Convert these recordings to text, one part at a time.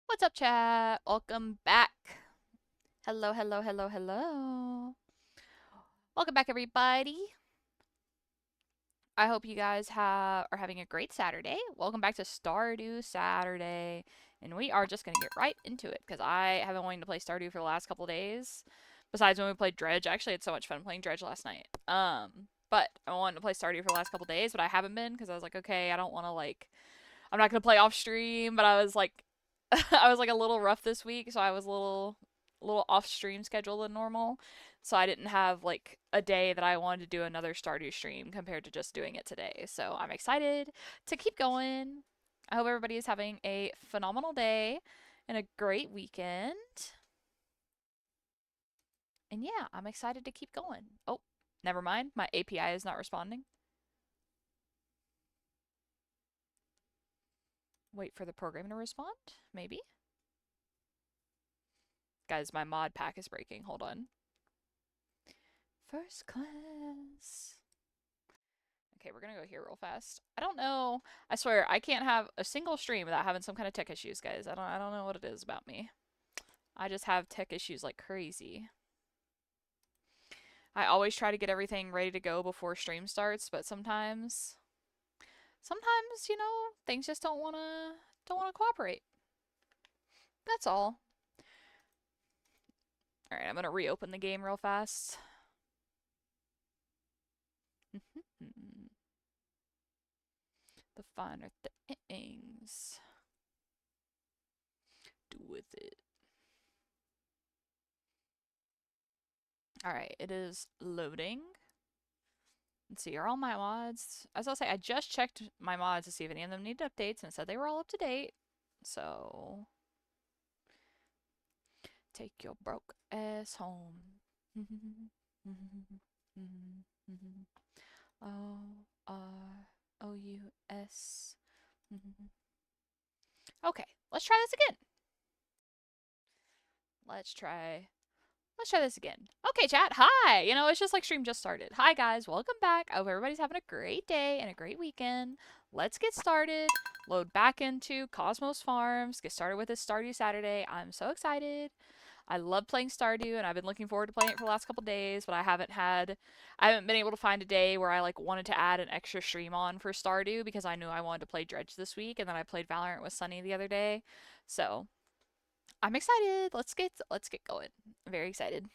What's up, chat? Welcome back. Hello, hello, hello, hello. Welcome back, everybody. I hope you guys are having a great Saturday. Welcome back to Stardew Saturday. And we are just going to get right into it because I have been wanting to play Stardew for the last couple days. Besides when we played Dredge. I actually had so much fun playing Dredge last night. But I wanted to play Stardew for the last couple days, but I haven't been because I was like, okay, I don't want to I'm not going to play off stream, but I was like I was like a little rough this week, so I was a little off stream schedule than normal. So I didn't have like a day that I wanted to do another Stardew stream compared to just doing it today. So I'm excited to keep going. I hope everybody is having a phenomenal day and a great weekend. And yeah, I'm excited to keep going. Oh, never mind. My API is not responding. Wait for the program to respond? Maybe? Guys, my mod pack is breaking. Hold on. First class. Okay, we're gonna go here real fast. I don't know. I swear, I can't have a single stream without having some kind of tech issues, guys. I don't know what it is about me. I just have tech issues like crazy. I always try to get everything ready to go before stream starts, but sometimes, things just don't wanna cooperate. That's all. Alright, I'm gonna reopen the game real fast. The finer things. Do with it. Alright, it is loading. Let's see, are all my mods? As I'll say, I just checked my mods to see if any of them needed updates and it said they were all up to date. So, take your broke ass home. OROUS. Okay, let's try this again. Let's try this again. Okay, chat. Hi. It's just like stream just started. Hi, guys. Welcome back. I hope everybody's having a great day and a great weekend. Let's get started. Load back into Cosmos Farms. Get started with this Stardew Saturday. I'm so excited. I love playing Stardew, and I've been looking forward to playing it for the last couple days, but I haven't been able to find a day where I wanted to add an extra stream on for Stardew because I knew I wanted to play Dredge this week, and then I played Valorant with Sunny the other day. So I'm excited. Let's get going. I'm very excited.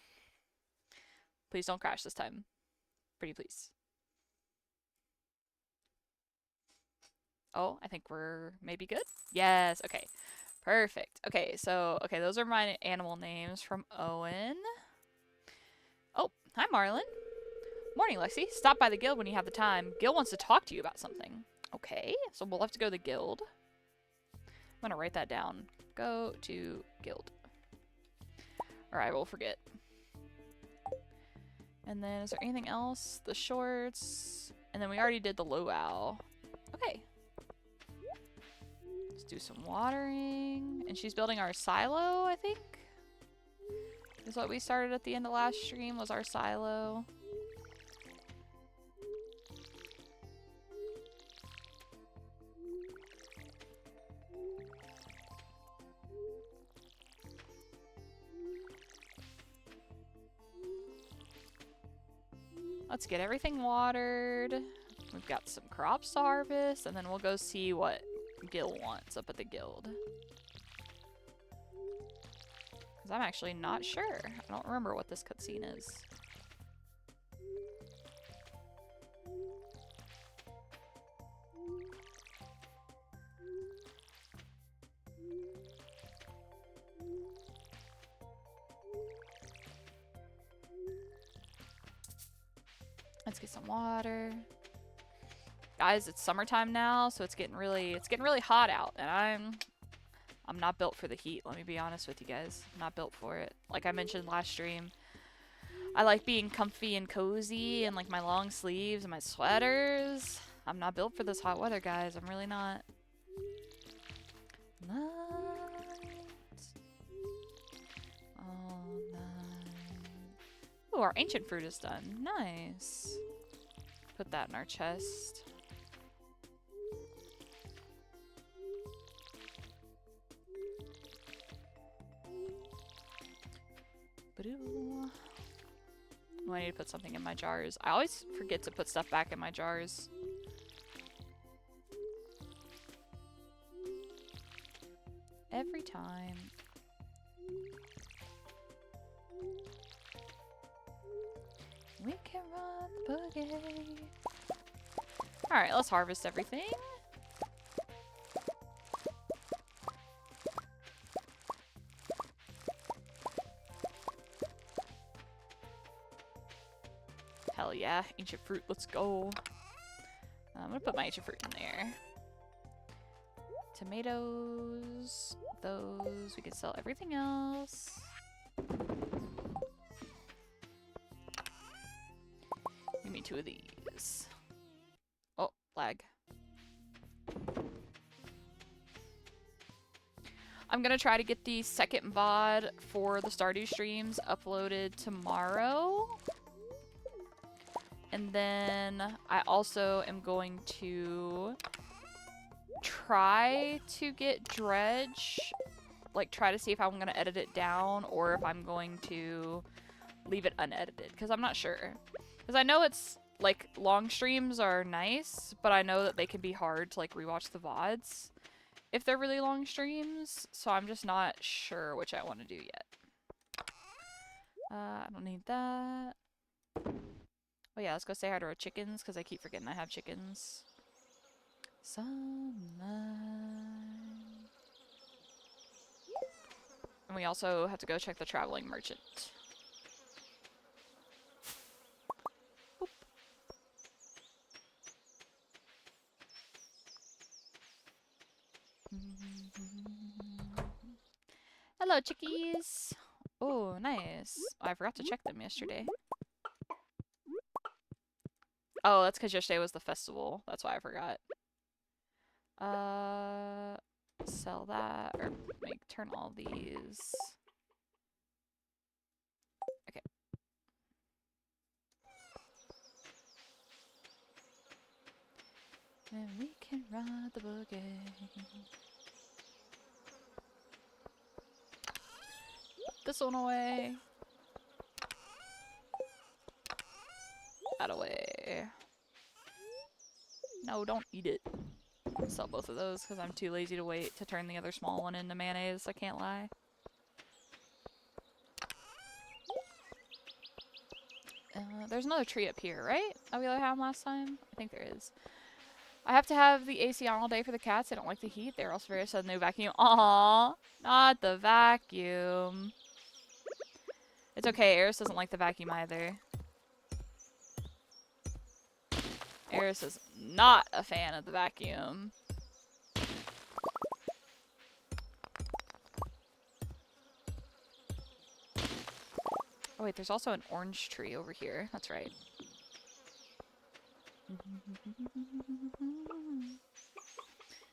Please don't crash this time. Pretty please. Oh, I think we're maybe good. Yes. Okay. Perfect. Okay, those are my animal names from Owen. Oh, hi Marlon. Morning, Lexi. Stop by the guild when you have the time. Gil wants to talk to you about something. Okay, so we'll have to go to the guild. I'm gonna write that down. Go to guild. Or I will forget. And then is there anything else? The shorts. And then we already did the luau. Okay. Let's do some watering. And she's building our silo, I think. Is what we started at the end of last stream was our silo. Let's get everything watered. We've got some crops to harvest, and then we'll go see what Gil wants up at the guild. Because I'm actually not sure. I don't remember what this cutscene is. Let's get some water. Guys, it's summertime now, so it's getting really hot out, and I'm not built for the heat. Let me be honest with you guys. I'm not built for it. Like I mentioned last stream, I like being comfy and cozy and like my long sleeves and my sweaters. I'm not built for this hot weather, guys. I'm really not. Night. All night. Ooh, our ancient fruit is done. Nice. Put that in our chest. Boop-a-doo. Oh, I need to put something in my jars. I always forget to put stuff back in my jars. Every time. We can run the boogie. Alright, let's harvest everything. Hell yeah, ancient fruit, let's go. I'm gonna put my ancient fruit in there. Tomatoes, those, we can sell everything else. Give me 2 of these. Oh, lag. I'm gonna try to get the second VOD for the Stardew streams uploaded tomorrow. And then I also am going to try to get Dredge, like try to see if I'm gonna edit it down or if I'm going to leave it unedited, because I'm not sure. Because I know it's like long streams are nice, but I know that they can be hard to like rewatch the VODs if they're really long streams, so I'm just not sure which I want to do yet. I don't need that. Oh yeah, let's go say hi to our chickens, because I keep forgetting I have chickens. Sunlight. And we also have to go check the traveling merchant. Boop. Hello, chickies. Oh, nice. Oh, I forgot to check them yesterday. Oh, that's because yesterday was the festival. That's why I forgot. Sell that, or turn all these. Okay. And we can ride the boogie. Put this one away. That away. No, don't eat it. I'll sell both of those because I'm too lazy to wait to turn the other small one into mayonnaise, I can't lie. There's another tree up here, right? That we had last time? I think there is. I have to have the AC on all day for the cats. They don't like the heat. They're also very sad no vacuum. Aww, not the vacuum. It's okay, Eris doesn't like the vacuum either. Eris is not a fan of the vacuum. Oh wait, there's also an orange tree over here. That's right.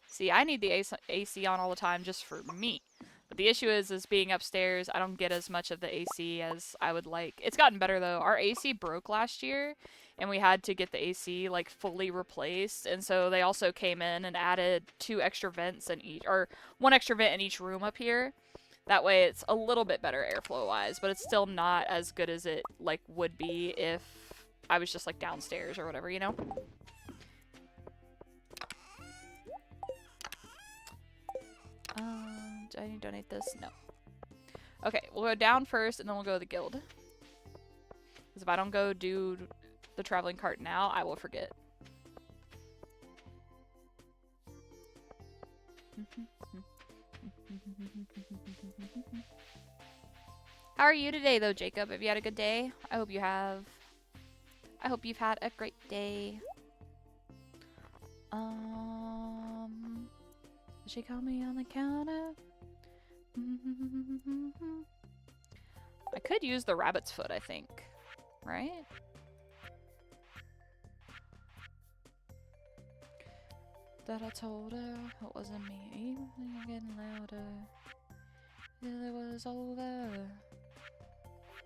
See, I need the AC on all the time just for me. But the issue is being upstairs, I don't get as much of the AC as I would like. It's gotten better though. Our AC broke last year, and we had to get the AC like fully replaced. And so they also came in and added 2 extra vents in each, or 1 extra vent in each room up here. That way it's a little bit better airflow wise, but it's still not as good as it like would be if I was just like downstairs or whatever, you know? Do I need to donate this? No. Okay, we'll go down first and then we'll go to the guild. Because if I don't go do the traveling cart now, I will forget. How are you today though, Jacob? Have you had a good day? I hope you have. I hope you've had a great day. She called me on the counter. I could use the rabbit's foot, I think. Right? That I told her it wasn't me. Even getting louder. Till it was over.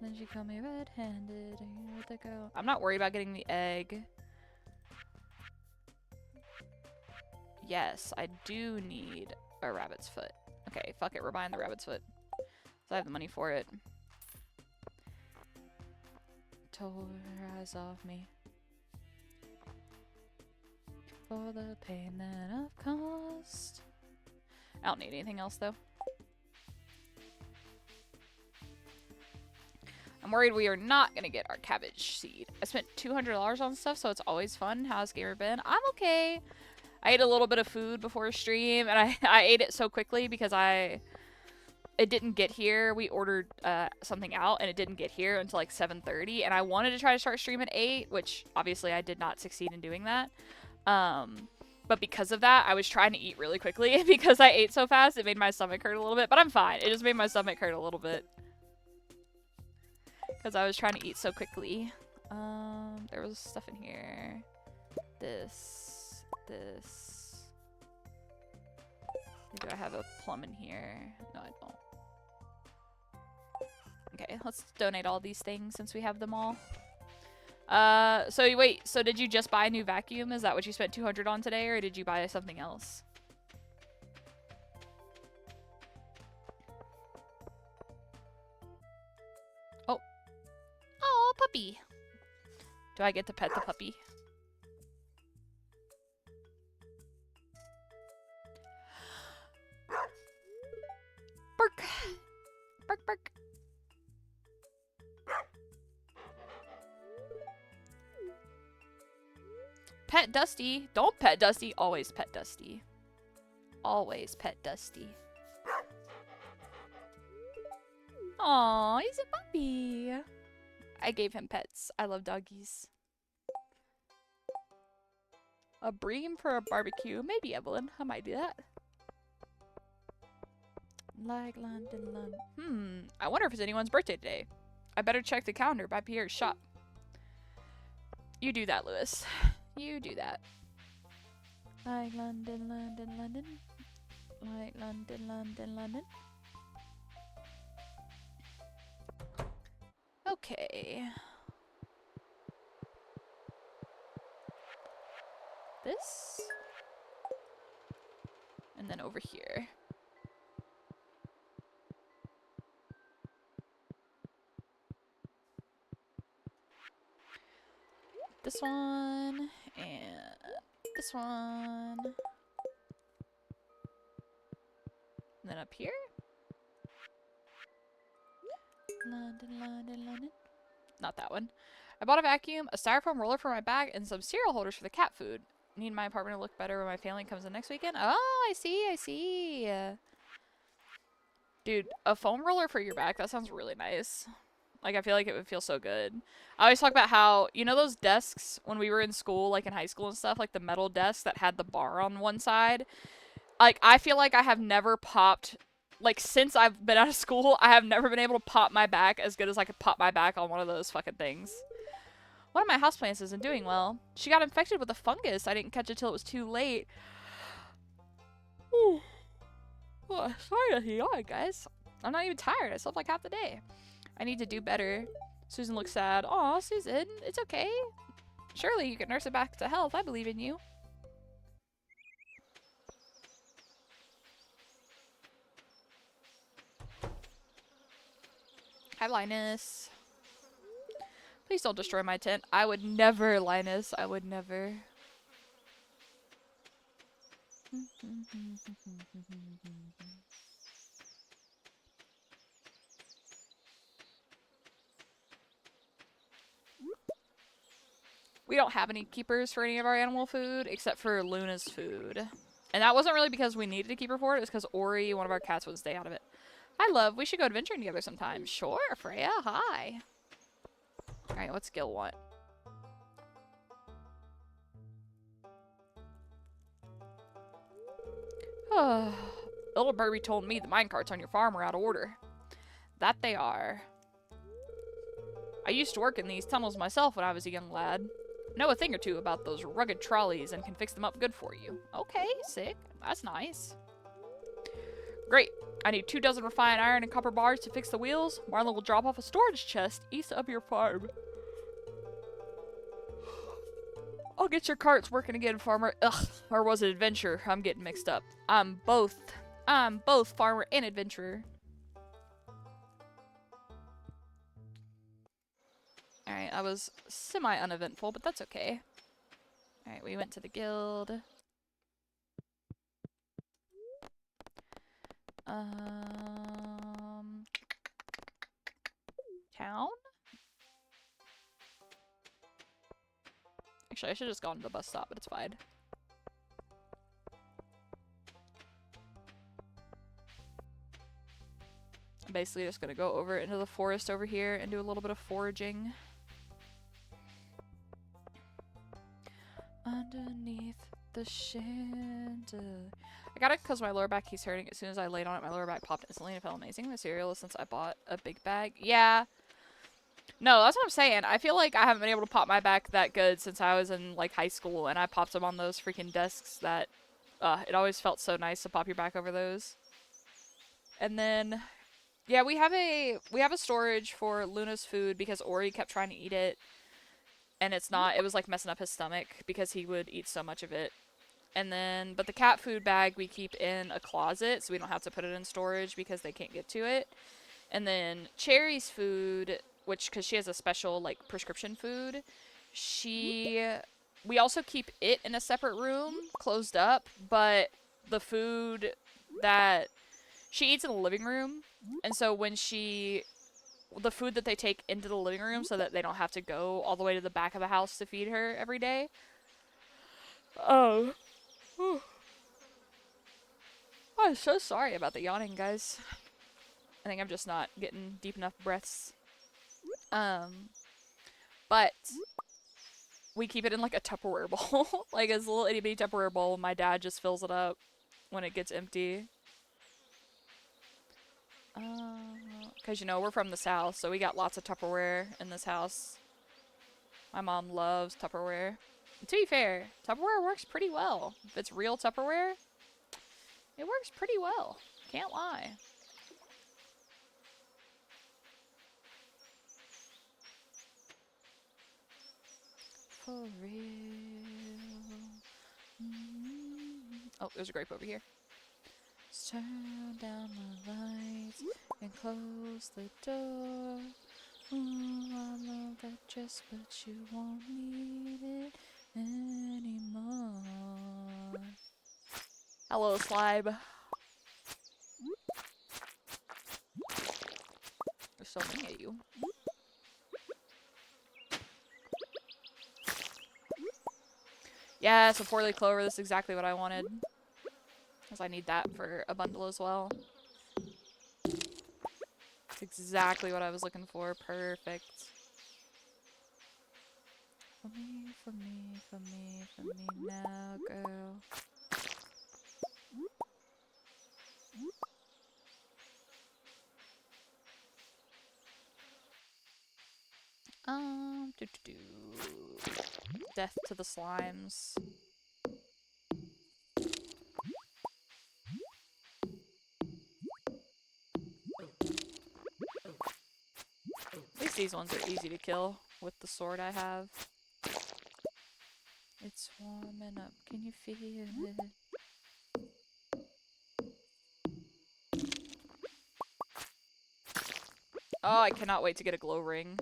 Then she called me red-handed. With the girl. I'm not worried about getting the egg. Yes, I do need a rabbit's foot. Okay, fuck it, we're buying the rabbit's foot. So I have the money for it. tore eyes off me. For the pain that I've caused. I don't need anything else though. I'm worried we are not gonna get our cabbage seed. I spent $200 on stuff, so it's always fun. How's gamer been? I'm okay. I ate a little bit of food before stream, and I ate it so quickly because it didn't get here. We ordered something out, and it didn't get here until like 7:30, and I wanted to try to start stream at 8, which obviously I did not succeed in doing that. But because of that, I was trying to eat really quickly, and because I ate so fast, it made my stomach hurt a little bit, but I'm fine. It just made my stomach hurt a little bit. Because I was trying to eat so quickly. There was stuff in here. This. Do I have a plum in here? No, I don't. Okay, let's donate all these things since we have them all. So wait, so did you just buy a new vacuum? Is that what you spent 200 on today, or did you buy something else? Oh, puppy. Do I get to pet the puppy? Bark. Bark, bark. Pet Dusty. Don't pet Dusty. Always pet Dusty. Always pet Dusty. Aw, he's a puppy. I gave him pets. I love doggies. A bream for a barbecue. Maybe, Evelyn. I might do that. Like London, London. I wonder if it's anyone's birthday today. I better check the calendar by Pierre's shop. You do that, Lewis. You do that. Like London, London, London. Like London, London, London. Okay. This. And then over here. This one. And this one. And then up here. London, London, London. Not that one. I bought a vacuum, a styrofoam roller for my bag, and some cereal holders for the cat food. Need my apartment to look better when my family comes in next weekend. Oh, I see, I see. Dude, a foam roller for your back, that sounds really nice. Like, I feel like it would feel so good. I always talk about how, you know those desks when we were in school, like in high school and stuff, like the metal desks that had the bar on one side? Like, I feel like I have never popped... Like, since I've been out of school, I have never been able to pop my back as good as I could pop my back on one of those fucking things. One of my houseplants isn't doing well. She got infected with a fungus. I didn't catch it till it was too late. Ooh. Oh, sorry to hear it, guys. I'm not even tired. I slept like half the day. I need to do better. Susan looks sad. Aw, Susan, it's okay. Surely you can nurse it back to health. I believe in you. Hi, Linus. Please don't destroy my tent. I would never, Linus. I would never. We don't have any keepers for any of our animal food except for Luna's food. And that wasn't really because we needed a keeper for it. It's because Ori, one of our cats, would stay out of it. Hi, love. We should go adventuring together sometime. Sure, Freya. Hi. Alright, what's Gil want? Little Birdie told me the minecarts on your farm are out of order. That they are. I used to work in these tunnels myself when I was a young lad. Know a thing or two about those rugged trolleys and can fix them up good for you. Okay, sick. That's nice. Great. I need 24 refined iron and copper bars to fix the wheels. Marlon will drop off a storage chest east of your farm. I'll get your carts working again, farmer. Ugh, or was it adventure? I'm getting mixed up. I'm both farmer and adventurer. Alright, I was semi-uneventful, but that's okay. Alright, we went to the guild. Town? Actually, I should have just gone to the bus stop, but it's fine. I'm basically just gonna go over into the forest over here and do a little bit of foraging. Underneath the chandelier. I got it because my lower back keeps hurting. As soon as I laid on it, my lower back popped instantly and it felt amazing. The cereal is since I bought a big bag. Yeah. No, that's what I'm saying. I feel like I haven't been able to pop my back that good since I was in like high school and I popped them on those freaking desks that it always felt so nice to pop your back over those. And then yeah, we have a storage for Luna's food because Ori kept trying to eat it and it was like messing up his stomach because he would eat so much of it. And then but the cat food bag we keep in a closet so we don't have to put it in storage because they can't get to it. And then Cherry's food, which because she has a special like prescription food, we also keep it in a separate room, closed up, but the food that she eats in the living room, and so the food that they take into the living room so that they don't have to go all the way to the back of the house to feed her every day. Oh. I'm so sorry about the yawning, guys. I think I'm just not getting deep enough breaths. But we keep it in like a Tupperware bowl. Like a little itty bitty Tupperware bowl. My dad just fills it up when it gets empty. Because, you know, we're from the South, so we got lots of Tupperware in this house. My mom loves Tupperware. And to be fair, Tupperware works pretty well. If it's real Tupperware, it works pretty well. Can't lie. For real. Oh, there's a grape over here. Turn down the lights and close the door. Ooh, I love that dress, but you won't need it anymore. Hello, slime. There's so many of you. Yeah, it's a 4-leaf clover. That's exactly what I wanted. Because I need that for a bundle as well. That's exactly what I was looking for. Perfect. For me, for me, for me, for me now, girl. Death to the slimes. At least these ones are easy to kill with the sword I have. It's warming up. Can you feel it? Oh, I cannot wait to get a glow ring.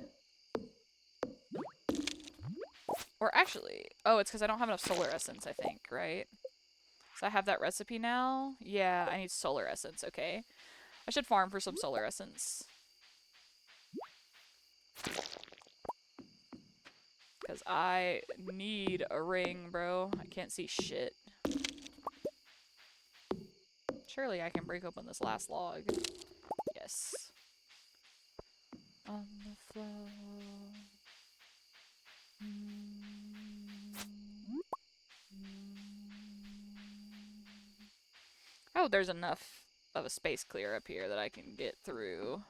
Or actually, oh, it's because I don't have enough solar essence, I think, right? So I have that recipe now? Yeah, I need solar essence, okay. I should farm for some solar essence. Because I need a ring, bro. I can't see shit. Surely I can break open this last log. Yes. On the floor. Oh, there's enough of a space clear up here that I can get through.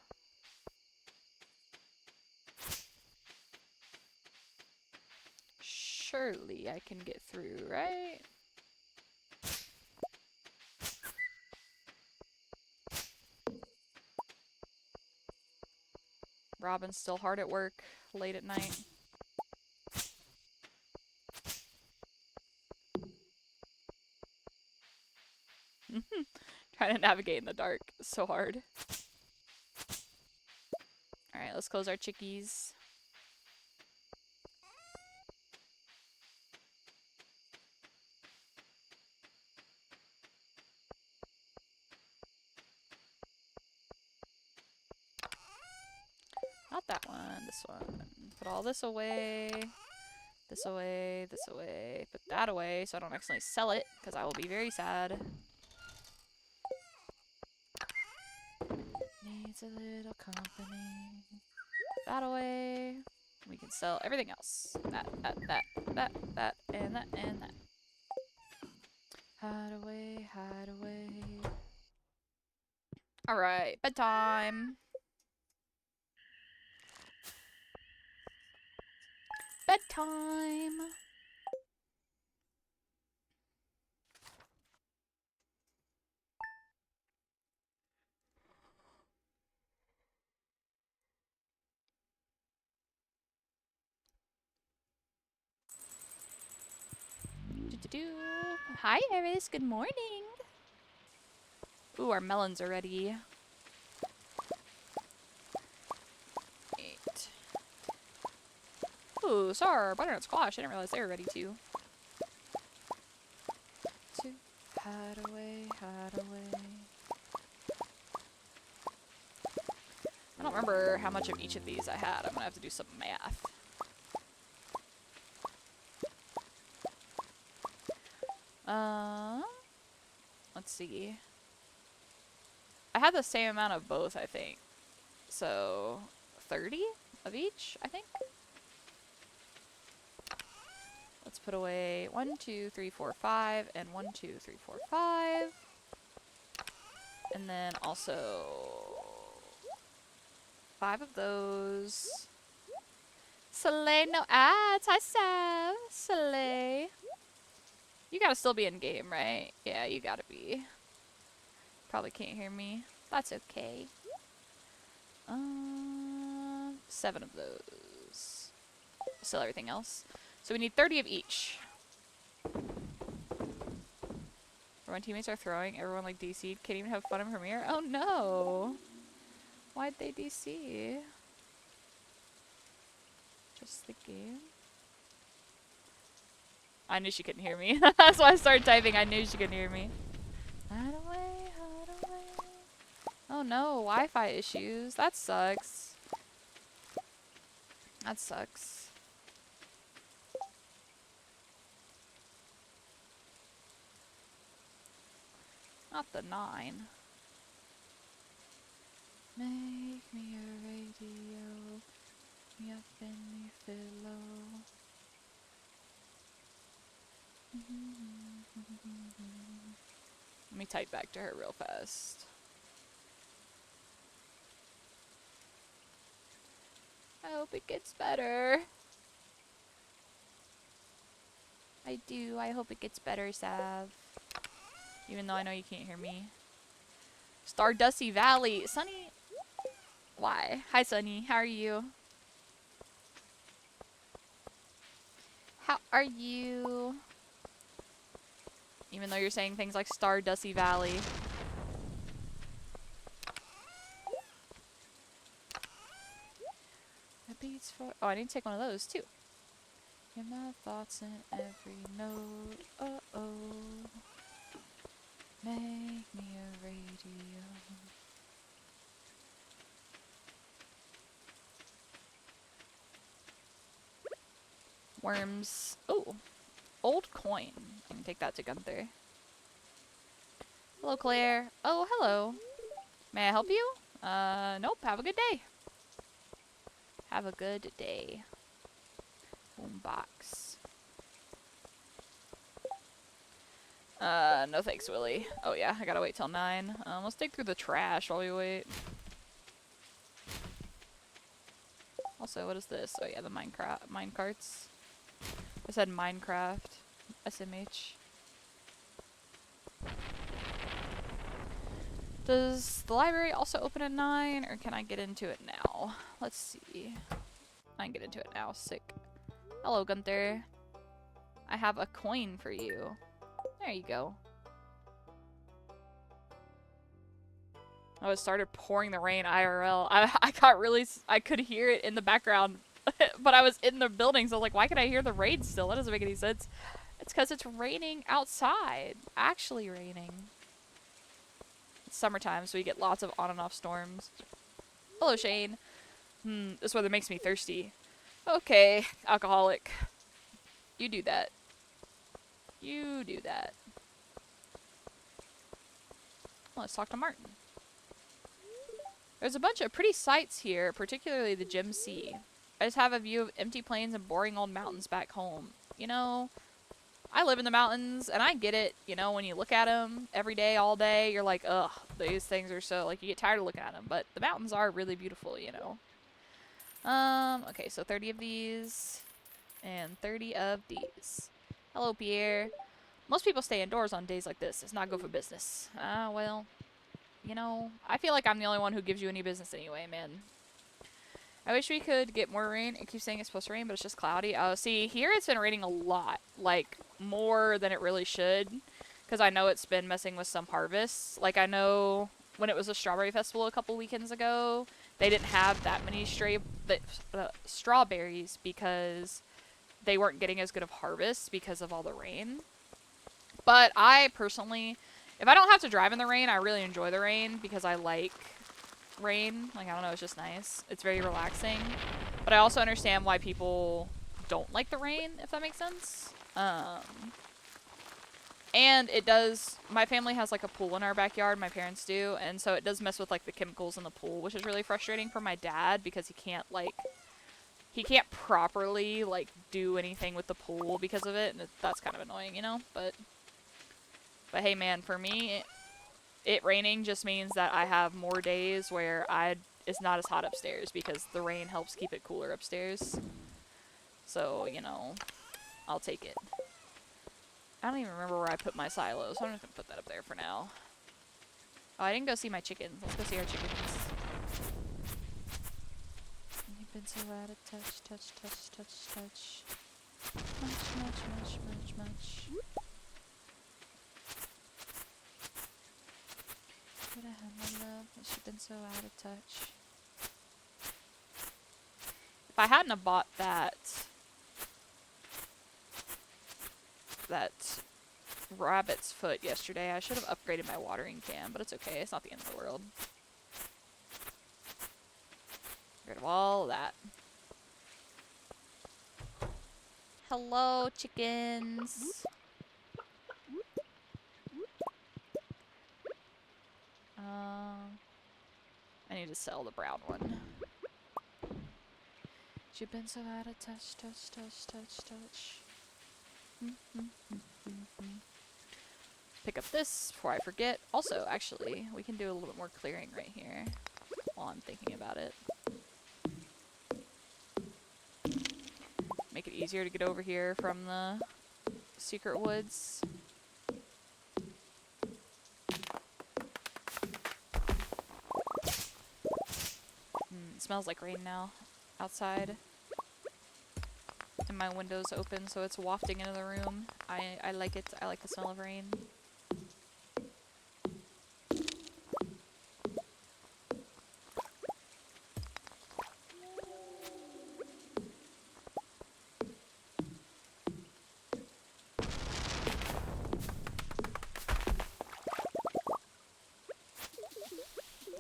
Surely I can get through, right? Robin's still hard at work late at night. Trying to navigate in the dark is so hard. Alright, let's close our chickies. not that one. This one. Put all this away. This away. This away. Put that away so I don't accidentally sell it, because I will be very sad. Needs a little company. That away. We can sell everything else. That, and that, and that. Hide away, hide away. Alright, bedtime. Bedtime. Hi, Iris. Good morning. Ooh, our melons are ready. 8. Ooh, sour butternut squash. I didn't realize they were ready too. 2. Hide away, hide away. I don't remember how much of each of these I had. I'm gonna have to do some math. Let's see. I had the same amount of both, I think. So, 30 of each, I think. Let's put away 1, 2, 3, 4, 5, and 1, 2, 3, 4, 5. And then also 5 of those. Soleil, no ads. Hi, Sav. Soleil. You gotta still be in game, right? Yeah, you gotta be. Probably can't hear me. That's okay. 7 of those. Sell everything else. So we need 30 of each. For when teammates are throwing, everyone like DC'd. Can't even have fun in Premiere. Oh no! Why'd they DC? Just the game? I knew she couldn't hear me. That's why I started typing. I knew she couldn't hear me. Hide away, hide away. Oh no, Wi-Fi issues. That sucks. That sucks. Not the 9. Make me a radio. Me up in me pillow. Let me type back to her real fast. I hope it gets better. I do. I hope it gets better, Sav. Even though I know you can't hear me. Stardusty Valley. Sunny. Why? Hi, Sunny. How are you? How are you? Even though you're saying things like Stardusty Valley. That beats for. Oh, I need to take one of those too. In my thoughts in every note. Uh-oh. Make me a radio. Worms. Oh. Old coin. I can take that to Gunther. Hello, Claire. Oh, hello. May I help you? Nope. Have a good day. Have a good day. Boombox. No thanks, Willie. Oh yeah, I gotta wait till 9. Let's dig through the trash while we wait. Also, what is this? Oh yeah, the minecarts. I said Minecraft. SMH. Does the library also open at 9, or can I get into it now? Let's see. I can get into it now. Sick. Hello, Gunther. I have a coin for you. There you go. Oh, it started pouring the rain IRL. I got really... I could hear it in the background, but I was in the building, so I was like, why can I hear the rain still? That doesn't make any sense. It's because it's raining outside. Actually raining. It's summertime, so we get lots of on and off storms. Hello, Shane. This weather makes me thirsty. Okay, alcoholic. You do that. You do that. Let's talk to Martin. There's a bunch of pretty sights here, particularly the Gem Sea. I just have a view of empty plains and boring old mountains back home. You know, I live in the mountains, and I get it. You know, when you look at them every day, all day, you're like, ugh, these things are so, like, you get tired of looking at them. But the mountains are really beautiful, you know. Okay, so 30 of these, and 30 of these. Hello, Pierre. Most people stay indoors on days like this. It's not good for business. Well, you know, I feel like I'm the only one who gives you any business anyway, man. I wish we could get more rain. It keeps saying it's supposed to rain, but it's just cloudy. Oh, see, here it's been raining a lot. Like, more than it really should. Because I know it's been messing with some harvests. Like, I know when it was a strawberry festival a couple weekends ago, they didn't have that many strawberries because they weren't getting as good of harvests because of all the rain. But I personally, if I don't have to drive in the rain, I really enjoy the rain because I like rain. Like, I don't know, it's just nice. It's very relaxing. But I also understand why people don't like the rain, if that makes sense. And it does, my family has like a pool in our backyard, my parents do, and so it does mess with like the chemicals in the pool, which is really frustrating for my dad because he can't properly like do anything with the pool because of it, and that's kind of annoying, you know? But hey man, for me, it raining just means that I have more days where it's not as hot upstairs because the rain helps keep it cooler upstairs. So, you know, I'll take it. I don't even remember where I put my silos, so I'm just gonna put that up there for now. Oh, I didn't go see my chickens. Let's go see our chickens. You've been so out of touch, touch, touch, touch, touch. Much, much, much, much, much. Could I have my love, but she's been so out of touch. If I hadn't have bought that rabbit's foot yesterday, I should have upgraded my watering can, but it's okay. It's not the end of the world. Get rid of all of that. Hello, chickens. I need to sell the brown one. You've been so out of touch, touch, touch, touch, touch. Pick up this before I forget. Also, actually, we can do a little bit more clearing right here while I'm thinking about it. Make it easier to get over here from the secret woods. It smells like rain now outside. And my window's open, so it's wafting into the room. I like it. I like the smell of rain.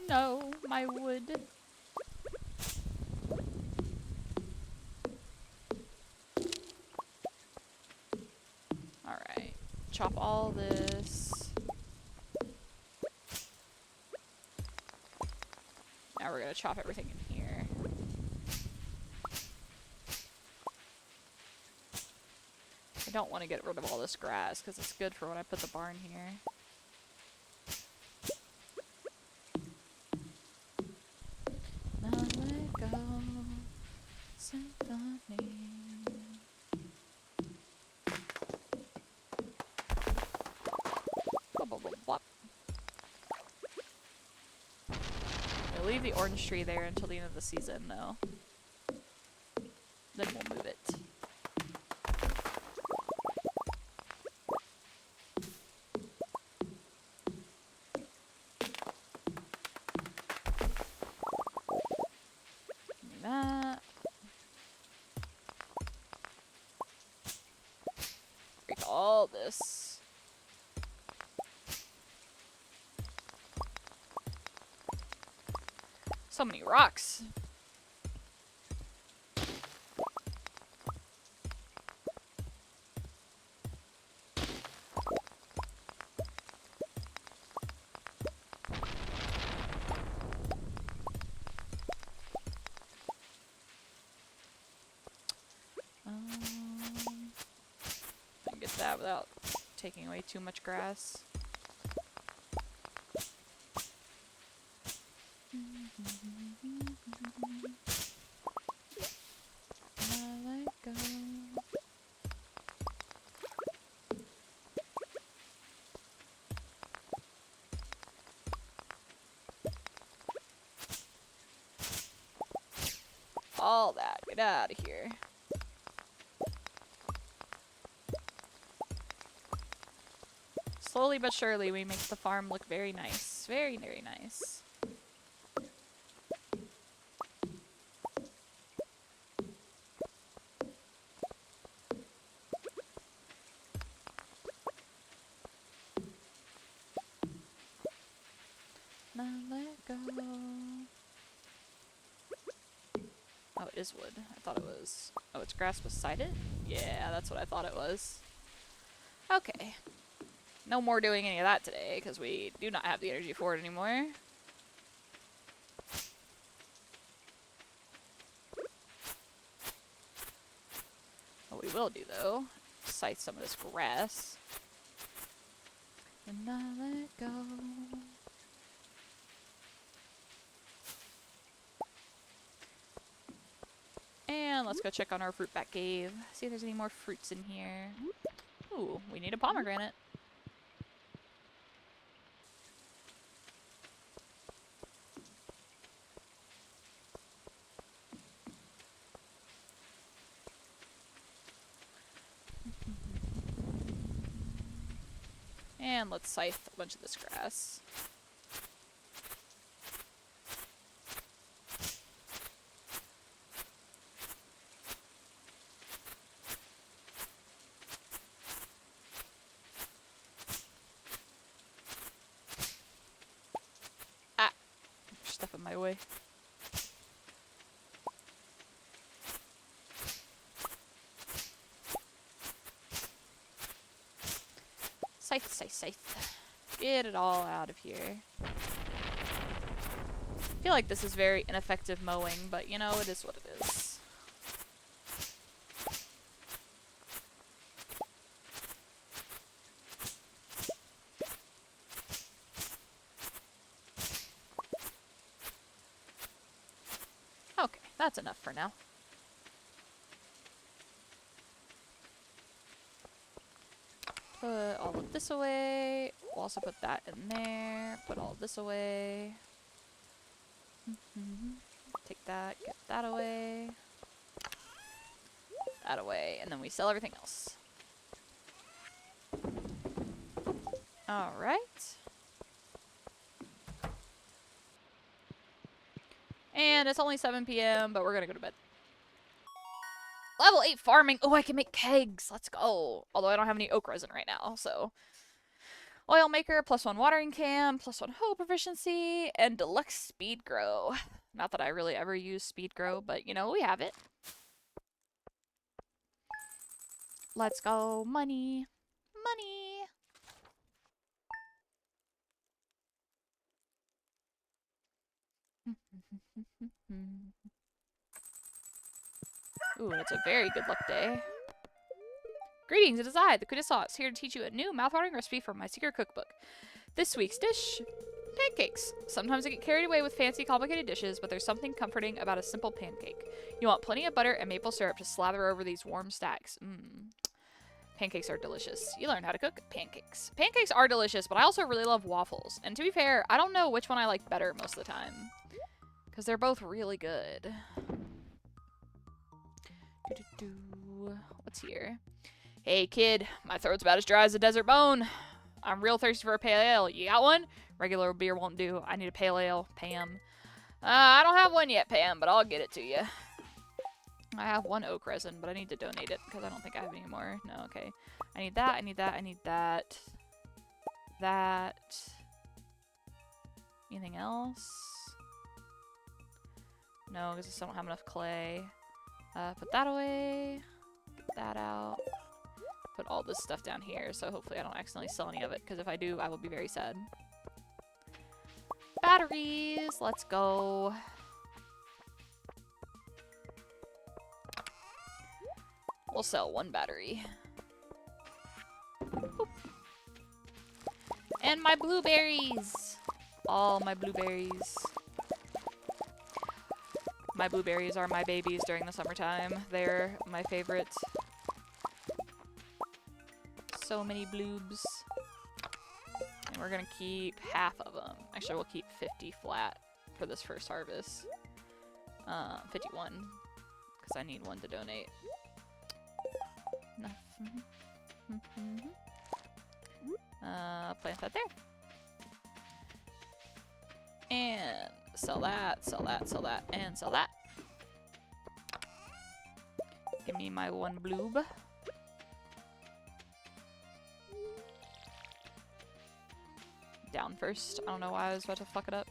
No, my wood. Alright. Chop all this. Now we're gonna chop everything in here. I don't want to get rid of all this grass because it's good for when I put the barn here. Now let go, symphony. We'll leave the orange tree there until the end of the season, though. Then we'll move it. That. Break all this. So many rocks. that without taking away too much grass. Let go. All that. Get out of here. Slowly but surely, we make the farm look very nice. Very, very nice. Now let go. Oh, it is wood. I thought it was... Oh, it's grass beside it? Yeah, that's what I thought it was. Okay. No more doing any of that today, because we do not have the energy for it anymore. What we will do, though, scythe some of this grass. And I let go. And let's go check on our fruit bat cave. See if there's any more fruits in here. Ooh, we need a pomegranate. And let's scythe a bunch of this grass. Ah! There's stuff in my way. Scythe, scythe, scythe. Get it all out of here. I feel like this is very ineffective mowing, but you know, it is what it is. Okay, that's enough for now. Put all of this away. We'll also put that in there. Put all of this away. Take that, get that away. That away, and then we sell everything else. Alright. And it's only 7 p.m., but we're gonna go to bed. Level 8 farming. Oh, I can make kegs. Let's go. Although I don't have any oak resin right now, so. Oil maker, +1 watering can, +1 hoe proficiency, and deluxe speed grow. Not that I really ever use speed grow, but you know, we have it. Let's go. Money. Money. Ooh, it's a very good luck day. Greetings, it is I, the Kuda Sauce, here to teach you a new mouth-watering recipe from my secret cookbook. This week's dish, pancakes. Sometimes I get carried away with fancy, complicated dishes, but there's something comforting about a simple pancake. You want plenty of butter and maple syrup to slather over these warm stacks. Pancakes are delicious. You learn how to cook pancakes. Pancakes are delicious, but I also really love waffles. And to be fair, I don't know which one I like better most of the time, because they're both really good. What's here? Hey kid, my throat's about as dry as a desert bone. I'm real thirsty for a pale ale. You got one? Regular beer won't do. I need a pale ale, Pam. I don't have one yet, Pam, but I'll get it to you. I have 1 oak resin, but I need to donate it because I don't think I have any more. No, okay. I need that, I need that, I need that. That. Anything else? No, because I still don't have enough clay. Put that away. Get that out. Put all this stuff down here, so hopefully I don't accidentally sell any of it, because if I do, I will be very sad. Batteries! Let's go. We'll sell 1 battery. And my blueberries! All my blueberries. My blueberries are my babies during the summertime. They're my favorite. So many bloobs. And we're gonna keep half of them. Actually, we'll keep 50 flat for this first harvest. 51. Because I need one to donate. Plant that there. And sell that, sell that, sell that, and sell that. Give me my one bloob. Down first. I don't know why I was about to fuck it up.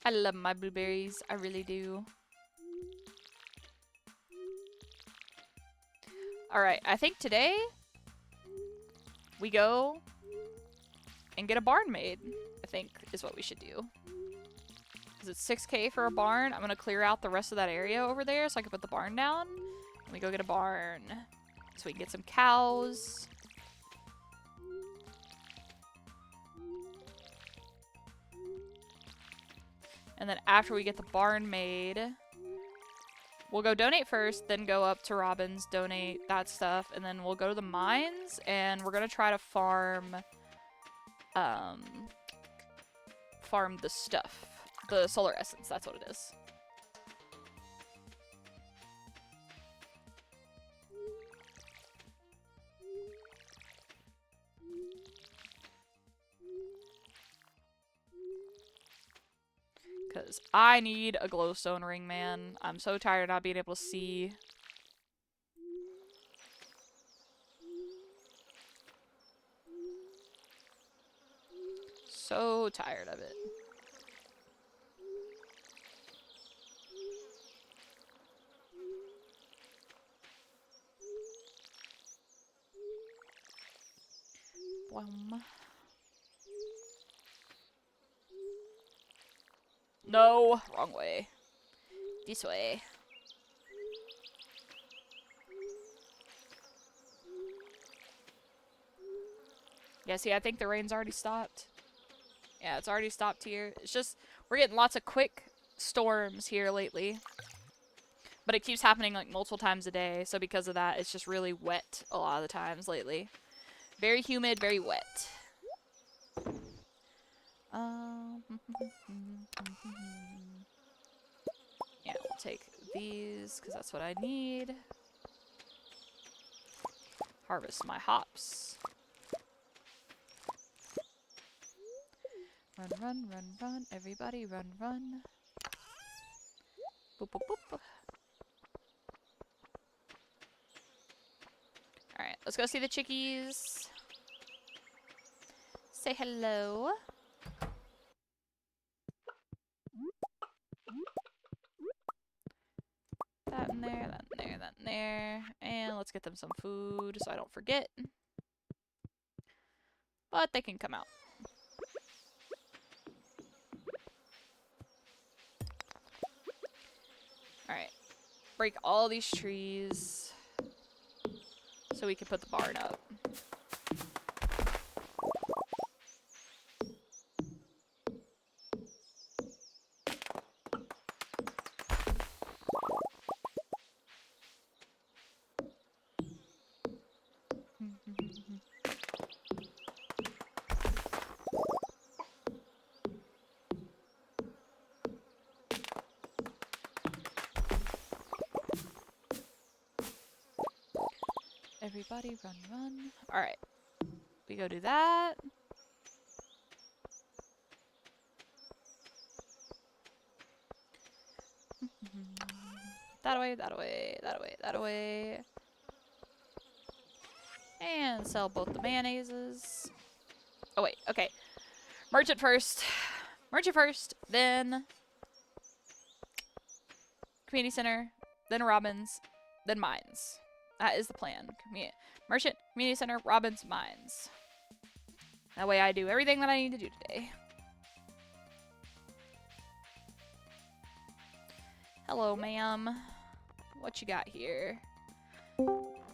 I love my blueberries. I really do. Alright, I think today we go and get a barn made, I think is what we should do. Because it's 6K for a barn. I'm going to clear out the rest of that area over there so I can put the barn down. And we go get a barn. So we can get some cows. And then after we get the barn made, we'll go donate first, then go up to Robin's, donate that stuff, and then we'll go to the mines, and we're gonna try to farm, farm the stuff. The solar essence, that's what it is. Because I need a glowstone ring, man. I'm so tired of not being able to see. So tired of it. Boom. No, wrong way. This way. Yeah, see, I think the rain's already stopped. Yeah, it's already stopped here. It's just, we're getting lots of quick storms here lately. But it keeps happening like multiple times a day, so because of that, it's just really wet a lot of the times lately. Very humid, very wet. Yeah, we'll take these, because that's what I need. Harvest my hops. Run, run, run, run. Everybody run, run. Boop, boop, boop. Alright, let's go see the chickies. Say hello. That in there, that in there, that in there. And let's get them some food so I don't forget. But they can come out. Alright. Break all these trees so we can put the barn up. Everybody run, run. Alright. We go do that. That away, that away, that away, that away. And sell both the mayonnaises. Oh wait, okay. Merchant first. Merchant first, then community center, then Robin's, then mines. That is the plan. Merchant, community center, Robin's, mines. That way I do everything that I need to do today. Hello, ma'am. What you got here?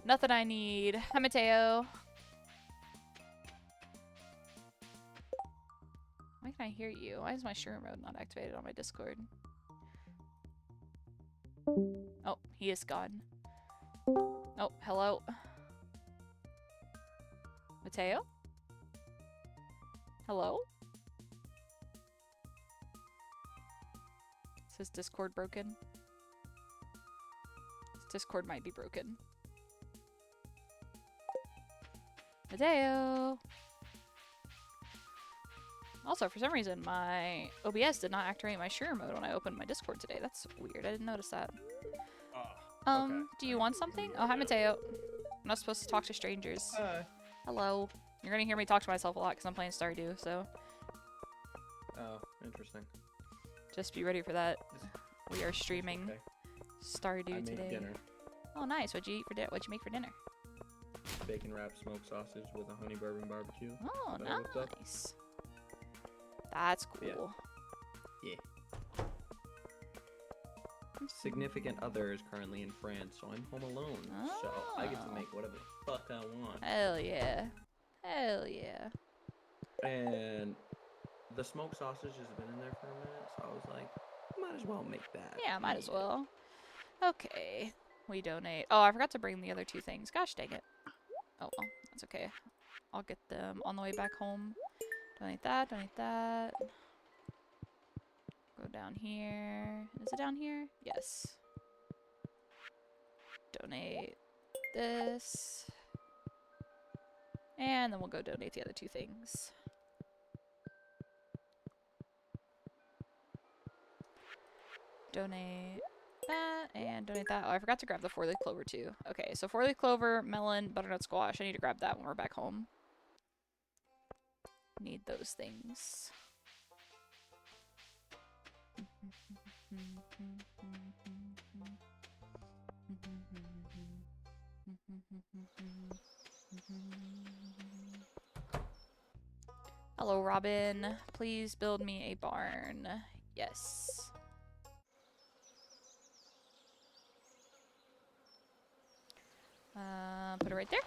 Nothing I need. Hi, Mateo. Why can I hear you? Why is my share mode not activated on my Discord? Oh, he is gone. Oh, hello. Mateo? Hello? Is his Discord broken? His Discord might be broken. Mateo! Also, for some reason, my OBS did not activate my share mode when I opened my Discord today. That's weird. I didn't notice that. Okay. Do you want something? Oh, hi, Mateo. I'm not supposed to talk to strangers. Hi. Hello. You're gonna hear me talk to myself a lot because I'm playing Stardew, so Oh, interesting. just be ready for that. We are streaming Okay. Stardew I made today. dinner. Oh, nice. What'd you eat for dinner? What'd you make for dinner? Bacon wrapped smoked sausage with a honey bourbon barbecue. Oh, that I whipped up. nice. That's cool. Yeah. Significant other is currently in France, so I'm home alone. So I get to make whatever the fuck I want. Hell yeah. Hell yeah. And the smoked sausage has been in there for a minute, so I was like, might as well make that. Yeah, might as well. Okay. We donate. Oh, I forgot to bring the other two things. Gosh dang it. Oh, well. That's okay. I'll get them on the way back home. Donate that. Donate that. Go down here. Is it down here? Yes. Donate this. And then we'll go donate the other two things. Donate that and donate that. Oh, I forgot to grab the 4-leaf clover too. Okay, so 4-leaf clover, melon, butternut squash. I need to grab that when we're back home. Need those things. Hello, Robin. Please build me a barn. Yes. Put it right there.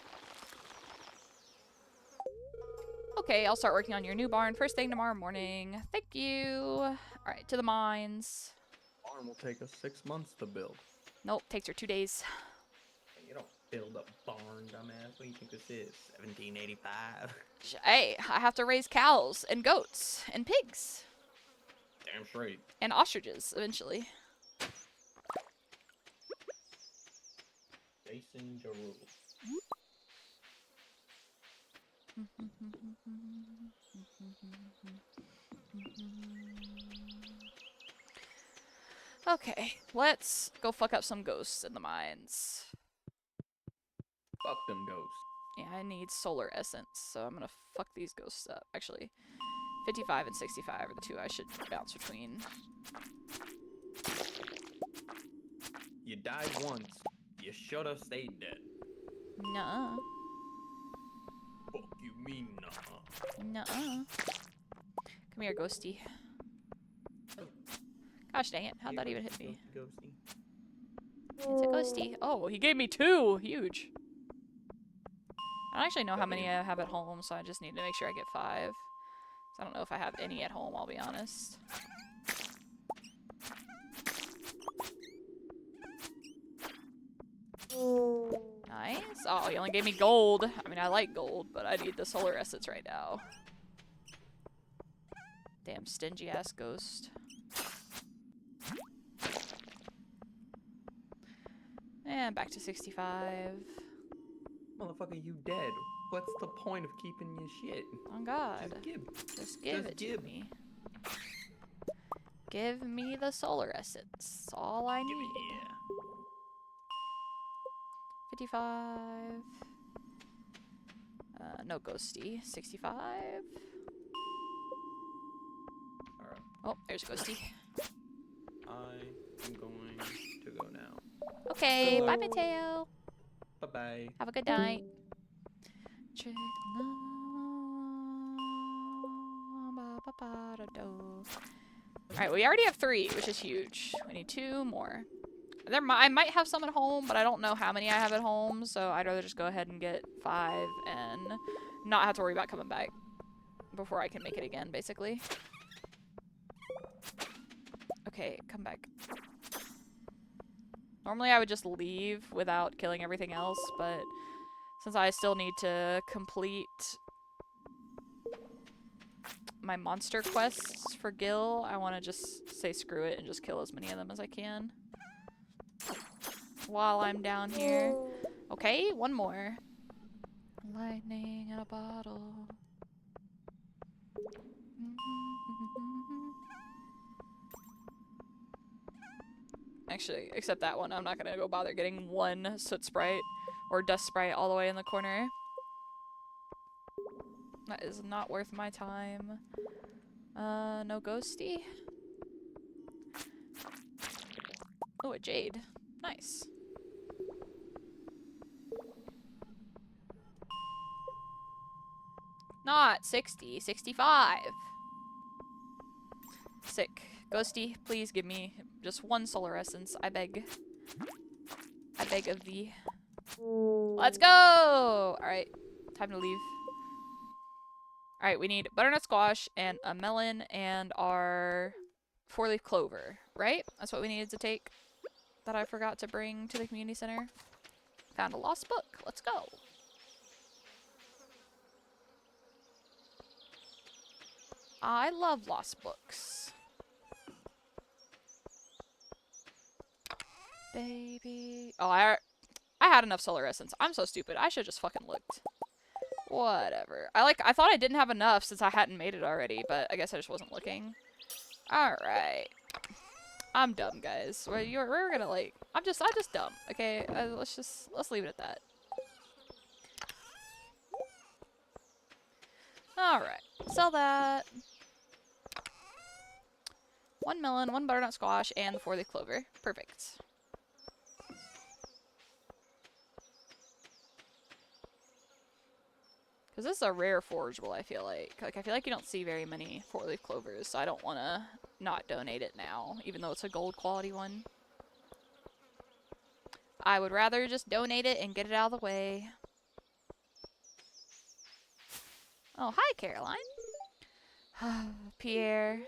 Okay, I'll start working on your new barn first thing tomorrow morning. Thank you. Alright, to the mines. Barn will take us 6 months to build. Nope, takes her 2 days. Hey, you don't build a barn, dumbass. What do you think this is? 1785? Hey, I have to raise cows and goats and pigs. Damn straight. And ostriches, eventually. Jason Jarul. Okay, let's go fuck up some ghosts in the mines. Fuck them ghosts. Yeah, I need solar essence, so I'm gonna fuck these ghosts up. Actually, 55 and 65 are the two I should bounce between. You died once. You should have stayed dead. Nuh-uh. Fuck you mean nah. Nuh-uh. Come here, ghosty. Gosh dang it, how'd that even hit me? Ghosty. It's a ghosty. Oh, he gave me 2! Huge. I don't actually know how many I have at home, so I just need to make sure I get 5. So I don't know if I have any at home, I'll be honest. Nice. Oh, he only gave me gold. I mean, I like gold, but I need the solar essence right now. Damn stingy ass ghost. And back to 65. Motherfucker, you dead. What's the point of keeping your shit? Oh god. Just Give it to me. Give me the solar essence. That's all I need. 55. No ghosty. 65. Alright. Oh, there's ghosty. I am going to go now. Okay, Good bye luck. Mateo. Bye-bye. Have a good night. Alright, we already have 3, which is huge. We need 2 more. I might have some at home, but I don't know how many I have at home, so I'd rather just go ahead and get 5 and not have to worry about coming back before I can make it again, basically. Okay, come back. Normally I would just leave without killing everything else, but since I still need to complete my monster quests for Gil, I want to just say screw it and just kill as many of them as I can while I'm down here. Okay, one more. Lightning in a bottle. Actually, except that one, I'm not gonna go bother getting one soot sprite or dust sprite all the way in the corner. That is not worth my time. No ghosty. Oh, a jade. Nice. Not 60, 65. Sick. Ghosty, please give me just one solar essence. I beg. I beg of thee. Let's go! Alright, time to leave. Alright, we need butternut squash and a melon and our 4-leaf clover, right? That's what we needed to take that I forgot to bring to the community center. Found a lost book. Let's go. I love lost books. Baby. Oh, I had enough solar essence. I'm so stupid. I should just fucking looked. Whatever. I thought I didn't have enough since I hadn't made it already, but I guess I just wasn't looking. Alright. I'm dumb, guys. We're gonna I'm just dumb. Okay, let's leave it at that. Alright. Sell that. 1 melon, 1 butternut squash, and the 4-leaf clover. Perfect. Because this is a rare forageable, I feel like. I feel like you don't see very many 4-leaf clovers, so I don't want to not donate it now, even though it's a gold quality one. I would rather just donate it and get it out of the way. Oh, hi, Caroline. Pierre.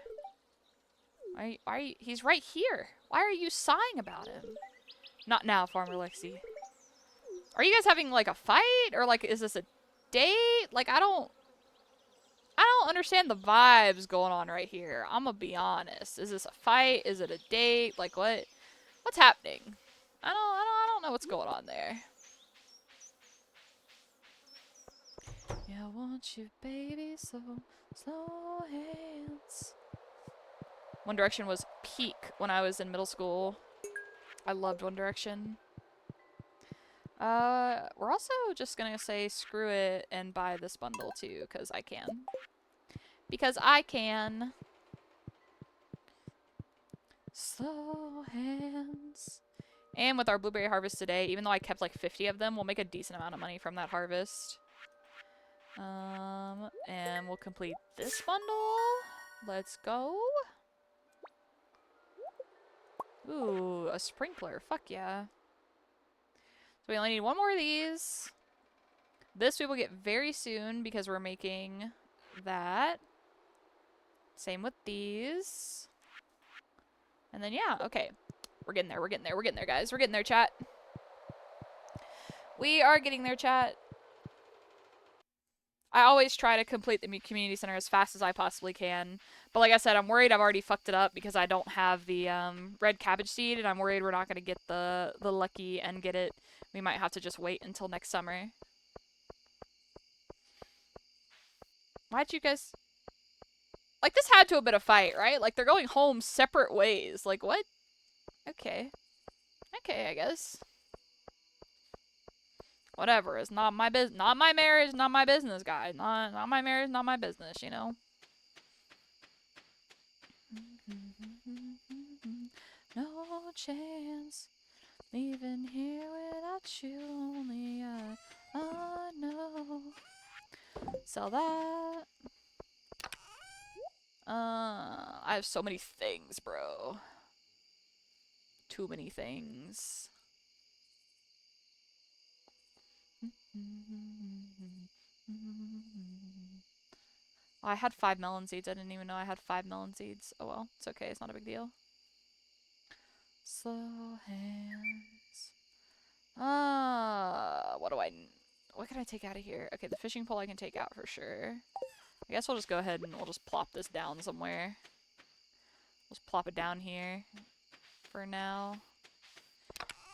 Why are you, he's right here. Why are you sighing about him? Not now, Farmer Lexi. Are you guys having, like, a fight? Or, like, is this a date? Like, I don't understand the vibes going on right here. I'm gonna be honest. Is this a fight? Is it a date? Like, what's happening? I don't know what's going on there. Yeah, I want you, baby, slow hands. One Direction was peak when I was in middle school. I loved One Direction. We're also just gonna say screw it and buy this bundle too, because I can. Because I can. Slow hands. And with our blueberry harvest today, even though I kept like 50 of them, we'll make a decent amount of money from that harvest. And we'll complete this bundle. Let's go. Ooh, a sprinkler. Fuck yeah. So we only need 1 more of these. This we will get very soon because we're making that. Same with these. And then, yeah, okay. We're getting there, we're getting there, we're getting there, guys. We're getting there, chat. We are getting there, chat. I always try to complete the community center as fast as I possibly can. But like I said, I'm worried I've already fucked it up because I don't have the red cabbage seed, and I'm worried we're not going to get the lucky and get it. We might have to just wait until next summer. Why'd you guys... Like, this had to have been a fight, right? Like, they're going home separate ways. Like, what? Okay. Okay, I guess. Whatever. It's not my business. Not my marriage, not my business, guys. Not my marriage, not my business, you know? No chance leaving here without you. Only I know. Sell that. I have so many things, bro. too many things. Oh, I had 5 melon seeds. I didn't even know I had 5 melon seeds. Oh well, it's okay. It's not a big deal. Slow hands. What can I take out of here? Okay, the fishing pole I can take out for sure. I guess we'll just go ahead and we'll just plop this down somewhere. We'll just plop it down here for now.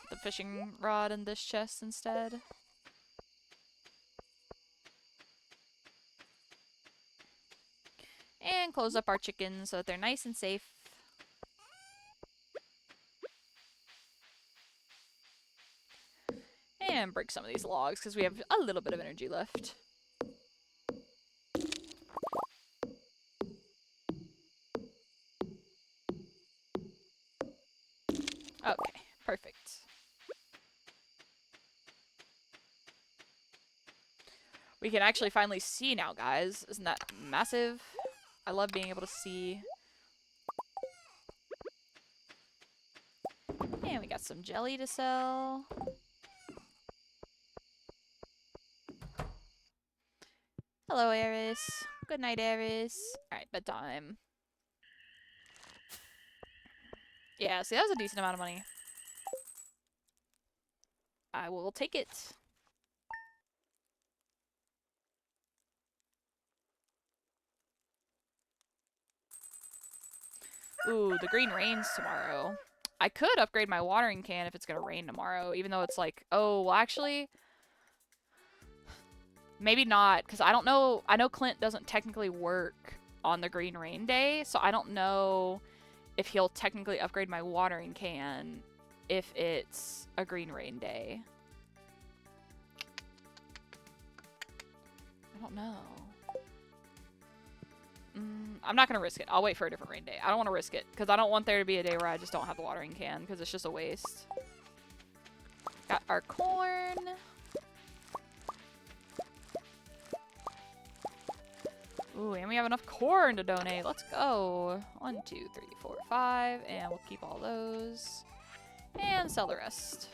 The fishing rod in this chest instead. And close up our chickens so that they're nice and safe. And break some of these logs because we have a little bit of energy left. Okay, perfect. We can actually finally see now, guys. Isn't that massive? I love being able to see. And we got some jelly to sell. Hello, Eris. Good night, Eris. Alright, bedtime. Yeah, see, that was a decent amount of money. I will take it. Ooh, the green rains tomorrow. I could upgrade my watering can if it's gonna rain tomorrow, even though it's like, oh, well, actually, maybe not, because I don't know. I know Clint doesn't technically work on the green rain day, so I don't know if he'll technically upgrade my watering can if it's a green rain day. I don't know. I'm not going to risk it. I'll wait for a different rain day. I don't want to risk it because I don't want there to be a day where I just don't have the watering can because it's just a waste. Got our corn. Ooh, and we have enough corn to donate. Let's go. 1, 2, 3, 4, 5. And we'll keep all those. And sell the rest.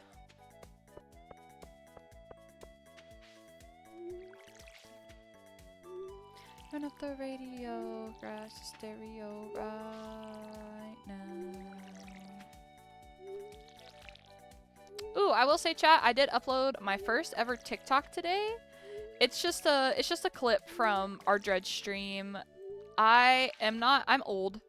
Turn up the radio, crash the stereo right now. Ooh, I will say, chat, I did upload my first ever TikTok today. It's just a clip from our Dredge stream. I'm old.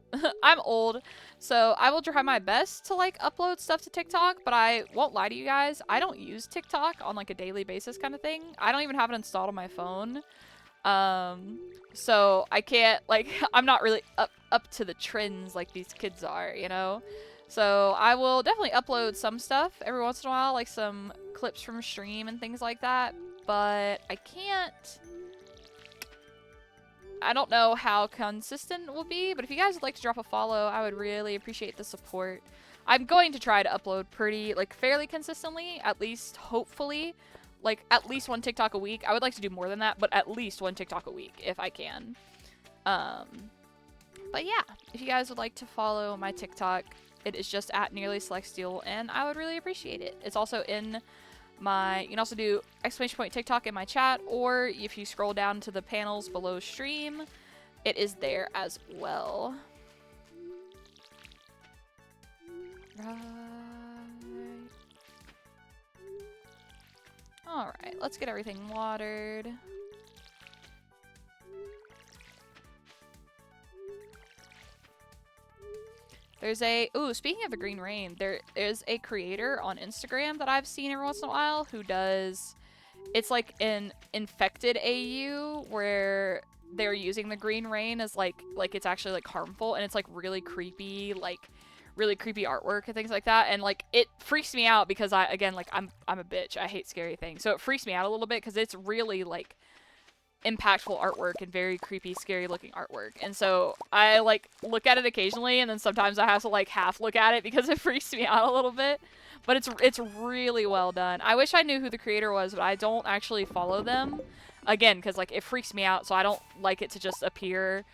I'm old. So I will try my best to like upload stuff to TikTok, but I won't lie to you guys. I don't use TikTok on like a daily basis kind of thing. I don't even have it installed on my phone. So I can't, like, I'm not really up to the trends like these kids are, you know? So I will definitely upload some stuff every once in a while, like some clips from stream and things like that, but I don't know how consistent it will be, but if you guys would like to drop a follow, I would really appreciate the support. I'm going to try to upload fairly consistently, at least, hopefully. Like, at least 1 TikTok a week. I would like to do more than that, but at least 1 TikTok a week, if I can. But yeah, if you guys would like to follow my TikTok, it is just at nearlycelestial, and I would really appreciate it. It's also in my, you can also do ! TikTok in my chat, or if you scroll down to the panels below stream, it is there as well. Right. Alright, let's get everything watered. There's speaking of the green rain, there is a creator on Instagram that I've seen every once in a while who does, it's like an infected AU where they're using the green rain as like it's actually like harmful, and it's like really creepy artwork and things like that, and like it freaks me out because I'm a bitch. I hate scary things, so it freaks me out a little bit because it's really like impactful artwork and very creepy, scary looking artwork, and so I like look at it occasionally, and then sometimes I have to like half look at it because it freaks me out a little bit. But it's really well done. I wish I knew who the creator was, but I don't actually follow them, again, because like it freaks me out, so I don't like it to just appear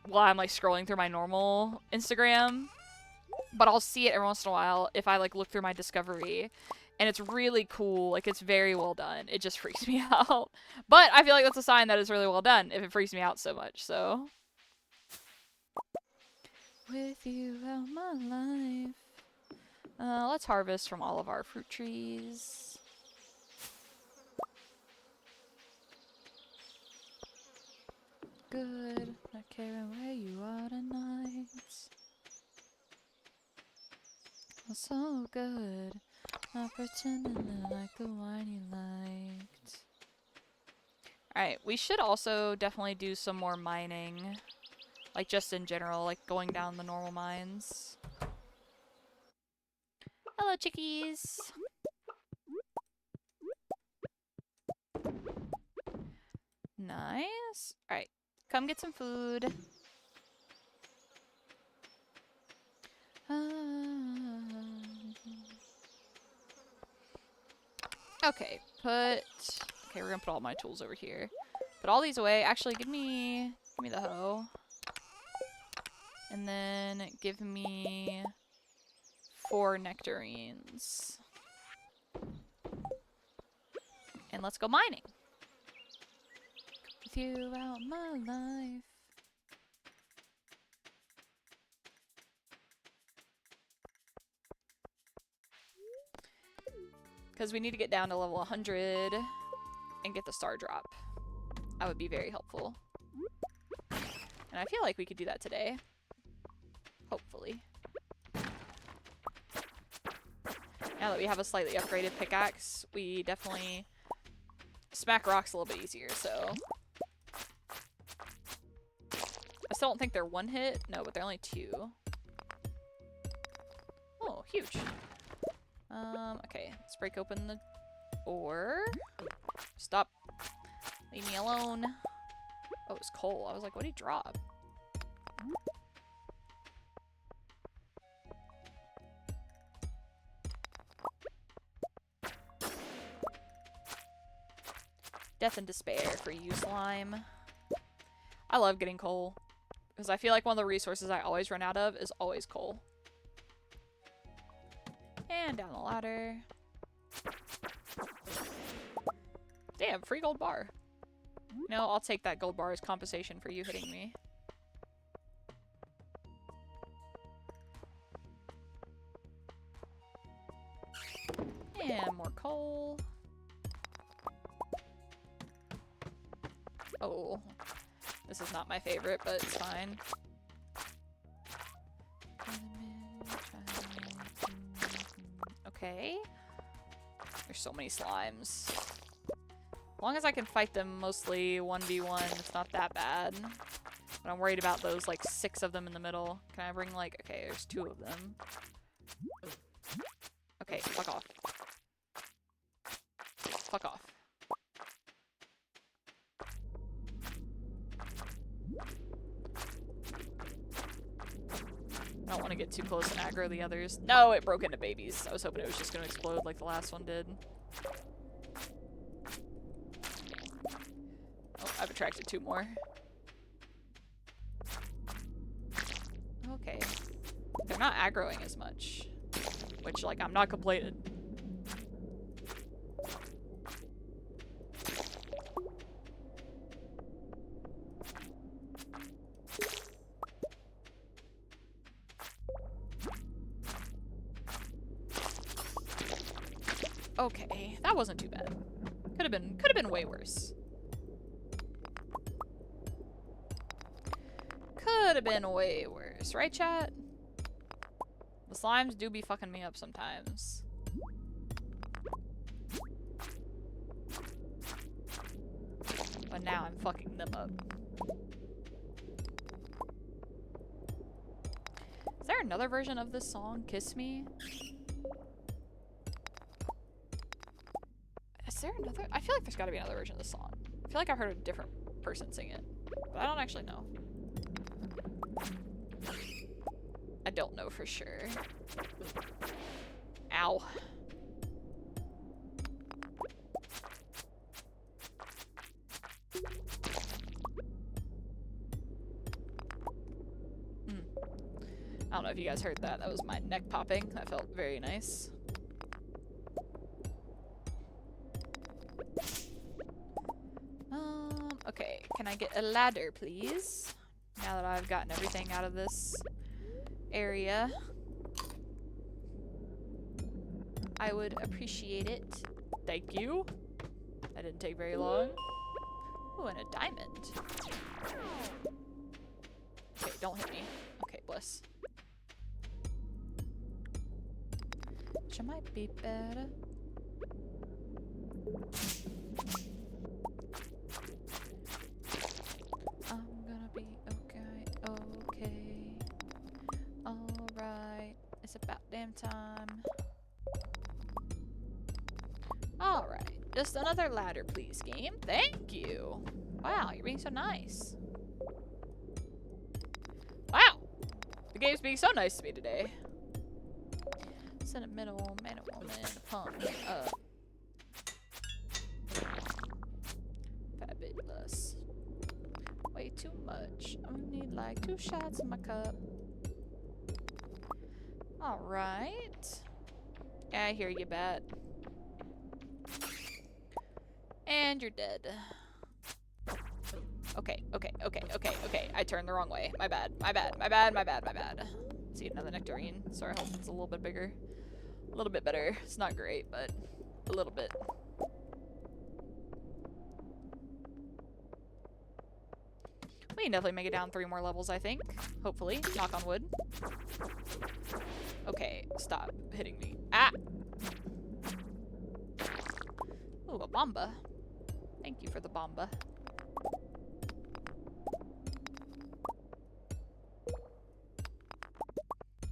while I'm like scrolling through my normal Instagram. but I'll see it every once in a while if I like look through my discovery, and it's really cool. Like it's very well done. It just freaks me out, but I feel like that's a sign that it's really well done if it freaks me out so much. So with you out my life. Let's harvest from all of our fruit trees. Good, not caring where you are tonight. So good, not pretending to like the wine you liked. Alright, we should also definitely do some more mining. Like, just in general, like going down the normal mines. Hello, chickies! Nice. Alright, come get some food. Okay, okay, we're gonna put all my tools over here. Put all these away. Actually, give me the hoe. And then give me 4 nectarines. And let's go mining. With you out my life. Because we need to get down to level 100 and get the star drop. That would be very helpful. And I feel like we could do that today. Hopefully. Now that we have a slightly upgraded pickaxe, we definitely smack rocks a little bit easier, so. I still don't think they're 1 hit. No, but they're only 2. Oh, huge. Okay, let's break open the ore. Stop. Leave me alone. Oh, it's coal. I was like, what did he drop? Death and despair for you, slime. I love getting coal. Because I feel like one of the resources I always run out of is always coal. And down the ladder. Damn, free gold bar. No, I'll take that gold bar as compensation for you hitting me. And more coal. Oh, this is not my favorite, but it's fine. Okay. There's so many slimes. As long as I can fight them mostly 1v1, it's not that bad. But I'm worried about those, like, 6 of them in the middle. Can I bring, like... Okay, there's 2 of them. Okay, fuck off. Fuck off. I don't want to get too close and aggro the others. No, it broke into babies. I was hoping it was just going to explode like the last one did. Oh, I've attracted 2 more. Okay. They're not aggroing as much. Which, like, I'm not complaining. Okay, that wasn't too bad. Could have been way worse. Could have been way worse, right, chat? The slimes do be fucking me up sometimes. But now I'm fucking them up. Is there another version of this song, Kiss Me? Is there another? I feel like there's gotta be another version of this song. I feel like I've heard a different person sing it. But I don't actually know. I don't know for sure. Ow. I don't know if you guys heard that. That was my neck popping. That felt very nice. Okay. Can I get a ladder, please? Now that I've gotten everything out of this area. I would appreciate it. Thank you. That didn't take very long. Oh, and a diamond. Okay, don't hit me. Okay, bless. Which might be better. I'm gonna be okay, okay. Alright, it's about damn time. Alright, just another ladder, please, game. Thank you. Wow, you're being so nice. Wow, the game's being so nice to me today. Sentimental man and woman, pump me up. Fabulous. Way too much. I need like 2 shots in my cup. Alright. Yeah, I hear you, bat. And you're dead. Okay. I turned the wrong way. My bad. Let's eat another nectarine. Sorry, I hope it's a little bit bigger. A little bit better. It's not great, but a little bit. We can definitely make it down 3 more levels, I think. Hopefully. Knock on wood. Okay, stop hitting me. Ah! Ooh, a bomba. Thank you for the bomba.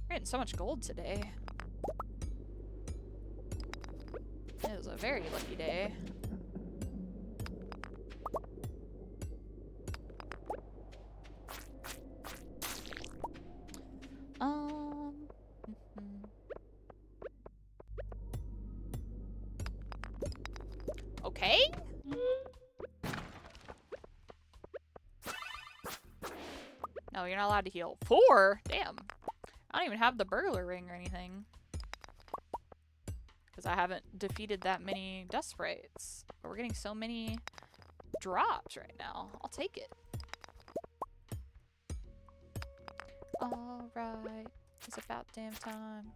We're getting so much gold today. It was a very lucky day. Okay. No, you're not allowed to heal. 4? Damn. I don't even have the burglar ring or anything. Because I haven't defeated that many dust sprites. But we're getting so many drops right now. I'll take it. Alright. It's about damn time.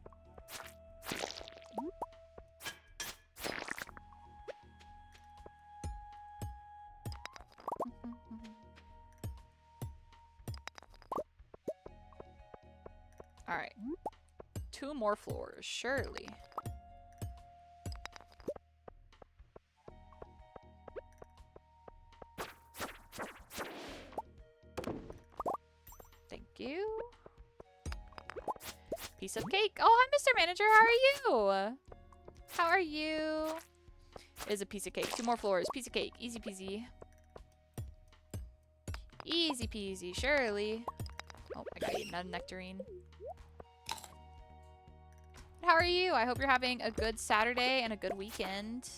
Alright. 2 more floors, surely. Thank you. Piece of cake. Oh, hi, Mr. Manager. How are you? How are you? It is a piece of cake. 2 more floors. Piece of cake. Easy peasy. Easy peasy, surely. Oh, I got another nectarine. How are you? I hope you're having a good Saturday and a good weekend.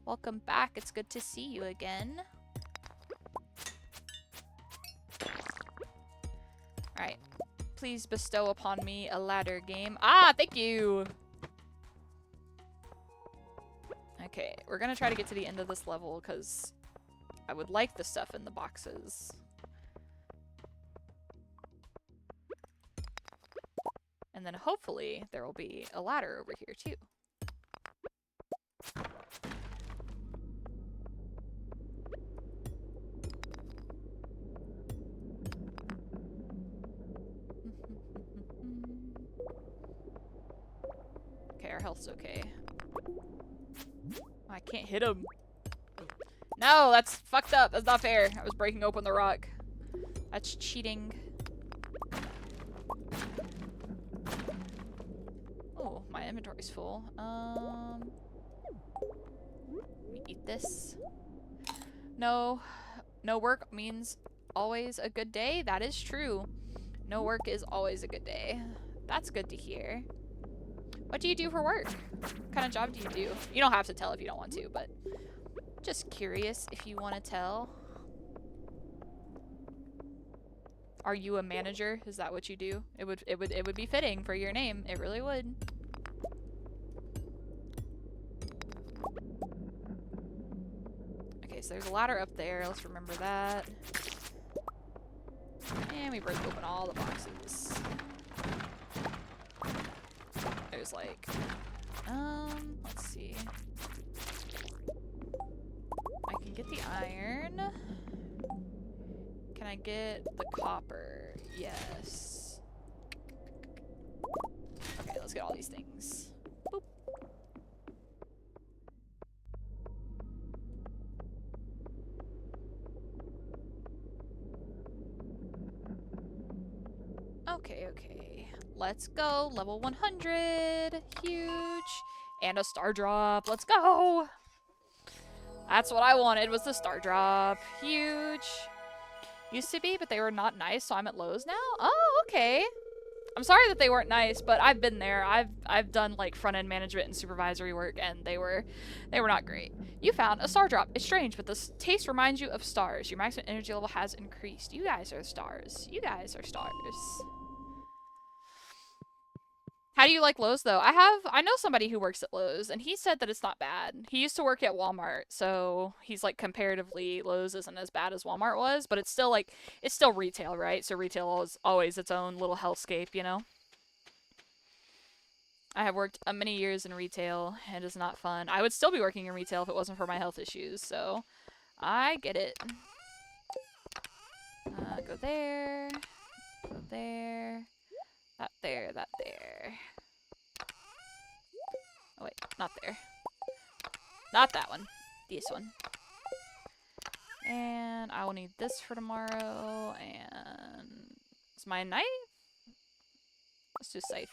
Welcome back. It's good to see you again. Alright. Please bestow upon me a ladder game. Ah, thank you! Okay, we're gonna try to get to the end of this level because I would like the stuff in the boxes. And then hopefully there will be a ladder over here too. Okay, our health's okay. I can't hit him. No, that's fucked up. That's not fair. I was breaking open the rock. That's cheating. Oh, my inventory's full. Let me eat this. No work means always a good day. That is true. No work is always a good day. That's good to hear. What do you do for work? What kind of job do you do? You don't have to tell if you don't want to, but just curious if you want to tell. Are you a manager? Is that what you do? It would be fitting for your name. It really would. Okay, so there's a ladder up there. Let's remember that. And we break open all the boxes. There's like, let's see. I can get the iron. Can I get the copper? Yes. Okay, let's get all these things. Boop. Okay, okay. Let's go. Level 100. Huge. And a star drop. Let's go. That's what I wanted, was the star drop. Huge. Used to be, but they were not nice, so I'm at Lowe's now? Oh, okay. I'm sorry that they weren't nice, but I've been there. I've done like front-end management and supervisory work, and they were not great. You found a star drop. It's strange, but this taste reminds you of stars. Your maximum energy level has increased. You guys are stars. You guys are stars. How do you like Lowe's though? I know somebody who works at Lowe's, and he said that it's not bad. He used to work at Walmart, so he's like, comparatively Lowe's isn't as bad as Walmart was, but it's still like, it's still retail, right? So retail is always its own little hellscape, you know? I have worked many years in retail. It is not fun. I would still be working in retail if it wasn't for my health issues, so I get it. Go there. Go there. That there, that there. Oh wait, not there. Not that one. This one. And I will need this for tomorrow, and is my knife? Let's do safe.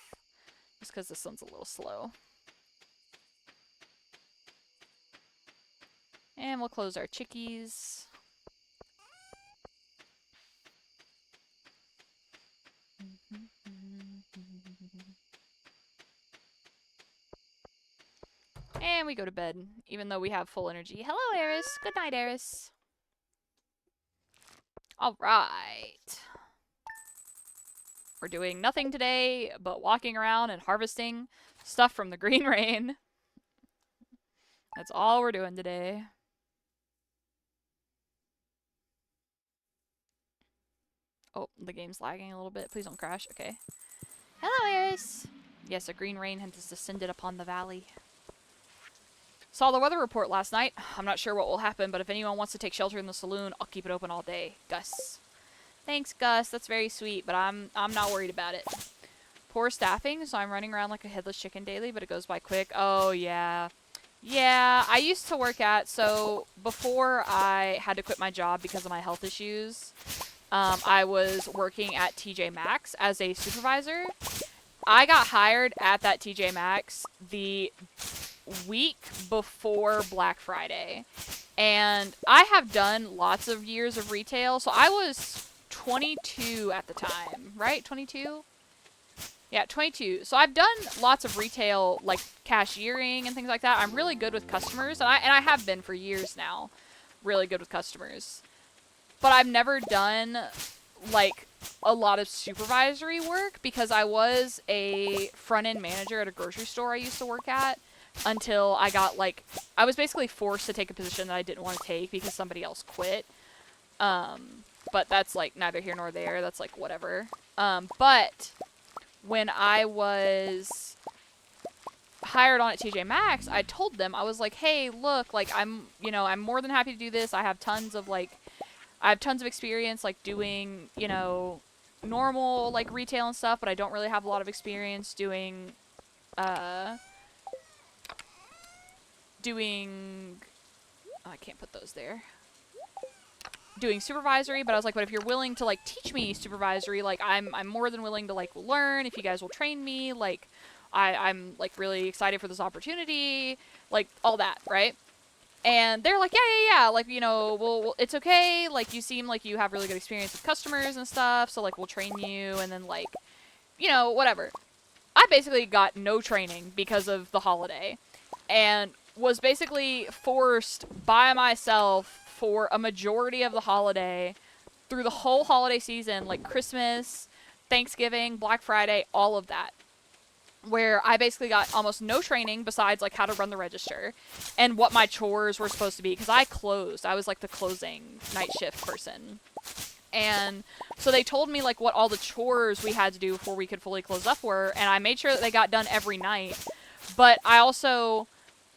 Just because this one's a little slow. And we'll close our chickies. And we go to bed, even though we have full energy. Hello, Eris. Good night, Eris. Alright. We're doing nothing today but walking around and harvesting stuff from the green rain. That's all we're doing today. Oh, the game's lagging a little bit. Please don't crash. Okay. Hello, Eris. Yes, a green rain has descended upon the valley. Saw the weather report last night. I'm not sure what will happen, but if anyone wants to take shelter in the saloon, I'll keep it open all day. Gus. Thanks, Gus. That's very sweet, but I'm not worried about it. Poor staffing, so I'm running around like a headless chicken daily, but it goes by quick. Oh, yeah. Yeah, I used to work at, so before I had to quit my job because of my health issues, I was working at TJ Maxx as a supervisor. I got hired at that TJ Maxx the week before Black Friday, and I have done lots of years of retail, so I was 22 at the time, right? 22? Yeah, 22. So I've done lots of retail, like cashiering and things like that. I'm really good with customers, and I have been for years now, really good with customers. But I've never done like a lot of supervisory work because I was a front-end manager at a grocery store I used to work at until I got like, I was basically forced to take a position that I didn't want to take because somebody else quit. But that's like neither here nor there. That's like whatever. But when I was hired on at TJ Maxx, I told them, I was like, hey, look, like I'm more than happy to do this. I have tons of experience like doing, normal like retail and stuff, but I don't really have a lot of experience doing I can't put those there. Doing supervisory, but I was like, but if you're willing to like teach me supervisory, like I'm more than willing to like learn if you guys will train me, like I'm like really excited for this opportunity, like all that, right? And they're like, yeah, like, well, it's okay, like you seem like you have really good experience with customers and stuff, so like we'll train you, and then like, whatever. I basically got no training because of the holiday, and was basically forced by myself for a majority of the holiday through the whole holiday season, like Christmas, Thanksgiving, Black Friday, all of that, where I basically got almost no training besides like how to run the register and what my chores were supposed to be, because I closed. I was like the closing night shift person. And so they told me like what all the chores we had to do before we could fully close up were, and I made sure that they got done every night. But I also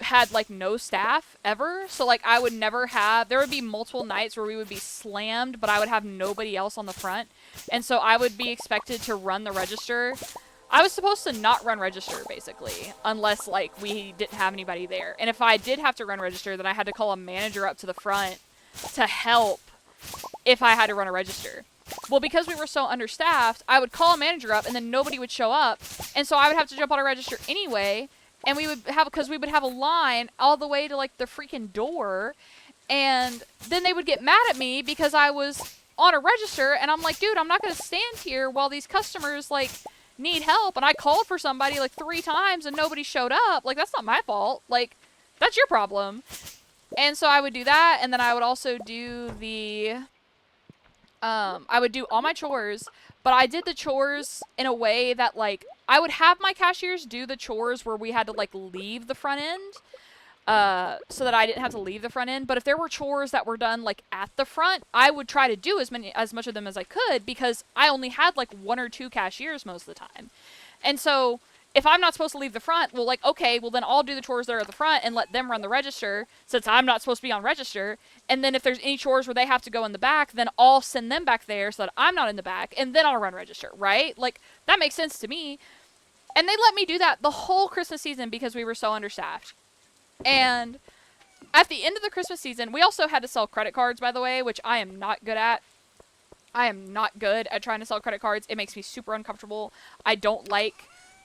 had like no staff ever, so like I would never have, there would be multiple nights where we would be slammed, but I would have nobody else on the front, and so I would be expected to run the register. I was supposed to not run register basically unless like we didn't have anybody there, and if I did have to run register, then I had to call a manager up to the front to help if I had to run a register. Well, because we were so understaffed, I would call a manager up and then nobody would show up, and so I would have to jump on a register anyway. And we would have, because we would have a line all the way to like the freaking door, and then they would get mad at me because I was on a register, and I'm like, dude, I'm not going to stand here while these customers like need help, and I called for somebody like 3 times and nobody showed up. Like, that's not my fault. Like, that's your problem. And so I would do that, and then I would also do the I would do all my chores, but I did the chores in a way that, like, I would have my cashiers do the chores where we had to, like, leave the front end, so that I didn't have to leave the front end. But if there were chores that were done, like, at the front, I would try to do as much of them as I could, because I only had, like, 1 or 2 cashiers most of the time. And so if I'm not supposed to leave the front, well, like, okay, well, then I'll do the chores that are at the front and let them run the register, since I'm not supposed to be on register. And then if there's any chores where they have to go in the back, then I'll send them back there so that I'm not in the back, and then I'll run register, right? Like, that makes sense to me. And they let me do that the whole Christmas season because we were so understaffed. And at the end of the Christmas season, we also had to sell credit cards, by the way, which I am not good at. I am not good at trying to sell credit cards. It makes me super uncomfortable. I don't like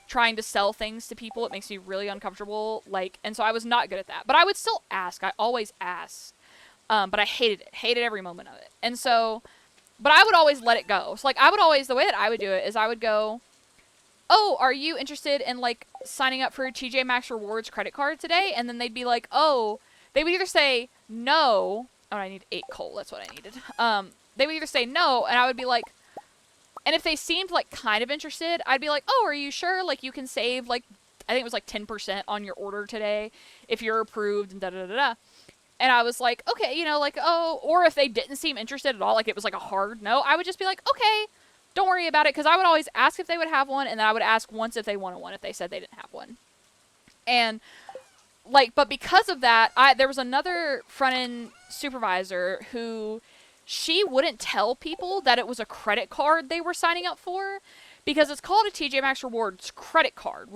trying to sell things to people. It makes me really uncomfortable. Like, and so I was not good at that. But I would still ask. I always asked. But I hated it. Hated every moment of it. And so, but I would always let it go. So, like, I would always, the way that I would do it is I would go, oh, are you interested in, like, signing up for a TJ Maxx Rewards credit card today? And then they'd be like, oh, they would either say no. Oh, I need 8 coal. That's what I needed. They would either say no, and I would be like, and if they seemed, like, kind of interested, I'd be like, oh, are you sure? Like, you can save, like, I think it was, like, 10% on your order today if you're approved, and da-da-da-da. And I was like, okay, you know, like, oh, or if they didn't seem interested at all, like, it was, like, a hard no, I would just be like, okay, don't worry about it, because I would always ask if they would have one, and then I would ask once if they wanted one if they said they didn't have one. And, like, but because of that, there was another front-end supervisor who, she wouldn't tell people that it was a credit card they were signing up for, because it's called a TJ Maxx Rewards credit card.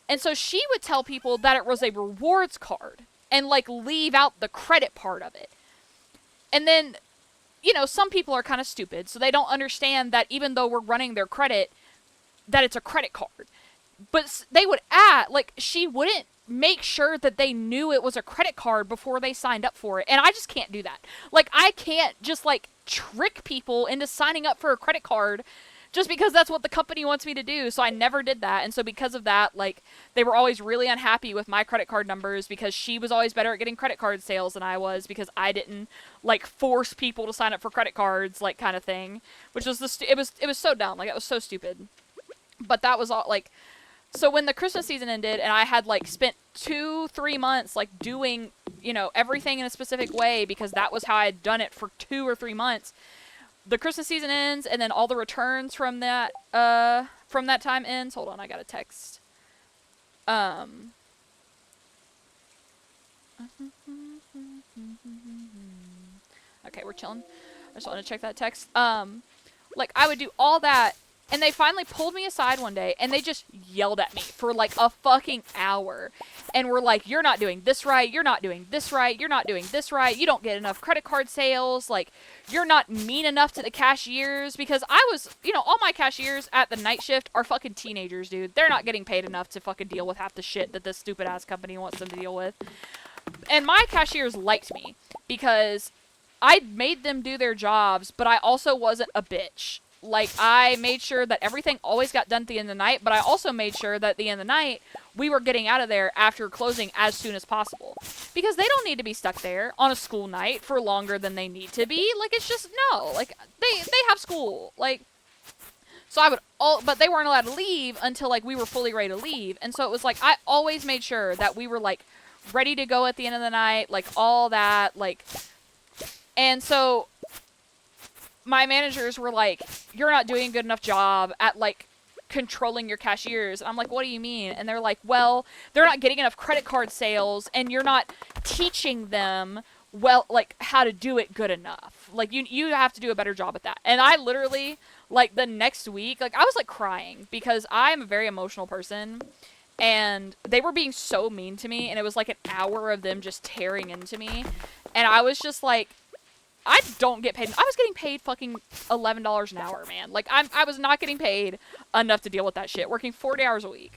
And so she would tell people that it was a rewards card and, like, leave out the credit part of it. And then, you know, some people are kind of stupid, so they don't understand that even though we're running their credit, that it's a credit card. But they would like, she wouldn't make sure that they knew it was a credit card before they signed up for it. And I just can't do that. Like, I can't just, like, trick people into signing up for a credit card just because that's what the company wants me to do. So I never did that. And so because of that, like, they were always really unhappy with my credit card numbers, because she was always better at getting credit card sales than I was, because I didn't, like, force people to sign up for credit cards, like, kind of thing, which was it was so dumb. Like, it was so stupid. But that was all, like, so when the Christmas season ended and I had, like, spent 2-3 months, like, doing, you know, everything in a specific way, because that was how I had done it for 2 or 3 months, the Christmas season ends, and then all the returns from that time ends. Hold on, I got a text. Okay, we're chilling. I just wanted to check that text. Like, I would do all that, and they finally pulled me aside one day, and they just yelled at me for, like, a fucking hour. And were like, you're not doing this right, you're not doing this right, you're not doing this right, you don't get enough credit card sales, like, you're not mean enough to the cashiers. Because I was, you know, all my cashiers at the night shift are fucking teenagers, dude. They're not getting paid enough to fucking deal with half the shit that this stupid-ass company wants them to deal with. And my cashiers liked me, because I made them do their jobs, but I also wasn't a bitch. Like, I made sure that everything always got done at the end of the night, but I also made sure that at the end of the night, we were getting out of there after closing as soon as possible. Because they don't need to be stuck there on a school night for longer than they need to be. Like, it's just, no. Like, they have school. Like, so I would but they weren't allowed to leave until, like, we were fully ready to leave. And so it was like, I always made sure that we were, like, ready to go at the end of the night, like, all that, like, and so my managers were like, you're not doing a good enough job at, like, controlling your cashiers. And I'm like, what do you mean? And they're like, well, they're not getting enough credit card sales, and you're not teaching them, well, like, how to do it good enough. Like, you have to do a better job at that. And I literally, like, the next week, like, I was, like, crying, because I am a very emotional person, and they were being so mean to me, and it was, like, an hour of them just tearing into me, and I was just like, I don't get paid. I was getting paid fucking $11 an hour, man. Like, I was not getting paid enough to deal with that shit, working 40 hours a week.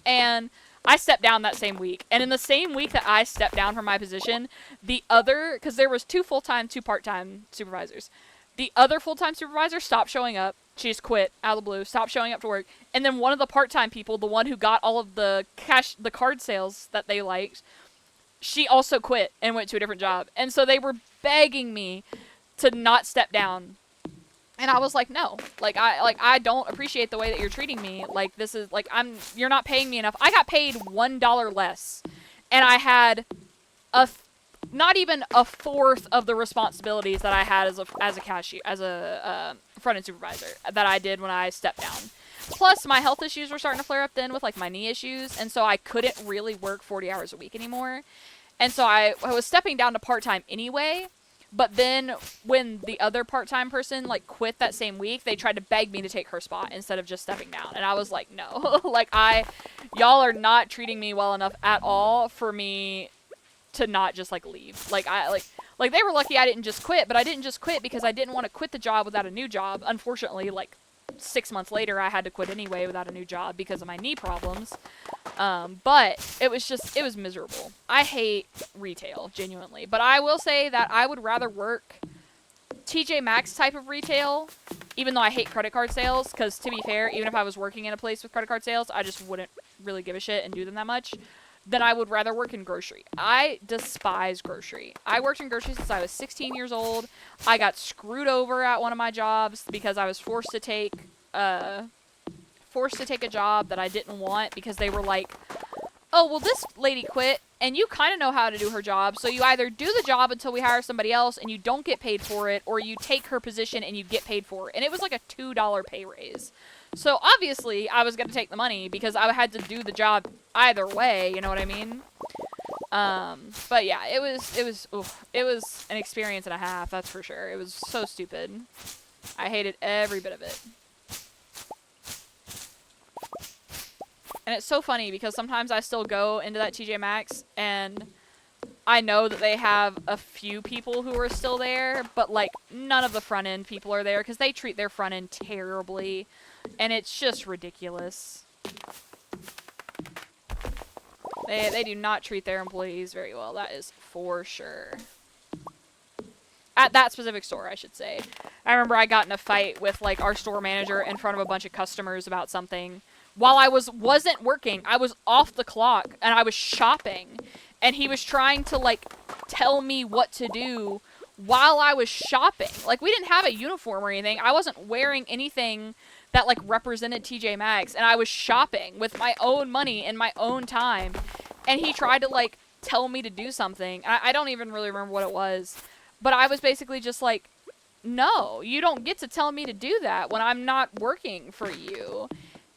And I stepped down that same week. And in the same week that I stepped down from my position, the other, because there was 2 full-time, 2 part-time supervisors. The other full-time supervisor stopped showing up. She just quit out of the blue, stopped showing up to work. And then one of the part-time people, the one who got all of the card sales that they liked, she also quit and went to a different job. And so they were begging me to not step down. And I was like, no. I don't appreciate the way that you're treating me. Like, this is, like, you're not paying me enough. I got paid $1 less. And I had not even a fourth of the responsibilities that I had as a cashier, as a front-end supervisor that I did when I stepped down. Plus, my health issues were starting to flare up then with, like, my knee issues, and so I couldn't really work 40 hours a week anymore. And so I was stepping down to part-time anyway, but then when the other part-time person, like, quit that same week, they tried to beg me to take her spot instead of just stepping down. And I was like, no. Like, y'all are not treating me well enough at all for me to not just, like, leave. Like, they were lucky I didn't just quit, but I didn't just quit because I didn't want to quit the job without a new job. Unfortunately, like, 6 months later, I had to quit anyway without a new job because of my knee problems. But it was miserable. I hate retail, genuinely. But I will say that I would rather work TJ Maxx type of retail, even though I hate credit card sales, because to be fair, even if I was working in a place with credit card sales, I just wouldn't really give a shit and do them that much, then I would rather work in grocery. I despise grocery. I worked in grocery since I was 16 years old. I got screwed over at one of my jobs because I was forced to take a job that I didn't want because they were like, oh, well, this lady quit, and you kind of know how to do her job, so you either do the job until we hire somebody else and you don't get paid for it, or you take her position and you get paid for it. And it was like a $2 pay raise. So obviously, I was going to take the money because I had to do the job either way, you know what I mean? But yeah, it was an experience and a half, that's for sure. It was so stupid. I hated every bit of it. And it's so funny because sometimes I still go into that TJ Maxx and I know that they have a few people who are still there, but, like, none of the front end people are there because they treat their front end terribly. And it's just ridiculous. They do not treat their employees very well. That is for sure. At that specific store, I should say. I remember I got in a fight with, like, our store manager in front of a bunch of customers about something. While I wasn't working, I was off the clock, and I was shopping. And he was trying to, like, tell me what to do while I was shopping. Like, we didn't have a uniform or anything. I wasn't wearing anything that, like, represented TJ Maxx, and I was shopping with my own money in my own time, and he tried to, like, tell me to do something. I don't even really remember what it was, but I was basically just like, no, you don't get to tell me to do that when I'm not working for you.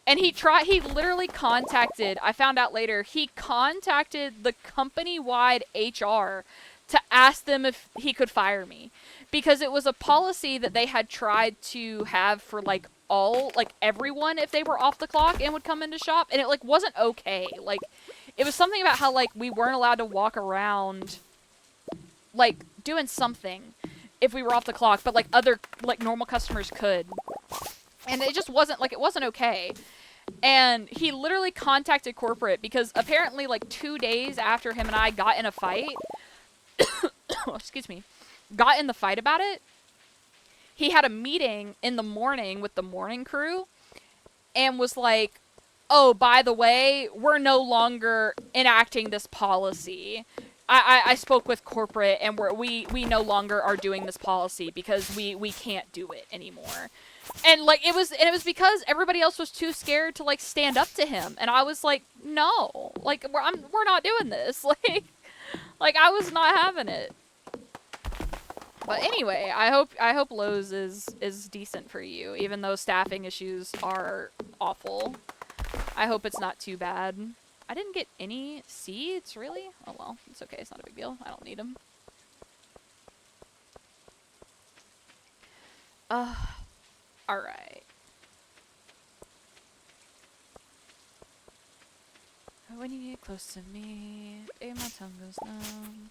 And he literally contacted, I found out later, he contacted the company-wide HR to ask them if he could fire me. Because it was a policy that they had tried to have for, like, everyone if they were off the clock and would come into shop, and it, like, wasn't okay. Like, it was something about how, like, we weren't allowed to walk around, like, doing something if we were off the clock, but, like, other, like, normal customers could. And it just wasn't, like, it wasn't okay. And he literally contacted corporate because apparently, like, 2 days after him and I got in a fight, excuse me, got in the fight about it, he had a meeting in the morning with the morning crew and was like, oh, by the way, we're no longer enacting this policy. I spoke with corporate and we no longer are doing this policy because we can't do it anymore. And like it was because everybody else was too scared to like stand up to him, and I was like, no, like we're not doing this. Like I was not having it. But anyway, I hope Lowe's is decent for you, even though staffing issues are awful. I hope it's not too bad. I didn't get any seeds, really? Oh well, it's okay, it's not a big deal. I don't need them. Alright. When you get close to me, my tongue goes numb.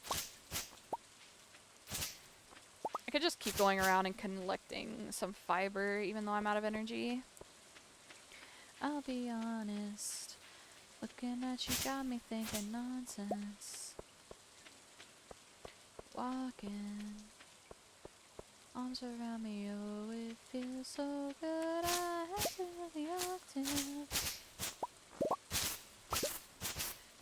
I could just keep going around and collecting some fiber, even though I'm out of energy. I'll be honest. Looking at you got me thinking nonsense. Walking. Arms around me, oh, it feels so good. I have to really often.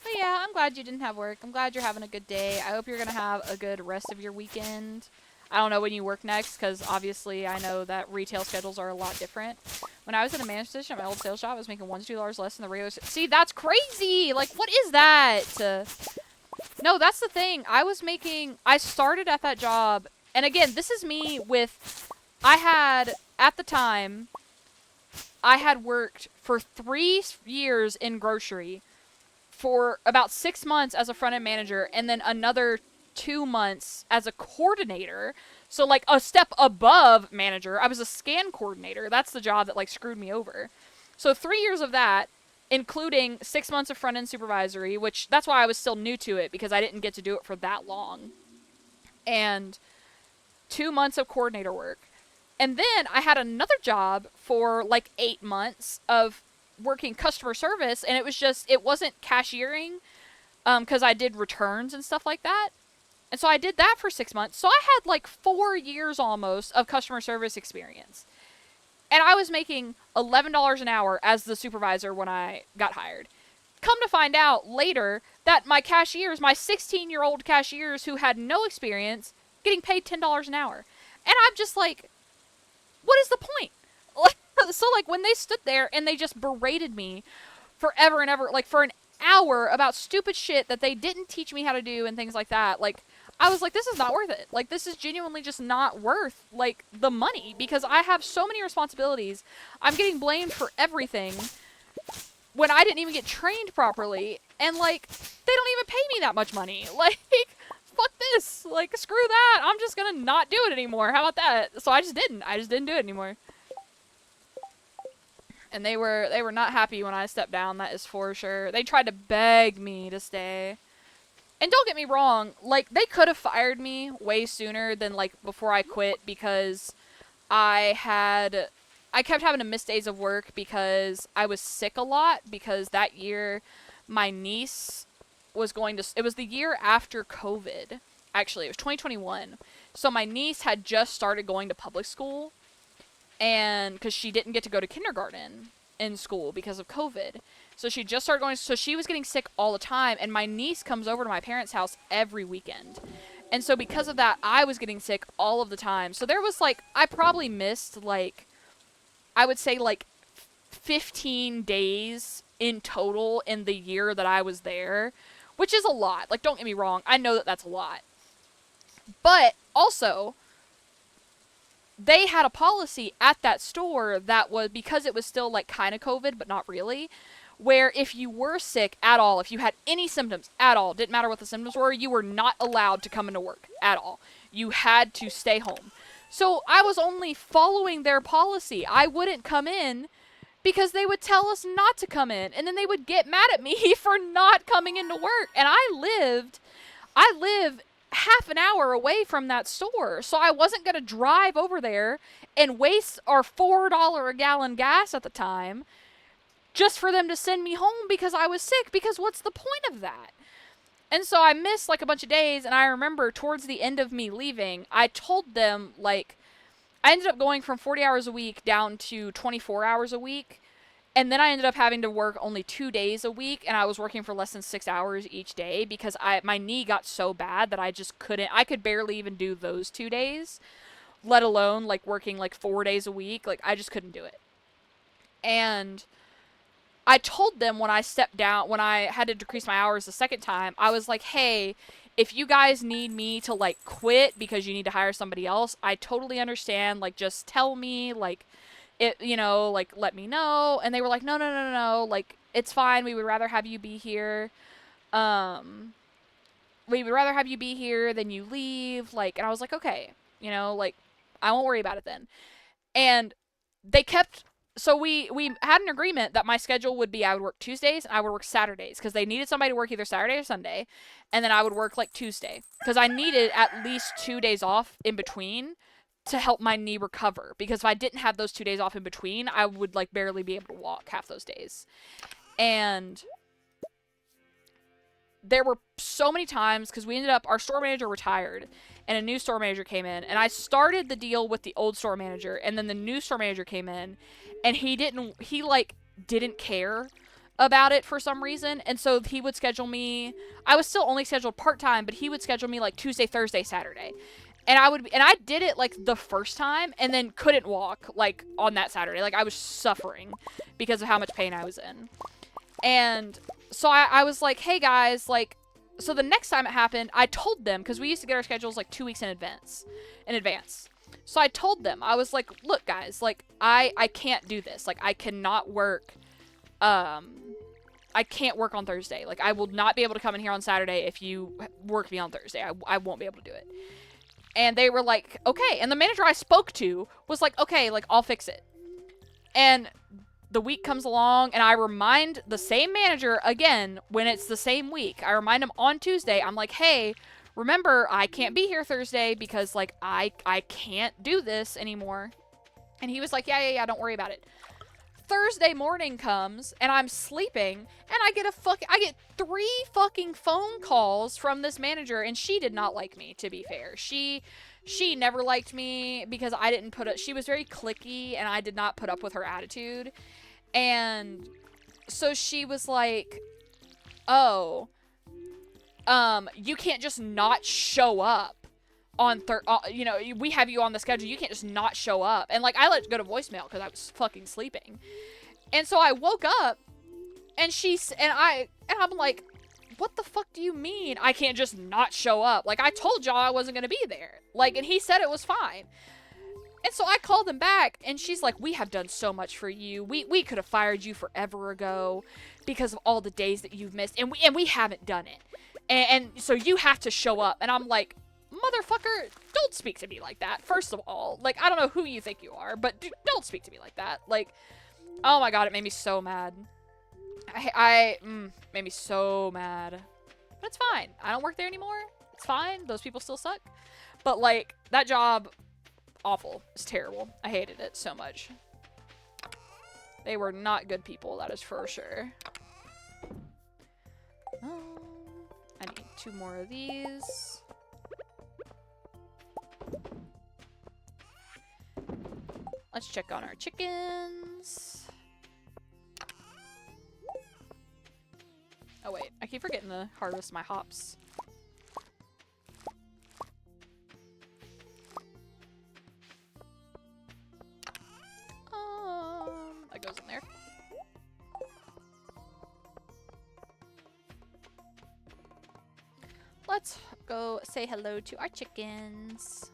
But yeah, I'm glad you didn't have work. I'm glad you're having a good day. I hope you're going to have a good rest of your weekend. I don't know when you work next, because obviously I know that retail schedules are a lot different. When I was in a manager position at my old sales job, I was making $1 to $2 less than the radio. See, that's crazy! Like, what is that? No, that's the thing. I started at that job, and again, this is me with, at the time, I had worked for 3 years in grocery, for about 6 months as a front-end manager, and then another 2 months as a coordinator. So like a step above manager. I was a scan coordinator. That's the job that like screwed me over. So 3 years of that, including 6 months of front-end supervisory, which that's why I was still new to it, because I didn't get to do it for that long. And 2 months of coordinator work. And then I had another job for like 8 months of working customer service, and it wasn't cashiering, because I did returns and stuff like that. And so I did that for 6 months. So I had like 4 years almost of customer service experience. And I was making $11 an hour as the supervisor when I got hired. Come to find out later that my cashiers, my 16-year-old cashiers who had no experience, getting paid $10 an hour. And I'm just like, what is the point? So like when they stood there and they just berated me forever and ever, like for an hour about stupid shit that they didn't teach me how to do and things like that, like I was like, this is not worth it. Like, this is genuinely just not worth, like, the money. Because I have so many responsibilities. I'm getting blamed for everything when I didn't even get trained properly. And, like, they don't even pay me that much money. Like, fuck this. Like, screw that. I'm just gonna not do it anymore. How about that? So I just didn't. I just didn't do it anymore. And they were not happy when I stepped down, that is for sure. They tried to beg me to stay. And don't get me wrong, like, they could have fired me way sooner than, like, before I quit, because I kept having to miss days of work because I was sick a lot, because that year my niece was it was the year after COVID, actually, it was 2021. So my niece had just started going to public school, and because she didn't get to go to kindergarten in school because of COVID. So she just started going, so she was getting sick all the time, and my niece comes over to my parents' house every weekend. And so because of that, I was getting sick all of the time. So there was, like, I probably missed, like, I would say, like, 15 days in total in the year that I was there, which is a lot. Like, don't get me wrong, I know that that's a lot. But also, they had a policy at that store that was, because it was still, like, kind of COVID, but not really, where if you were sick at all, if you had any symptoms at all, didn't matter what the symptoms were, you were not allowed to come into work at all. You had to stay home. So I was only following their policy. I wouldn't come in because they would tell us not to come in, and then they would get mad at me for not coming into work. And I live half an hour away from that store, so I wasn't going to drive over there and waste our $4 a gallon gas at the time just for them to send me home because I was sick, because what's the point of that? And so I missed, like, a bunch of days, and I remember towards the end of me leaving, I told them, like, I ended up going from 40 hours a week down to 24 hours a week. And then I ended up having to work only 2 days a week, and I was working for less than 6 hours each day because my knee got so bad that I just couldn't. I could barely even do those 2 days, let alone like working like 4 days a week. Like I just couldn't do it. And I told them when I stepped down, when I had to decrease my hours the second time, I was like, hey, if you guys need me to like quit because you need to hire somebody else, I totally understand. Like, just tell me, like, it, like, let me know. And they were like, no, no, no, no, no. Like, it's fine. We would rather have you be here. Um, we would rather have you be here than you leave. Like, and I was like, okay, like, I won't worry about it then. And they kept so we had an agreement that my schedule would be I would work Tuesdays and I would work Saturdays because they needed somebody to work either Saturday or Sunday, and then I would work like Tuesday because I needed at least 2 days off in between to help my knee recover, because if I didn't have those 2 days off in between, I would like barely be able to walk half those days. And there were so many times because we ended up, our store manager retired and a new store manager came in, and I started the deal with the old store manager, and then the new store manager came in, and he like didn't care about it for some reason, and so he would schedule me. I was still only scheduled part-time, but he would schedule me like Tuesday, Thursday, Saturday. And I did it like the first time and then couldn't walk like on that Saturday. Like I was suffering because of how much pain I was in. And so I was like, hey guys, like, so the next time it happened, I told them, because we used to get our schedules like 2 weeks in advance. So I told them, I was like, look guys, like, I can't do this. Like, I cannot work, I can't work on Thursday. Like, I will not be able to come in here on Saturday if you work me on Thursday. I won't be able to do it. And they were like, okay. And the manager I spoke to was like, okay, like, I'll fix it. And the week comes along, and I remind the same manager again when it's the same week. I remind him on Tuesday. I'm like, hey, remember, I can't be here Thursday because, like, I can't do this anymore. And he was like, yeah, don't worry about it. Thursday morning comes, and I'm sleeping, and I get 3 fucking phone calls from this manager, and she did not like me, to be fair. She never liked me because I didn't she was very cliquey, and I did not put up with her attitude. And so she was like, oh, you can't just not show up on we have you on the schedule. You can't just not show up. And like, I let it go to voicemail because I was fucking sleeping. And so I woke up, and I'm like, what the fuck do you mean I can't just not show up? Like, I told y'all I wasn't gonna be there. Like, and he said it was fine. And so I called them back, and she's like, we have done so much for you. We could have fired you forever ago because of all the days that you've missed, and we haven't done it. And so you have to show up. And I'm like, motherfucker, don't speak to me like that. First of all, like, I don't know who you think you are, but don't speak to me like that. Like, oh my god, it made me so mad. Made me so mad. But it's fine. I don't work there anymore. It's fine. Those people still suck. But like, that job, awful. It's terrible. I hated it so much. They were not good people, that is for sure. I need 2 more of these. Let's check on our chickens. Oh wait, I keep forgetting to harvest my hops. That goes in there. Let's go say hello to our chickens.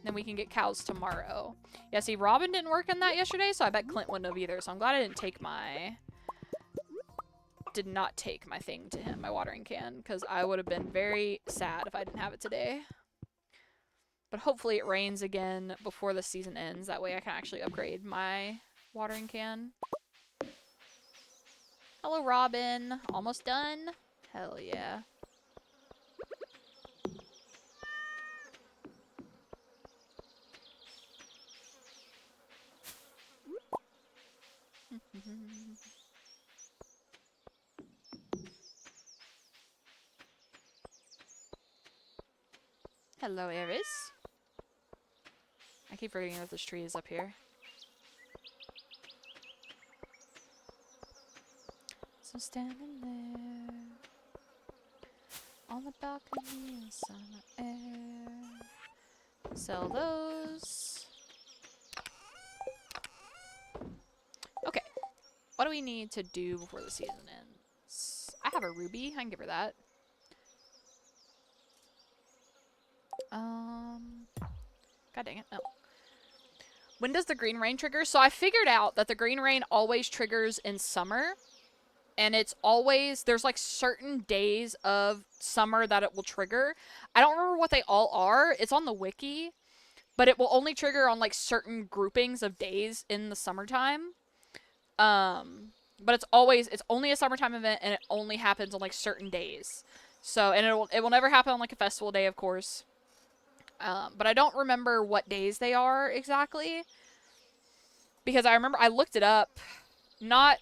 Then we can get cows tomorrow. Yeah, see, Robin didn't work on that yesterday, so I bet Clint wouldn't have either. So I'm glad I did not take my thing to him, my watering can, because I would have been very sad if I didn't have it today. But hopefully it rains again before the season ends. That way I can actually upgrade my watering can. Hello, Robin. Almost done? Hell yeah. Hello, Eris. I keep forgetting that this tree is up here. So standing there on the balcony in summer air. Sell those. Okay. What do we need to do before the season ends? I have a ruby. I can give her that. God dang it. No. When does the green rain trigger? So I figured out that the green rain always triggers in summer. And it's always, there's like certain days of summer that it will trigger. I don't remember what they all are. It's on the wiki. But it will only trigger on like certain groupings of days in the summertime. But it's only a summertime event and it only happens on like certain days. So, and it will never happen on like a festival day, of course. But I don't remember what days they are exactly. Because I remember I looked it up. Not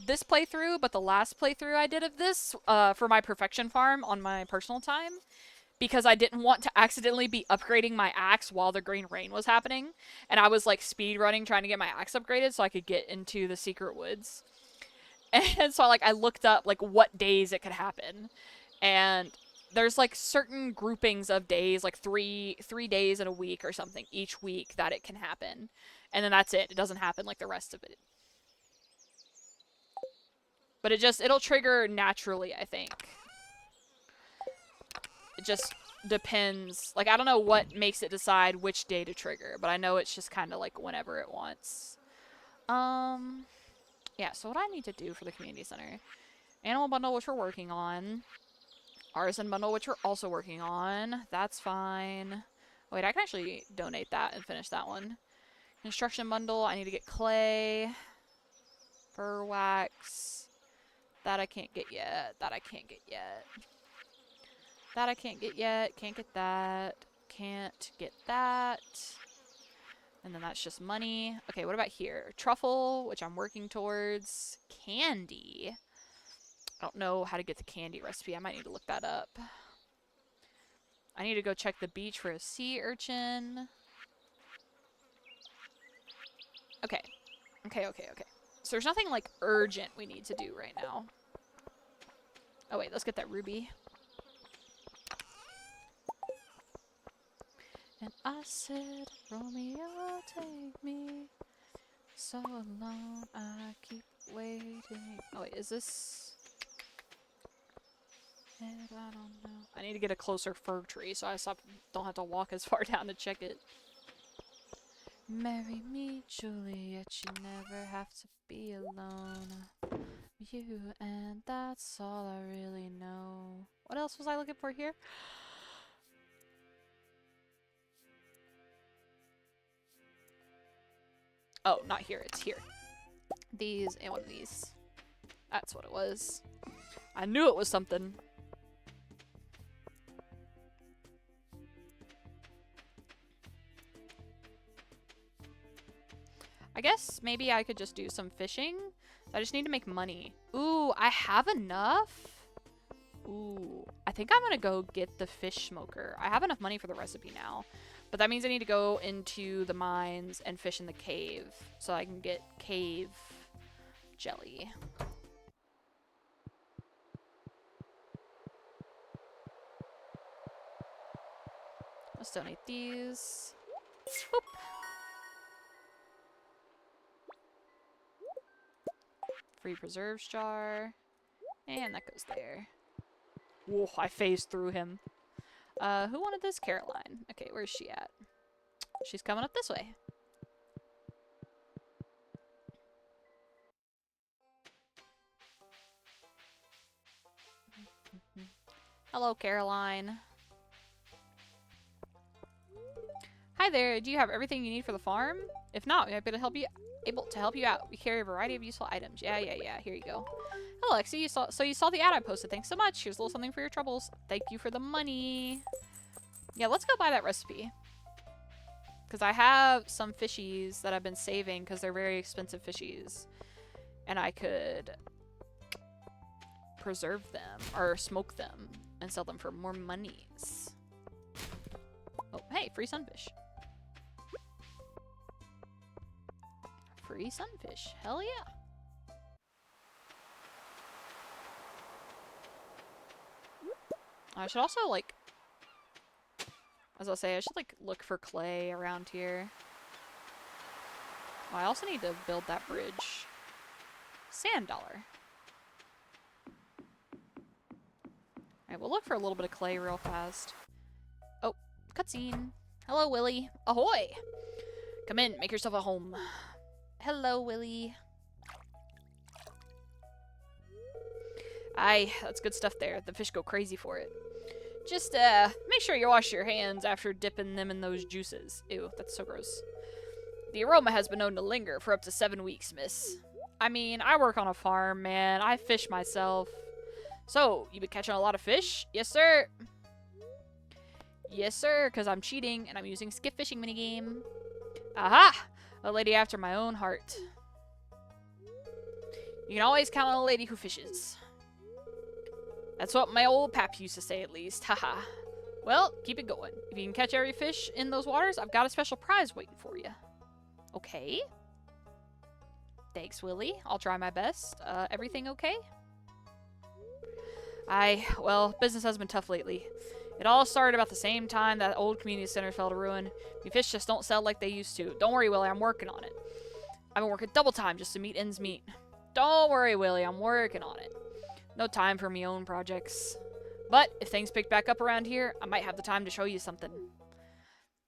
this playthrough, but the last playthrough I did of this for my perfection farm on my personal time, because I didn't want to accidentally be upgrading my axe while the green rain was happening, and I was like speed running trying to get my axe upgraded so I could get into the secret woods. And so like I looked up like what days it could happen, and there's like certain groupings of days, like three days in a week or something each week that it can happen, and then that's it. It doesn't happen like the rest of it. But it'll trigger naturally, I think. It just depends. Like, I don't know what makes it decide which day to trigger, but I know it's just kind of like whenever it wants. Yeah, so what I need to do for the community center. Animal bundle, which we're working on. Artisan bundle, which we're also working on. That's fine. Wait, I can actually donate that and finish that one. Construction bundle, I need to get clay. Fur wax. That I can't get yet. That I can't get yet. That I can't get yet. Can't get that. Can't get that. And then that's just money. Okay, what about here? Truffle, which I'm working towards. Candy. I don't know how to get the candy recipe. I might need to look that up. I need to go check the beach for a sea urchin. Okay. Okay. So there's nothing like urgent we need to do right now. Oh wait, let's get that ruby. And I said, Romeo, take me. So alone, I keep waiting. Oh wait, is this? And I don't know. I need to get a closer fir tree so I don't have to walk as far down to check it. Marry me, Juliet, you never have to be alone. You, and that's all I really know. What else was I looking for here? Oh, not here, it's here. These and one of these. That's what it was. I knew it was something. I guess maybe I could just do some fishing. I just need to make money. Ooh, I have enough. Ooh, I think I'm gonna go get the fish smoker. I have enough money for the recipe now. But that means I need to go into the mines and fish in the cave so I can get cave jelly. Let's donate these. Boop. Free preserves jar. And that goes there. Whoa, I phased through him. Who wanted this? Caroline. Okay, where's she at? She's coming up this way. Hello, Caroline. Hi there. Do you have everything you need for the farm? If not, we might be able to help you out. We carry a variety of useful items. Yeah. Here you go. Hello, Lexi. You saw the ad I posted. Thanks so much. Here's a little something for your troubles. Thank you for the money. Yeah, let's go buy that recipe. Because I have some fishies that I've been saving because they're very expensive fishies. And I could preserve them or smoke them and sell them for more monies. Oh, hey, free sunfish. Free sunfish. Hell yeah. I should also, like, as I say, I should, like, look for clay around here. Oh, I also need to build that bridge. Sand dollar. Alright, we'll look for a little bit of clay real fast. Oh, cutscene. Hello, Willy. Ahoy! Come in, make yourself at home. Hello, Willy. Aye, that's good stuff there. The fish go crazy for it. Just, make sure you wash your hands after dipping them in those juices. Ew, that's so gross. The aroma has been known to linger for up to 7 weeks, miss. I mean, I work on a farm, man. I fish myself. So, you been catching a lot of fish? Yes, sir. Yes, sir, because I'm cheating and I'm using skip fishing minigame. Aha! A lady after my own heart. You can always count on a lady who fishes. That's what my old pap used to say, at least. Haha. Well, keep it going. If you can catch every fish in those waters, I've got a special prize waiting for you. Okay. Thanks, Willy. I'll try my best. Everything okay? Well, business has been tough lately. It all started about the same time that old community center fell to ruin. The fish just don't sell like they used to. Don't worry, Willy, I'm working on it. I've been working double time just to meet ends meet. Don't worry, Willy, I'm working on it. No time for me own projects. But if things pick back up around here, I might have the time to show you something.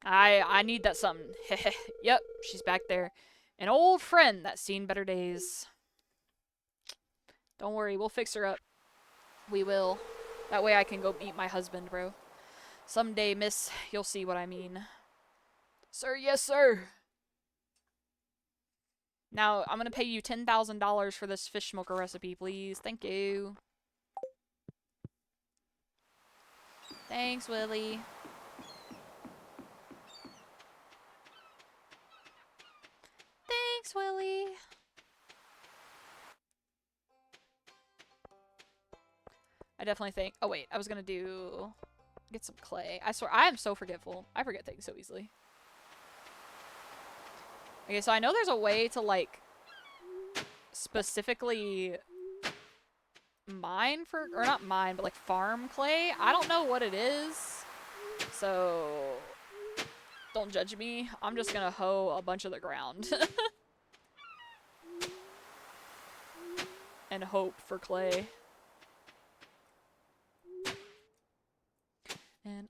I need that something. Yep, she's back there. An old friend that's seen better days. Don't worry, we'll fix her up. We will. That way I can go meet my husband, bro. Someday, miss, you'll see what I mean. Sir, yes, sir. Now, I'm gonna pay you $10,000 for this fish smoker recipe, please. Thank you. Thanks, Willy. Thanks, Willy. I definitely think... Oh, wait. I was gonna do... Get some clay. I swear, I am so forgetful. I forget things so easily. Okay, so I know there's a way to, like, specifically mine for... Or not mine, but, like, farm clay. I don't know what it is. So... Don't judge me. I'm just gonna hoe a bunch of the ground. And hope for clay. And,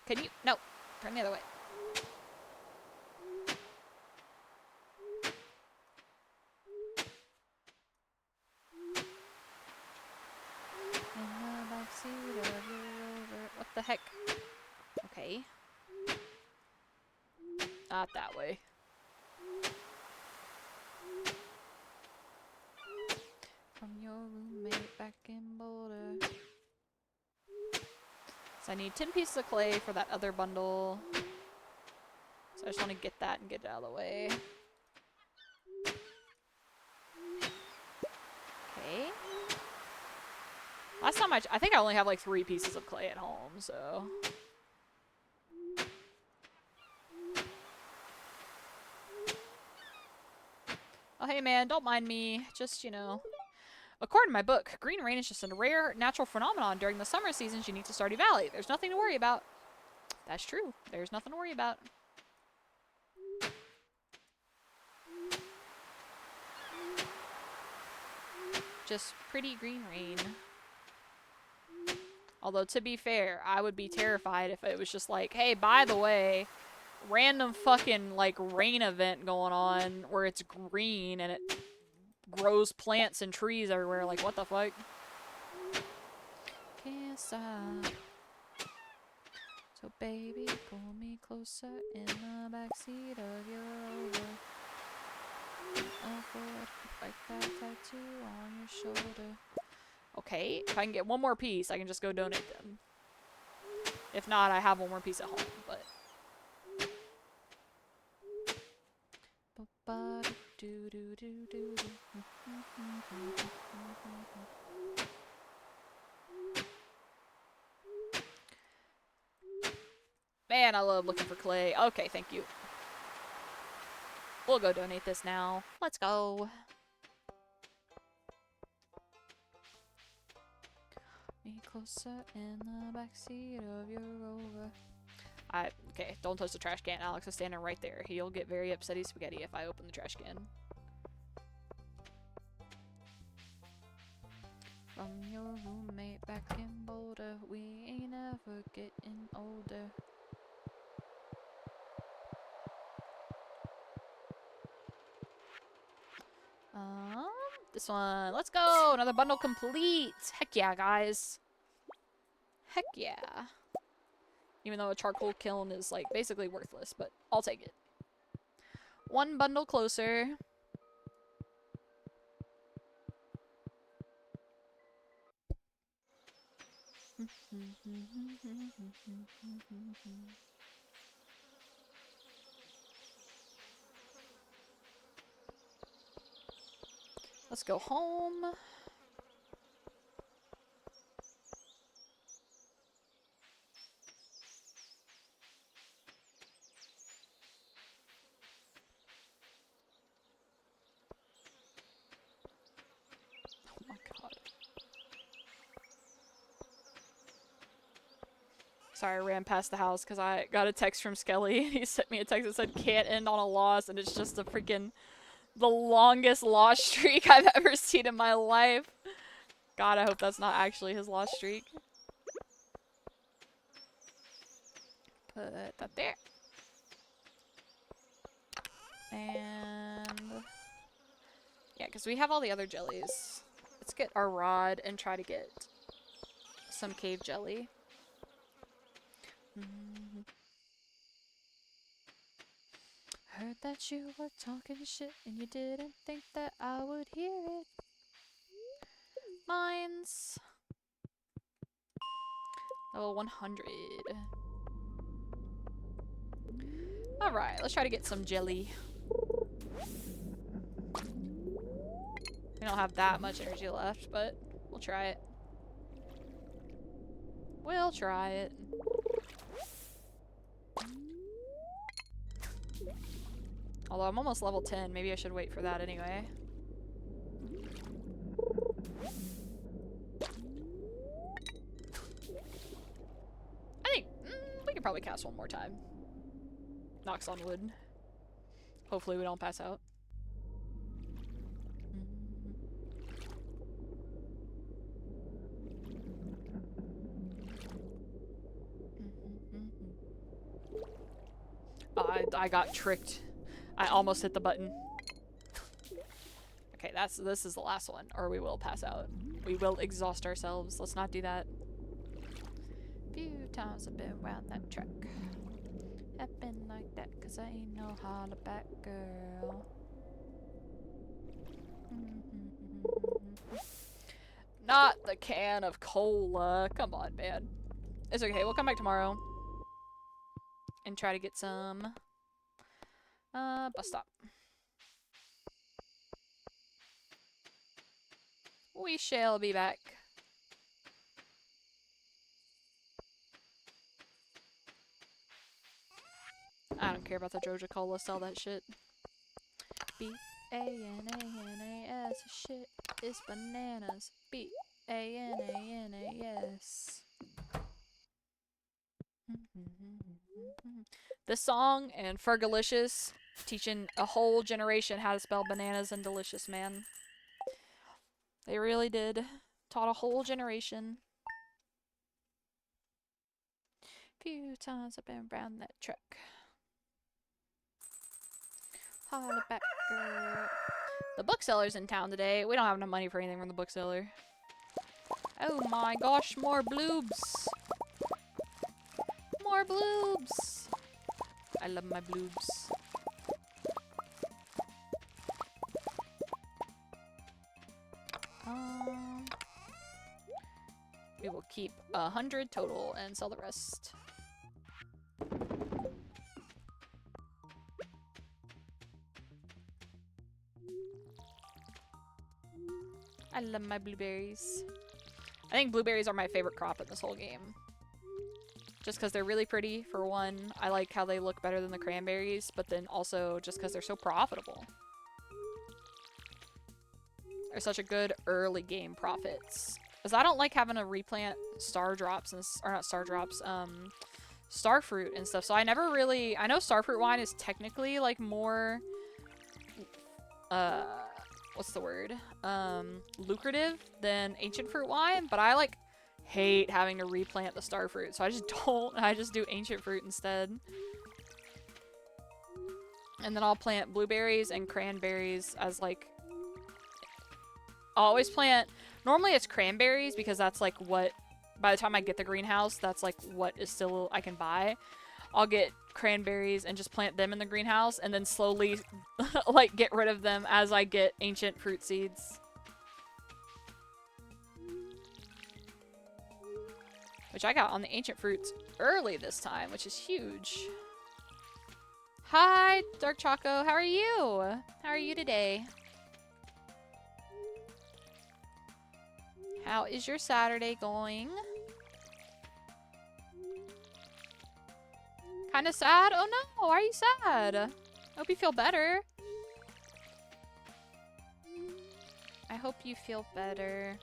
can you? No. Turn the other way. In the backseat of your Rover. What the heck? Okay. Not that way. From your roommate back in Boulder. So I need 10 pieces of clay for that other bundle. So I just want to get that and get it out of the way. Okay. Last time I think I only have like 3 pieces of clay at home, so... Oh, hey man, don't mind me. Just, you know... According to my book, green rain is just a rare natural phenomenon during the summer seasons unique to Stardew Valley. There's nothing to worry about. That's true. There's nothing to worry about. Just pretty green rain. Although, to be fair, I would be terrified if it was just like, hey, by the way, random fucking, like, rain event going on where it's green and it grows plants and trees everywhere. Like, what the fuck? Kiss up. So, baby, pull me closer in the backseat of your Rover. Afford like that tattoo on your shoulder. Okay, if I can get one more piece, I can just go donate them. If not, I have one more piece at home, but... Man, I love looking for clay. Okay, thank you. We'll go donate this now. Let's go. Me closer in the backseat of your Rover. Okay, don't touch the trash can. Alex is standing right there. He'll get very upsetty spaghetti if I open the trash can. From your roommate back in Boulder, we ain't ever getting older. This one. Let's go! Another bundle complete! Heck yeah, guys. Heck yeah. Even though a charcoal kiln is, like, basically worthless, but I'll take it. One bundle closer. Let's go home. Oh my god. Sorry, I ran past the house because I got a text from Skelly. He sent me a text that said can't end on a loss, and it's just the longest loss streak I've ever seen in my life. God, I hope that's not actually his loss streak. Put that there. And yeah, because we have all the other jellies. Let's get our rod and try to get some cave jelly. Heard that you were talking shit and you didn't think that I would hear it. Mines. Level 100. Alright, let's try to get some jelly. We don't have that much energy left, but we'll try it. We'll try it. Although I'm almost level 10, maybe I should wait for that anyway. I think we could probably cast one more time. Knocks on wood. Hopefully we don't pass out. I got tricked. I almost hit the button. Okay, this is the last one, or we will pass out. We will exhaust ourselves. Let's not do that. Few times I've been around that track. I've been like that cause I ain't no hollaback girl. Not the can of cola. Come on, man. It's okay, we'll come back tomorrow. And try to get some bus stop. We shall be back. I don't care about the Georgia Cola, sell that shit. B-A-N-A-N-A-S, shit is bananas. B-A-N-A-N-A-S. This song and Fergalicious teaching a whole generation how to spell bananas and delicious, man. They really did. Taught a whole generation. Few times I've been around that truck. Holla back, girl. The bookseller's in town today. We don't have enough money for anything from the bookseller. Oh my gosh, more bloobs. More bloobs. I love my bloobs. We will keep 100 total and sell the rest. I love my blueberries. I think blueberries are my favorite crop in this whole game. just because they're really pretty, for one. I like how they look better than the cranberries, but then also just because they're so profitable. They're such a good early game profits. Because I don't like having to replant star drops, or not star drops, starfruit and stuff. So I never really, I know starfruit wine is technically like more, what's the word? Lucrative than ancient fruit wine, but I like hate having to replant the starfruit. So I just don't, I just do ancient fruit instead. And then I'll plant blueberries and cranberries as like, I'll always plant, normally it's cranberries because that's like what, by the time I get the greenhouse, that's like what is still I can buy. I'll get cranberries and just plant them in the greenhouse and then slowly like get rid of them as I get ancient fruit seeds. Which I got on the ancient fruits early this time, which is huge. Hi, Dark Choco. How are you? How are you today? How is your Saturday going? Kind of sad? Oh no, why are you sad? Hope you feel better. I hope you feel better.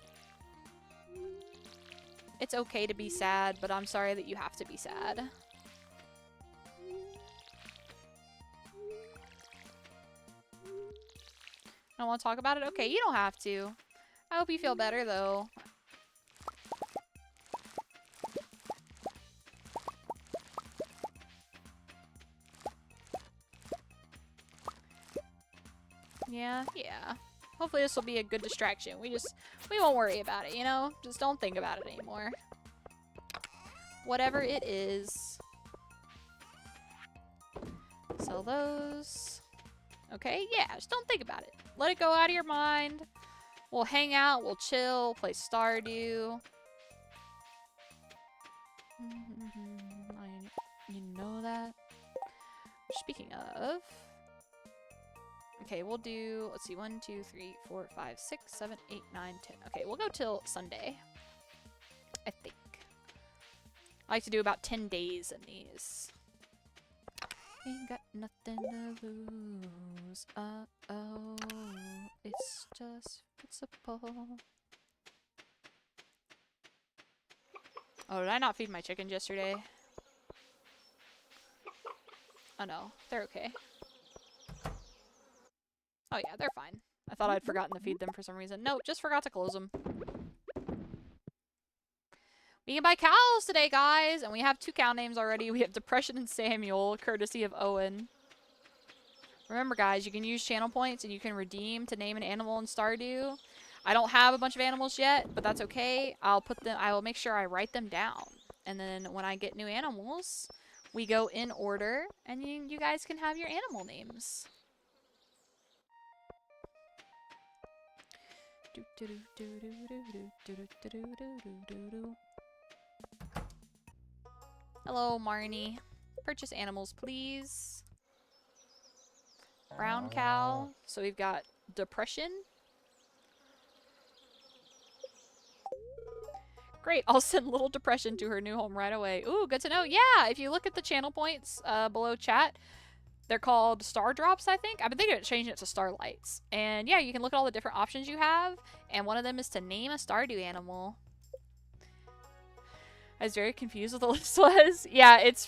It's okay to be sad, but I'm sorry that you have to be sad. I don't want to talk about it? Okay, you don't have to. I hope you feel better, though. Yeah. Hopefully this will be a good distraction. We won't worry about it, you know? Just don't think about it anymore. Whatever it is. Sell those. Okay, yeah, just don't think about it. Let it go out of your mind. We'll hang out, we'll chill, play Stardew. You know that? Speaking of... Okay, we'll do, let's see, 1, 2, 3, 4, 5, 6, 7, 8, 9, 10. Okay, we'll go till Sunday. I think. I like to do about 10 days in these. Ain't got nothing to lose. Uh-oh. It's just principle. Oh, did I not feed my chickens yesterday? Oh no, they're okay. Oh yeah, they're fine. I thought I'd forgotten to feed them for some reason. No, just forgot to close them. We can buy cows today, guys! And we have 2 cow names already. We have Depression and Samuel, courtesy of Owen. Remember, guys, you can use channel points and you can redeem to name an animal in Stardew. I don't have a bunch of animals yet, but that's okay. I will make sure I write them down. And then when I get new animals, we go in order, and you guys can have your animal names. Hello, Marnie. Purchase animals, please. Brown cow. So we've got Depression. Great, I'll send Little Depression to her new home right away. Ooh, good to know. Yeah, if you look at the channel points below chat, they're called Star Drops, I think. I've been thinking of changing it to Starlights. And yeah, you can look at all the different options you have, and one of them is to name a Stardew animal. I was very confused what the list was. Yeah, it is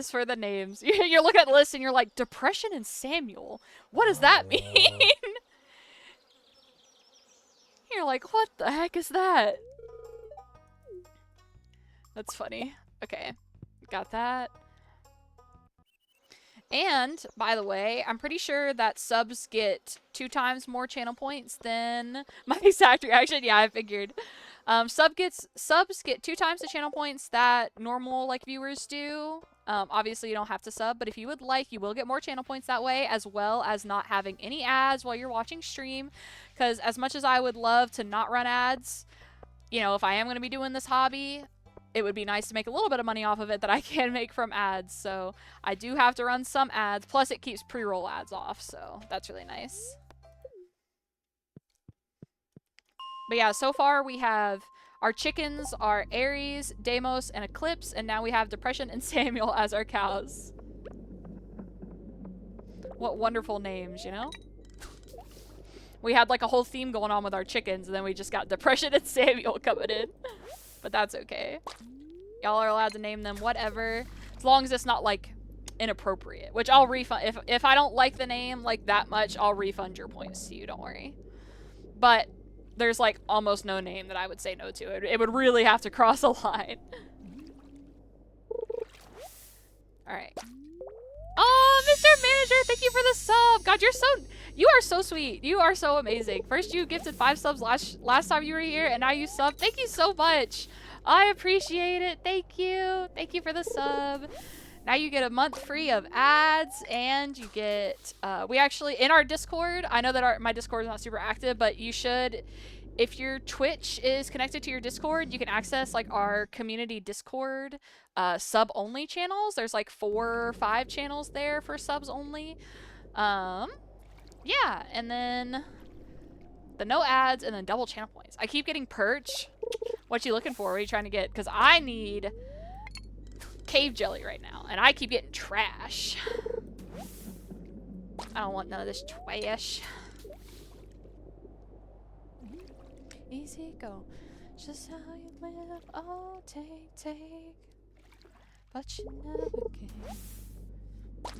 for the names. You're looking at the list and you're like, Depression and Samuel? What does that mean? You're like, what the heck is that? That's funny. Okay, got that. And, by the way, I'm pretty sure that subs get 2 times more channel points than my exact reaction. Yeah, I figured. Subs get 2 times the channel points that normal like viewers do. Obviously, you don't have to sub, but if you would like, you will get more channel points that way, as well as not having any ads while you're watching stream. Because as much as I would love to not run ads, you know, if I am going to be doing this hobby, it would be nice to make a little bit of money off of it that I can make from ads. So I do have to run some ads. Plus, it keeps pre-roll ads off, so that's really nice. But yeah, so far we have Our chickens are Aries, Deimos, and Eclipse, and now we have Depression and Samuel as our cows. What wonderful names, you know? We had like a whole theme going on with our chickens, and then we just got Depression and Samuel coming in. But that's okay. Y'all are allowed to name them whatever, as long as it's not like inappropriate, which I'll refund. If I don't like the name like that much, I'll refund your points to you, don't worry. But there's like almost no name that I would say no to. It would really have to cross a line. Alright. Oh, Mr. Manager, thank you for the sub. God, you are so sweet. You are so amazing. First you gifted 5 subs last time you were here, and now you sub. Thank you so much. I appreciate it. Thank you. Thank you for the sub. Now you get a month free of ads, and you get, we actually, in our Discord, I know that my Discord is not super active, but you should, if your Twitch is connected to your Discord, you can access like our community Discord sub-only channels. There's like 4 or 5 channels there for subs only. Yeah, and then the no ads, and then double channel points. I keep getting perch. What you looking for? What are you trying to get? Because I need cave jelly right now, and I keep getting trash. I don't want none of this trash. Easy go, just how you live. Oh, take, but you never can.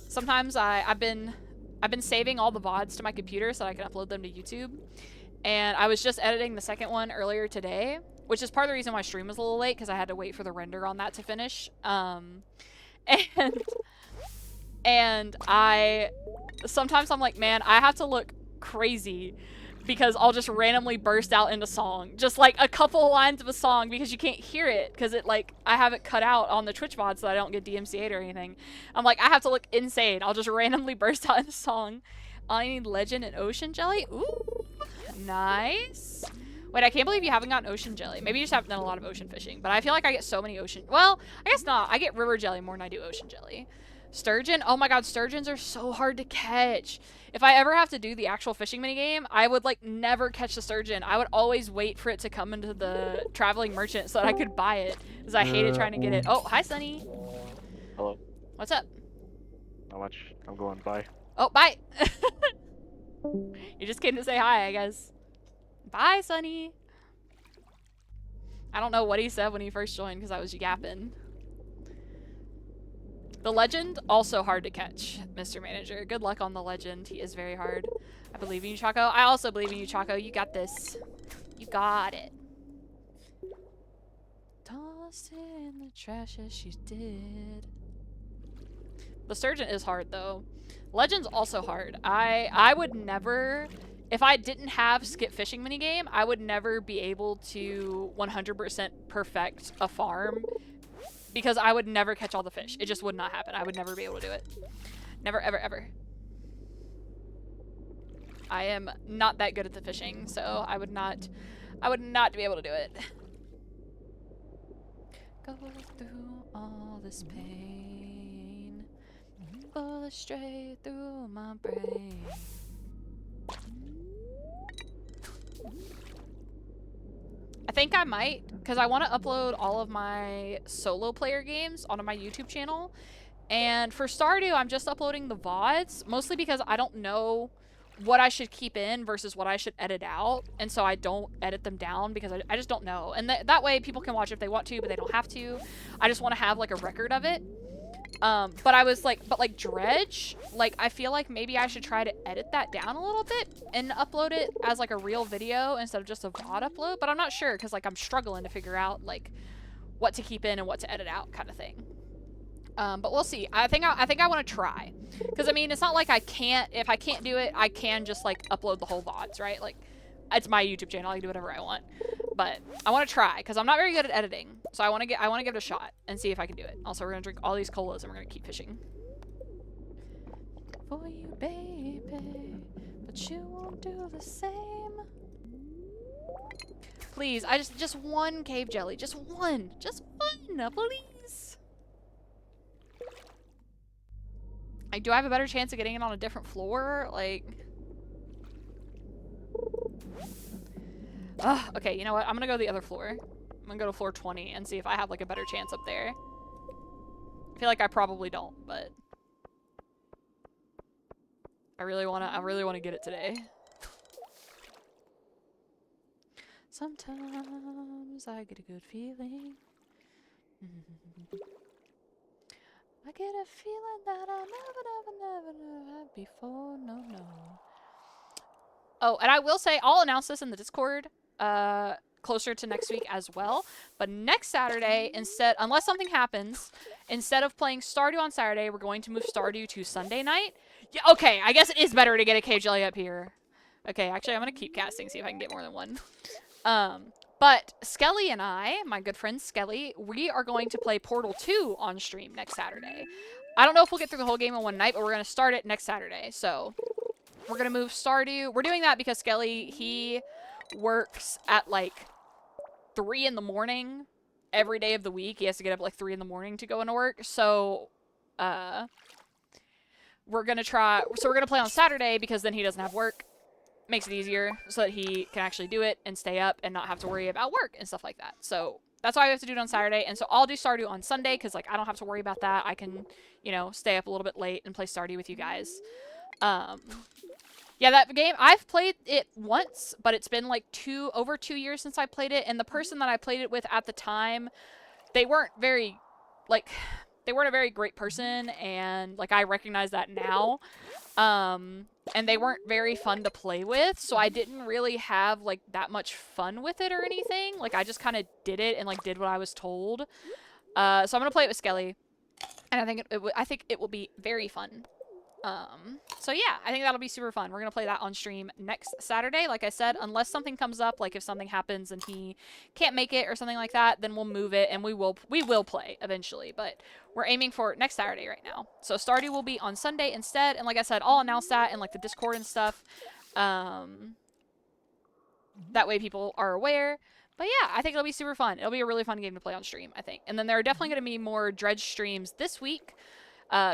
Sometimes I've been saving all the VODs to my computer so that I can upload them to YouTube. And I was just editing the second one earlier today, which is part of the reason why stream was a little late, because I had to wait for the render on that to finish. And sometimes I'm like, man, I have to look crazy because I'll just randomly burst out into song. Just like a couple lines of a song because you can't hear it because I have it cut out on the Twitch VOD so I don't get DMCA'd or anything. I'm like, I have to look insane. I'll just randomly burst out into song. I need legend and ocean jelly. Ooh, nice. Wait, I can't believe you haven't gotten ocean jelly. Maybe you just haven't done a lot of ocean fishing, but I feel like I get so many ocean. Well, I guess not. I get river jelly more than I do ocean jelly. Sturgeon? Oh my god, sturgeons are so hard to catch. If I ever have to do the actual fishing minigame, I would like never catch the sturgeon. I would always wait for it to come into the traveling merchant so that I could buy it, because I hated trying to get it. Oh, hi, Sunny. Hello. What's up? Not much. I'm going bye. Oh, bye. You just came to say hi, I guess. Bye, Sunny. I don't know what he said when he first joined because I was yapping. The legend, also hard to catch, Mr. Manager. Good luck on the legend. He is very hard. I believe in you, Choco. I also believe in you, Choco. You got this. You got it. Tossed in the trash as she did. The sturgeon is hard, though. Legend's also hard. I would never... If I didn't have skip fishing minigame, I would never be able to 100% perfect a farm because I would never catch all the fish. It just would not happen. I would never be able to do it. Never, ever, ever. I am not that good at the fishing, so I would not be able to do it. Go through all this pain, bullet straight through my brain. I think I might, because I want to upload all of my solo player games onto my YouTube channel. And for Stardew, I'm just uploading the VODs, mostly because I don't know what I should keep in versus what I should edit out. And so I don't edit them down because I just don't know. And that way people can watch if they want to, but they don't have to. I just want to have like a record of it. But I was like, but like Dredge, like I feel like maybe I should try to edit that down a little bit and upload it as like a real video instead of just a VOD upload. But I'm not sure because like I'm struggling to figure out like what to keep in and what to edit out kind of thing. But we'll see. I think I want to try, because I mean it's not like I can't. If I can't do it, I can just like upload the whole VODs, right? Like it's my YouTube channel. I can do whatever I want. But I want to try because I'm not very good at editing. So I want to give it a shot and see if I can do it. Also, we're gonna drink all these colas and we're gonna keep fishing. For you, baby, but you won't do the same. Please, I just one cave jelly, just one, please. Like, do I have a better chance of getting it on a different floor? Like, Ugh, okay, you know what? I'm gonna go to the other floor. I'm gonna go to floor 20 and see if I have like a better chance up there. I feel like I probably don't, but I really wanna get it today. Sometimes I get a good feeling. I get a feeling that I never had before. No, no. Oh, and I will say, I'll announce this in the Discord closer to next week as well. But next Saturday, unless something happens, instead of playing Stardew on Saturday, we're going to move Stardew to Sunday night. Yeah, okay, I guess it is better to get a cave jelly up here. Okay, actually, I'm going to keep casting, see if I can get more than one. But Skelly and I, my good friend Skelly, we are going to play Portal 2 on stream next Saturday. I don't know if we'll get through the whole game in one night, but we're going to start it next Saturday. So we're going to move Stardew. We're doing that because Skelly, he works at like 3 in the morning every day of the week. He has to get up at like 3 in the morning to go into work. So we're going to play on Saturday because then he doesn't have work. Makes it easier so that he can actually do it and stay up and not have to worry about work and stuff like that. So that's why we have to do it on Saturday. And so I'll do Stardew on Sunday because like I don't have to worry about that. I can, you know, stay up a little bit late and play Stardew with you guys. Yeah, that game, I've played it once, but it's been like over 2 years since I played it. And the person that I played it with at the time, they weren't a very great person. And like I recognize that now. And they weren't very fun to play with, so I didn't really have like that much fun with it or anything. Like I just kind of did it and like did what I was told. So I'm gonna play it with Skelly, and I think it will be very fun. So yeah, I think that'll be super fun. We're gonna play that on stream next Saturday, like I said, unless something comes up, like if something happens and he can't make it or something like that, then we'll move it and we will play eventually, but we're aiming for next Saturday right now. So Stardew will be on Sunday instead, and like I said, I'll announce that in like the Discord and stuff. That way people are aware. But yeah, I think it'll be super fun. It'll be a really fun game to play on stream, I think. And then there are definitely going to be more Dredge streams this week.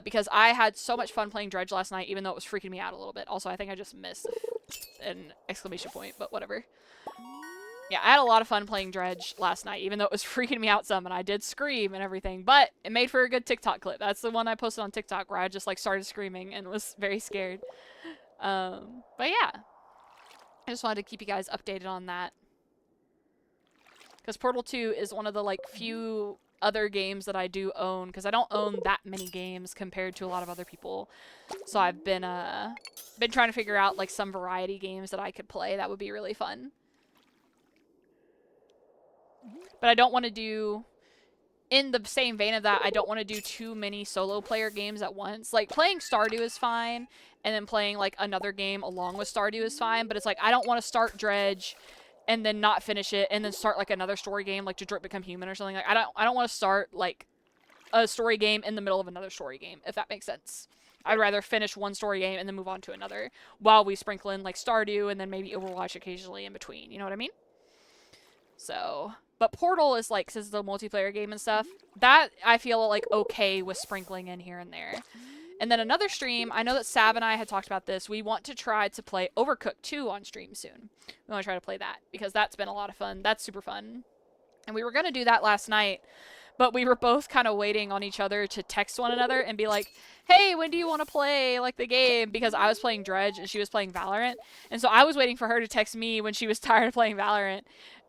Because I had so much fun playing Dredge last night, even though it was freaking me out a little bit. Also, I think I just missed an exclamation point, but whatever. Yeah, I had a lot of fun playing Dredge last night, even though it was freaking me out some, and I did scream and everything, but it made for a good TikTok clip. That's the one I posted on TikTok, where I just, like, started screaming and was very scared. But yeah. I just wanted to keep you guys updated on that. Because Portal 2 is one of the, like, few other games that I do own, because I don't own that many games compared to a lot of other people. So I've been trying to figure out like some variety games that I could play that would be really fun. But I don't want to do, in the same vein of that, I don't want to do too many solo player games at once. Like playing Stardew is fine, and then playing like another game along with Stardew is fine, but it's like I don't want to start Dredge and then not finish it, and then start like another story game, like Detroit Become Human or something. Like I don't want to start like a story game in the middle of another story game, if that makes sense. I'd rather finish one story game and then move on to another, while we sprinkle in like Stardew and then maybe Overwatch occasionally in between. You know what I mean? So, but Portal is like, since it's a multiplayer game and stuff, that I feel like okay with sprinkling in here and there. And then another stream, I know that Sav and I had talked about this. We want to try to play Overcooked 2 on stream soon. We want to try to play that because that's been a lot of fun. That's super fun. And we were going to do that last night, but we were both kind of waiting on each other to text one another and be like, hey, when do you want to play like the game? Because I was playing Dredge and she was playing Valorant. And so I was waiting for her to text me when she was tired of playing Valorant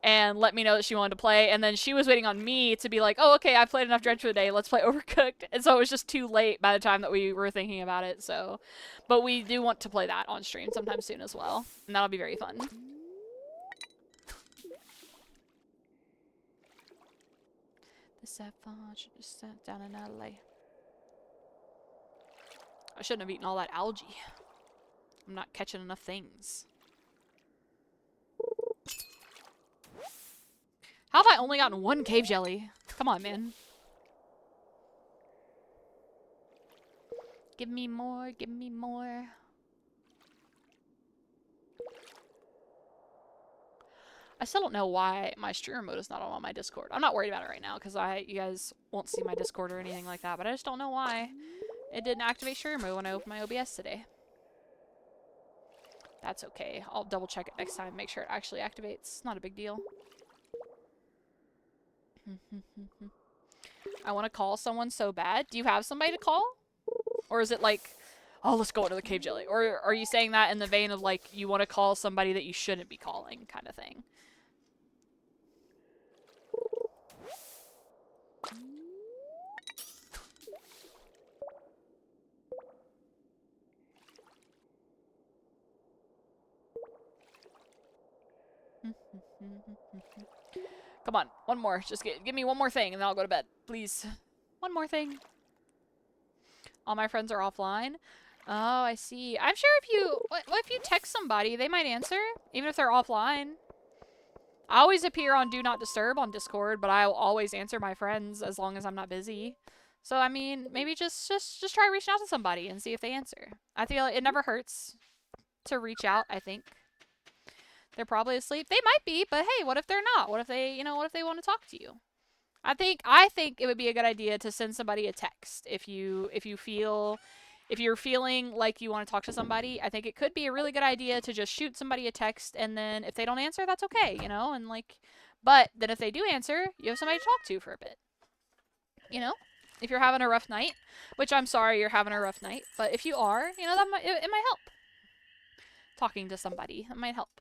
and let me know that she wanted to play. And then she was waiting on me to be like, oh, okay, I've played enough Dredge for the day. Let's play Overcooked. And so it was just too late by the time that we were thinking about it. So, but we do want to play that on stream sometime soon as well. And that'll be very fun. The Sapphire should just sat down in LA. I shouldn't have eaten all that algae. I'm not catching enough things. How have I only gotten one cave jelly? Come on, man. Give me more, give me more. I still don't know why my streamer mode is not on my Discord. I'm not worried about it right now because you guys won't see my Discord or anything like that, but I just don't know why it didn't activate streamer mode when I opened my OBS today. That's okay. I'll double check it next time, make sure it actually activates. Not a big deal. I want to call someone so bad. Do you have somebody to call? Or is it like, oh, let's go into the cave jelly? Or are you saying that in the vein of like, you want to call somebody that you shouldn't be calling kind of thing? Come on, one more. Just give me one more thing and then I'll go to bed. Please. One more thing. All my friends are offline. Oh, I see. I'm sure if you... What if you text somebody, they might answer, even if they're offline. I always appear on Do Not Disturb on Discord, but I'll always answer my friends as long as I'm not busy. So, I mean, maybe just try reaching out to somebody and see if they answer. I feel like it never hurts to reach out, I think. They're probably asleep. They might be, but hey, what if they're not? What if they, what if they want to talk to you? I think it would be a good idea to send somebody a text if you're feeling like you want to talk to somebody. I think it could be a really good idea to just shoot somebody a text, and then if they don't answer, that's okay, and like, but then if they do answer, you have somebody to talk to for a bit. If you're having a rough night, which I'm sorry you're having a rough night, but if you are, that it might help. Talking to somebody, that might help.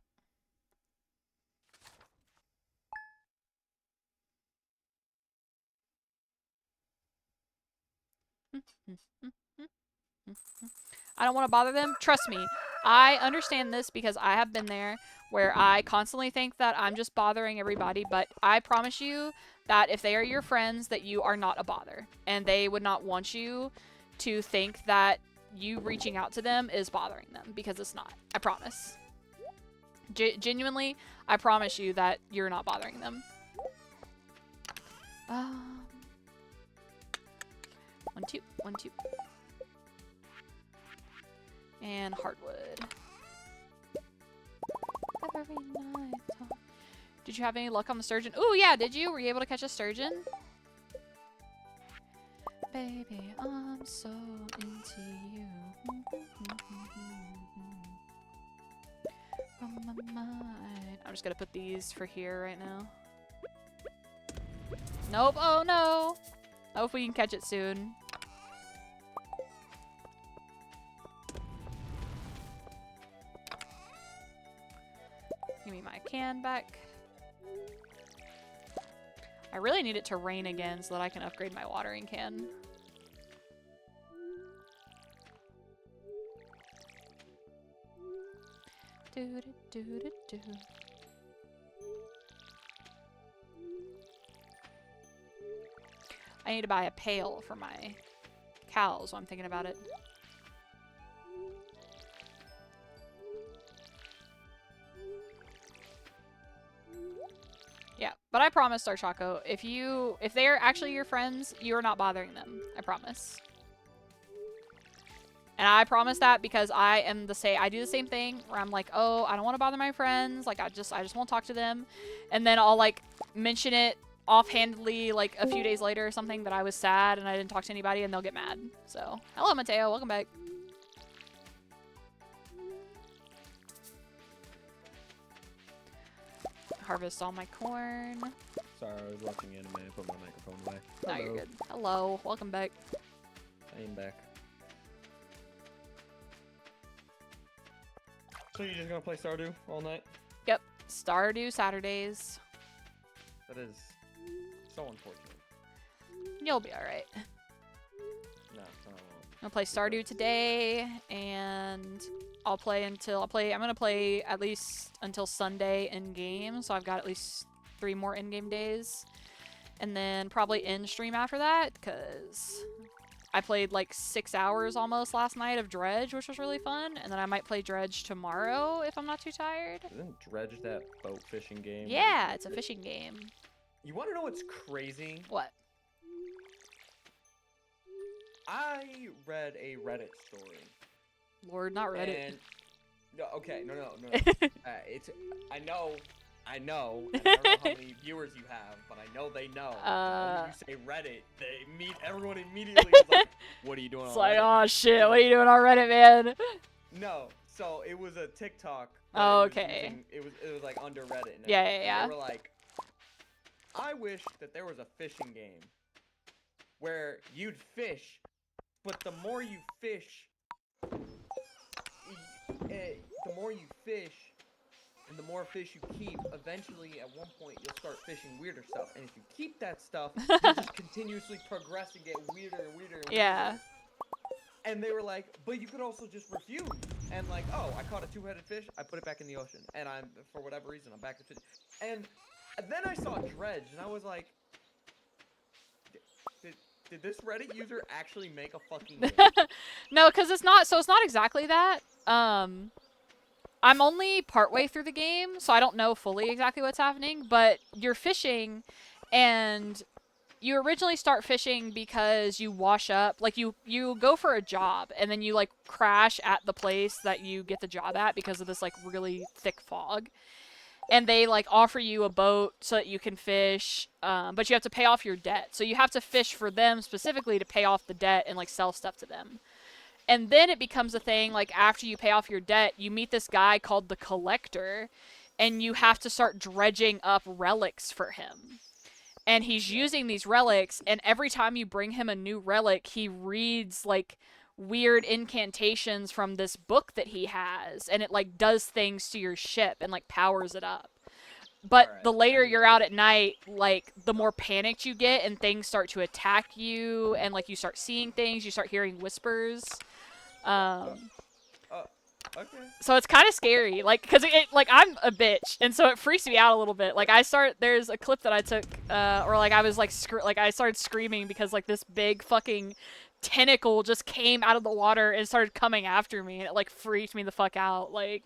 I don't want to bother them. Trust me, I understand this because I have been there where I constantly think that I'm just bothering everybody, but I promise you that if they are your friends, that you are not a bother. And they would not want you to think that you reaching out to them is bothering them, because it's not. I promise. Genuinely, I promise you that you're not bothering them. 1, 2, 1, 2. And hardwood. Every night. Did you have any luck on the sturgeon? Ooh, yeah, did you? Were you able to catch a sturgeon? Baby, I'm so into you. From my mind. I'm just gonna put these for here right now. Nope, oh no! I hope we can catch it soon. Give me my can back. I really need it to rain again so that I can upgrade my watering can. Do-do-do-do-do. I need to buy a pail for my cows while I'm thinking about it. Yeah, but I promise, Star Choco, if they're actually your friends, you are not bothering them. I promise. And I promise that because I do the same thing where I'm like, oh, I don't want to bother my friends. Like, I just won't talk to them. And then I'll like mention it offhandedly like a few days later or something that I was sad and I didn't talk to anybody, and they'll get mad. So, hello Mateo, welcome back. Harvest all my corn. Sorry, I was watching anime and put my microphone away. No, you're good. Hello, welcome back. I am back. So you're just gonna play Stardew all night? Yep, Stardew Saturdays. That is so unfortunate. You'll be alright. No, I'm gonna play Stardew today, and I'm gonna play at least until Sunday in game, so I've got at least 3 more in-game days. And then probably in stream after that, because I played like 6 hours almost last night of Dredge, which was really fun. And then I might play Dredge tomorrow if I'm not too tired. Isn't Dredge that boat fishing game? Yeah, it's a fishing game. You want to know what's crazy? What? I read a Reddit story. Lord, not Reddit. And, no, okay, no. I know, and I don't know how many viewers you have, but I know they know. When you say Reddit, everyone immediately is like, what are you doing on It's like, Reddit? oh shit, what are you doing on Reddit, man? No, So it was a TikTok. Oh, It was okay. it was like under Reddit. And Yeah, everything, yeah, and they were like, I wish that there was a fishing game where you'd fish, but the more you fish, the more you fish, and the more fish you keep, eventually at one point you'll start fishing weirder stuff. And if you keep that stuff, you'll just continuously progress and get weirder and weirder and Yeah. weirder. And they were like, but you could also just refuse. And like, oh, I caught a two-headed fish, I put it back in the ocean. And I'm, for whatever reason, I'm back to fish. And then I saw Dredge, and I was like, did this Reddit user actually make a fucking game? No, because it's not exactly that. I'm only partway through the game, so I don't know fully exactly what's happening, but you're fishing, and you originally start fishing because you wash up, like you go for a job, and then you like crash at the place that you get the job at because of this like really thick fog. And they like offer you a boat so that you can fish, but you have to pay off your debt. So you have to fish for them specifically to pay off the debt and like sell stuff to them. And then it becomes a thing like after you pay off your debt, you meet this guy called the Collector, and you have to start dredging up relics for him. And he's using these relics, and every time you bring him a new relic, he reads like weird incantations from this book that he has, and it like does things to your ship and like powers it up. But Alright, the later you're anyway. out at night, like the more panicked you get and things start to attack you, and like you start seeing things, you start hearing whispers. Okay. So it's kind of scary, like, cause like I'm a bitch, and so it freaks me out a little bit. Like there's a clip that I took, or like I was like, I started screaming because like this big fucking tentacle just came out of the water and started coming after me, and it like freaked me the fuck out. Like,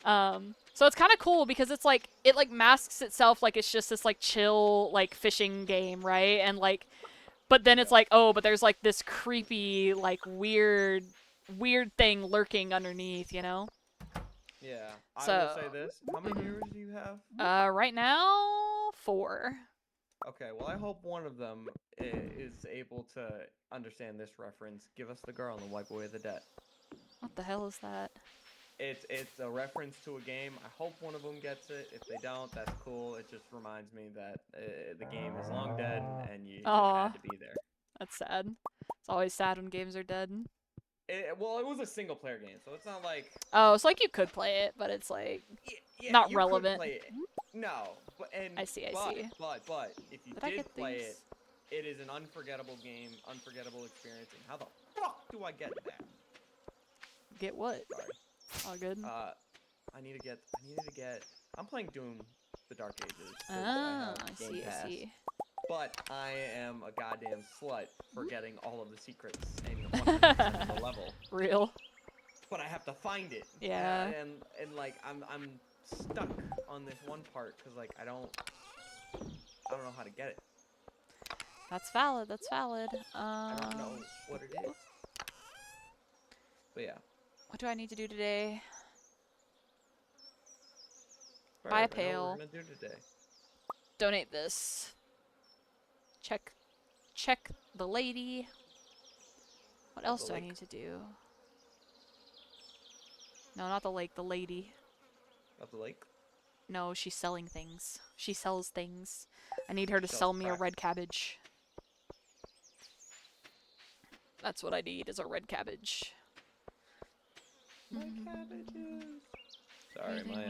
so it's kind of cool because it's like it like masks itself like it's just this like chill like fishing game, right? And like, but then it's like, oh, but there's like this creepy like weird thing lurking underneath, you know? Yeah. I So, will say this. How many viewers do you have? right now, 4. Okay, well, I hope one of them is able to understand this reference. Give us the girl and wipe away the debt. What the hell is that? It's a reference to a game. I hope one of them gets it. If they don't, that's cool. It just reminds me that the game is long dead and you had to be there. That's sad. It's always sad when games are dead. Well, it was a single player game, so it's not like... Oh, it's like you could play it, but it's like not you relevant. Could play it. No, but I see. But if you did play it, it is an unforgettable game, unforgettable experience. And how the fuck do I get that? Get what? Sorry. All good. I needed to get. I'm playing Doom: The Dark Ages. Ah, I see. But I am a goddamn slut for getting all of the secrets and 100% of the level. Real. But I have to find it. Yeah. And like I'm stuck on this one part because like I don't know how to get it. That's valid. That's valid. I don't know what it is. But yeah. What do I need to do today? All Buy a right, I know pail. what we're gonna do today. Donate this. Check the lady. What else do I need to do? No, not the lake, the lady. Not the lake? No, she's selling things. She sells things. I need her to Sells sell me a crack. red cabbage. That's what I need, is a red cabbage. Red cabbages. Sorry, my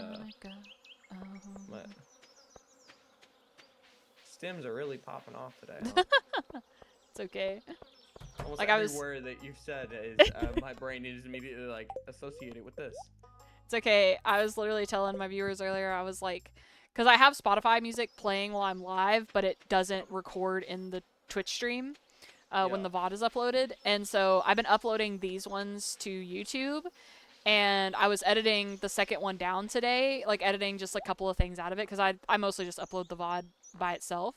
stims are really popping off today. Huh? It's okay. Almost Like every word that you said is my brain is immediately like associated with this. It's okay. I was literally telling my viewers earlier, I was like, because I have Spotify music playing while I'm live, but it doesn't record in the Twitch stream when the VOD is uploaded. And so I've been uploading these ones to YouTube. And I was editing the second one down today, like editing just a couple of things out of it, because I mostly just upload the VOD by itself.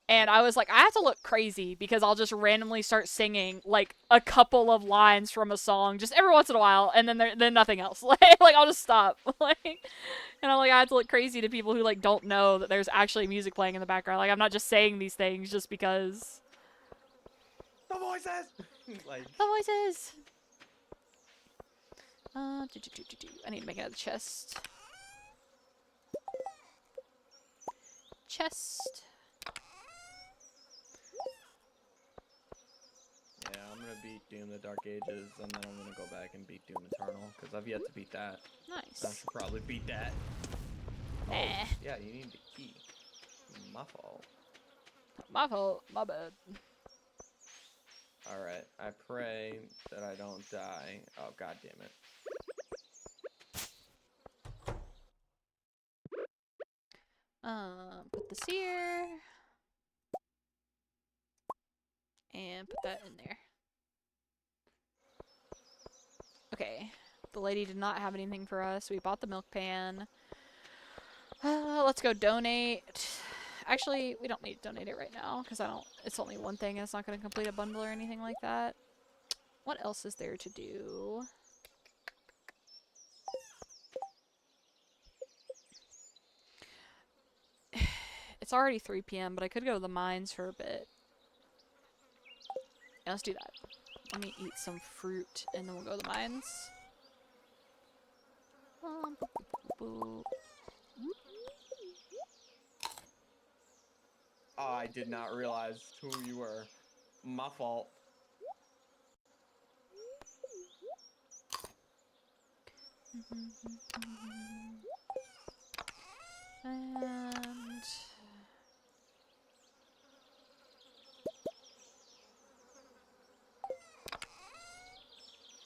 And I was like, I have to look crazy because I'll just randomly start singing like a couple of lines from a song just every once in a while, and then nothing else. Like I'll just stop. And I'm like, I have to look crazy to people who like don't know that there's actually music playing in the background. Like I'm not just saying these things just because. The voices. Like The voices. I need to make another chest. Chest. Yeah, I'm gonna beat Doom the Dark Ages, and then I'm gonna go back and beat Doom Eternal, because I've yet to beat that. I Nice. should probably beat that. Oh, Eh. yeah, you need the key. My fault. My fault. My bad. Alright, I pray that I don't die. Oh, god damn it. Put this here. And put that in there. Okay. The lady did not have anything for us. We bought the milk pan. Let's go donate. Actually, we don't need to donate it right now because it's only one thing and it's not going to complete a bundle or anything like that. What else is there to do? It's already 3 p.m., but I could go to the mines for a bit. Yeah, let's do that. Let me eat some fruit and then we'll go to the mines. Oh, I did not realize who you were. My fault. And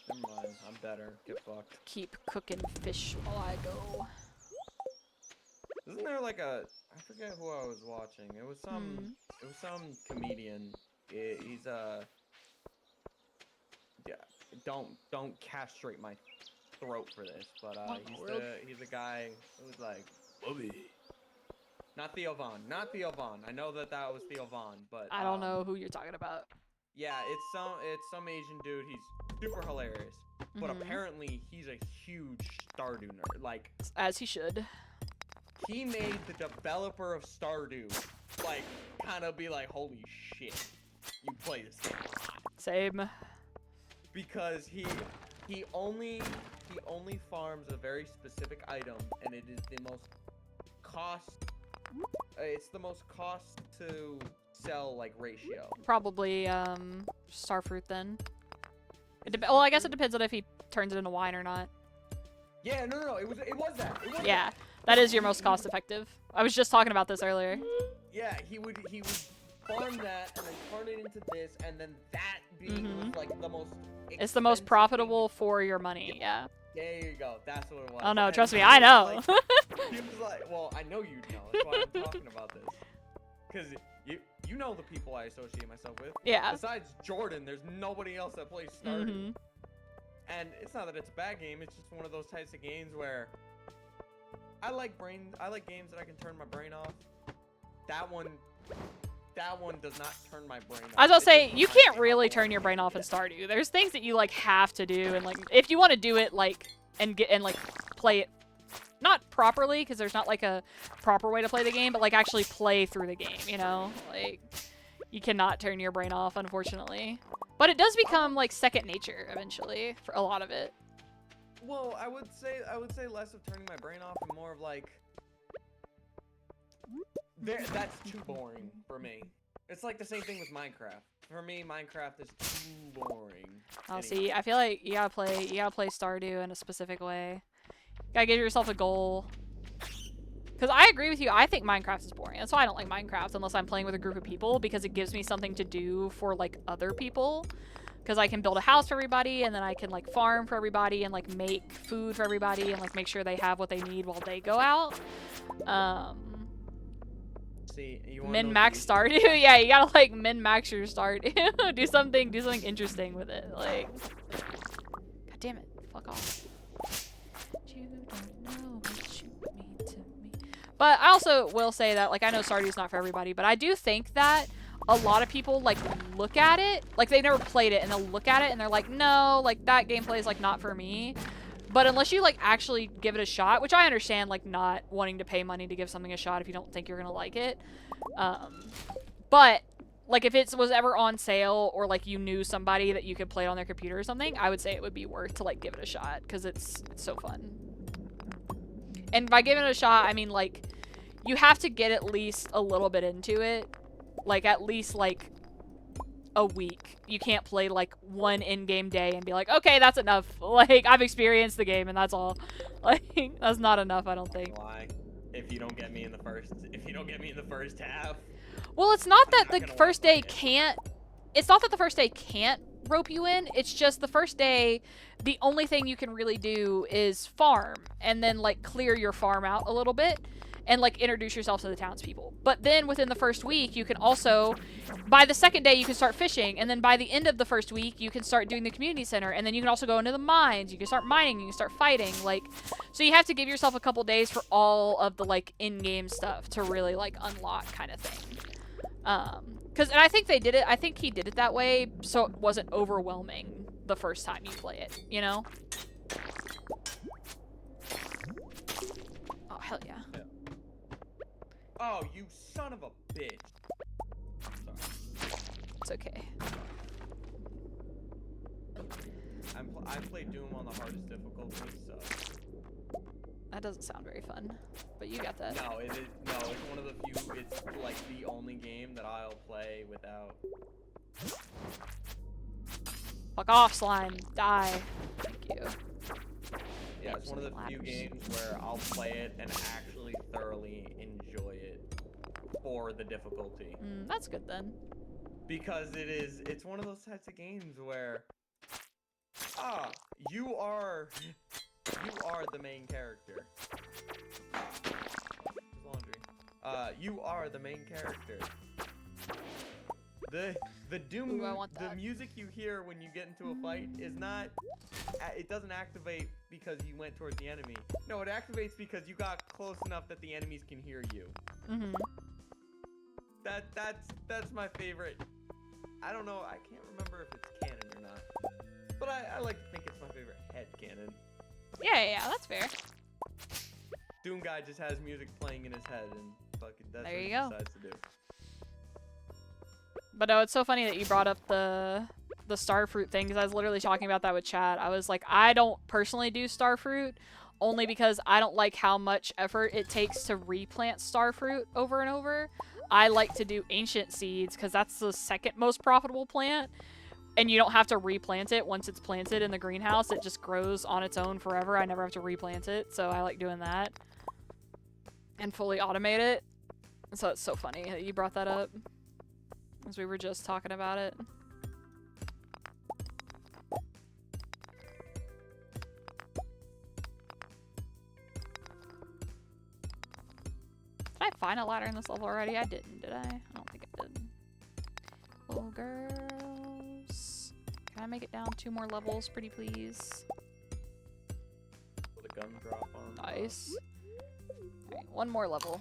Never mind, I'm better. Get fucked. keep cooking fish while I go. Isn't there like a... I forget who I was watching. It was some... It was some comedian. He's yeah, don't castrate my throat for this, but he's a guy who's like, Bobby. Not Theo Von. Not Theo Von. I know that was Theo Von, but I don't know who you're talking about. yeah, it's some Asian dude. He's super hilarious, but apparently he's a huge Stardew nerd. Like, as he should. He made the developer of Stardew like kind of be like, holy shit, you play this game a lot. Same. Because he only farms a very specific item, and it is the most it's the most cost to sell like ratio. Probably starfruit then. Well, I guess it depends on if he turns it into wine or not. Yeah, no, it was that. Yeah, that is your most cost effective. I was just talking about this earlier. Yeah, he would farm that and then turn it into this, and then that being like the most. It's the most profitable for your money. Yeah. There you go. That's what it was. Oh no, And trust me, he I was know. Like, he was like, well, I know you know. That's why I'm talking about this. Because you know the people I associate myself with. Yeah. Besides Jordan, there's nobody else that plays Stardew. And it's not that it's a bad game. It's just one of those types of games where I like games that I can turn my brain off. That one does not turn my brain off. I was gonna say, you can't really turn your brain off in Stardew. There's things that you like have to do, and like if you want to do it like and play it not properly, because there's not like a proper way to play the game, but like actually play through the game, you know? Like you cannot turn your brain off, unfortunately. But it does become like second nature eventually for a lot of it. Well, I would say less of turning my brain off and more of like that's too boring for me. It's like the same thing with Minecraft. For me, Minecraft is too boring. I'll see. I feel like you gotta play Stardew in a specific way. You gotta give yourself a goal. Because I agree with you. I think Minecraft is boring. That's why I don't like Minecraft unless I'm playing with a group of people, because it gives me something to do for like other people. Because I can build a house for everybody, and then I can like farm for everybody, and like make food for everybody, and like make sure they have what they need while they go out. See, Min-max Stardew? Yeah, you gotta like min-max your Stardew. do something interesting with it. Like, god damn it, fuck off. You don't know what you mean to me. But I also will say that, like, I know Stardew's not for everybody, but I do think that a lot of people like look at it, like they never played it, and they'll look at it and they're like, no, like that gameplay is like not for me. But unless you like actually give it a shot, which I understand, like not wanting to pay money to give something a shot if you don't think you're gonna like it. But like if it was ever on sale or like you knew somebody that you could play it on their computer or something, I would say it would be worth to like give it a shot because it's so fun. And by giving it a shot, I mean like you have to get at least a little bit into it, like at least like a week. You can't play like one in-game day and be like, okay, that's enough. Like I've experienced the game and that's all. Like that's not enough, I don't think. Why? If you don't get me in the first half. Well, it's not I'm that not the gonna wanna first play day it. can't. It's not that the first day can't rope you in. It's just the first day, the only thing you can really do is farm and then like clear your farm out a little bit and like introduce yourself to the townspeople. But then within the first week, you can also, by the second day, you can start fishing, and then by the end of the first week, you can start doing the community center, and then you can also go into the mines. You can start mining. You can start fighting. Like, so you have to give yourself a couple days for all of the like in-game stuff to really like unlock kind of thing. And I think they did it. I think he did it that way so it wasn't overwhelming the first time you play it. You know? Oh hell yeah. Oh, you son of a bitch. Sorry. It's okay. I played Doom on the hardest difficulty, so. That doesn't sound very fun, but you got that. No, it is. No, it's one of the few. It's like the only game that I'll play without. Fuck off, slime. Die. Thank you. Yeah, it's one of the few Ladders. games where I'll play it and actually thoroughly enjoy it for the difficulty. That's good then. Because it's one of those types of games where, you are the main character. Laundry. You are the main character. The Doom, Ooh, I want the that. music you hear when you get into a fight is not, it doesn't activate because you went towards the enemy. No, it activates because you got close enough that the enemies can hear you. Mm-hmm. That's my favorite. I don't know, I can't remember if it's canon or not. But I like to think it's my favorite head canon. Yeah, that's fair. Doom guy just has music playing in his head and fucking that's There what you he go. decides to do. But no, it's so funny that you brought up the starfruit thing because I was literally talking about that with Chad. I was like, I don't personally do starfruit only because I don't like how much effort it takes to replant starfruit over and over. I like to do ancient seeds because that's the second most profitable plant. And you don't have to replant it once it's planted in the greenhouse. It just grows on its own forever. I never have to replant it. So I like doing that. And fully automate it. So it's so funny that you brought that up. As we were just talking about it. Did I find a ladder in this level already? I didn't, did I? I don't think I did. Oh, girls. Can I make it down 2 more levels, pretty please? Will the gun drop on? Nice. Alright, 1 more level.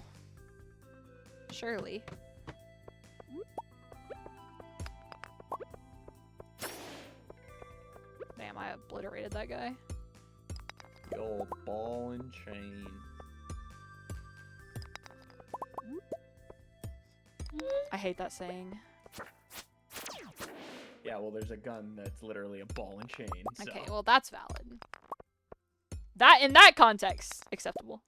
Surely. Damn, I obliterated that guy. The old ball and chain. I hate that saying. Yeah, well, there's a gun that's literally a ball and chain. So. Okay, well that's valid. That, in that context, acceptable.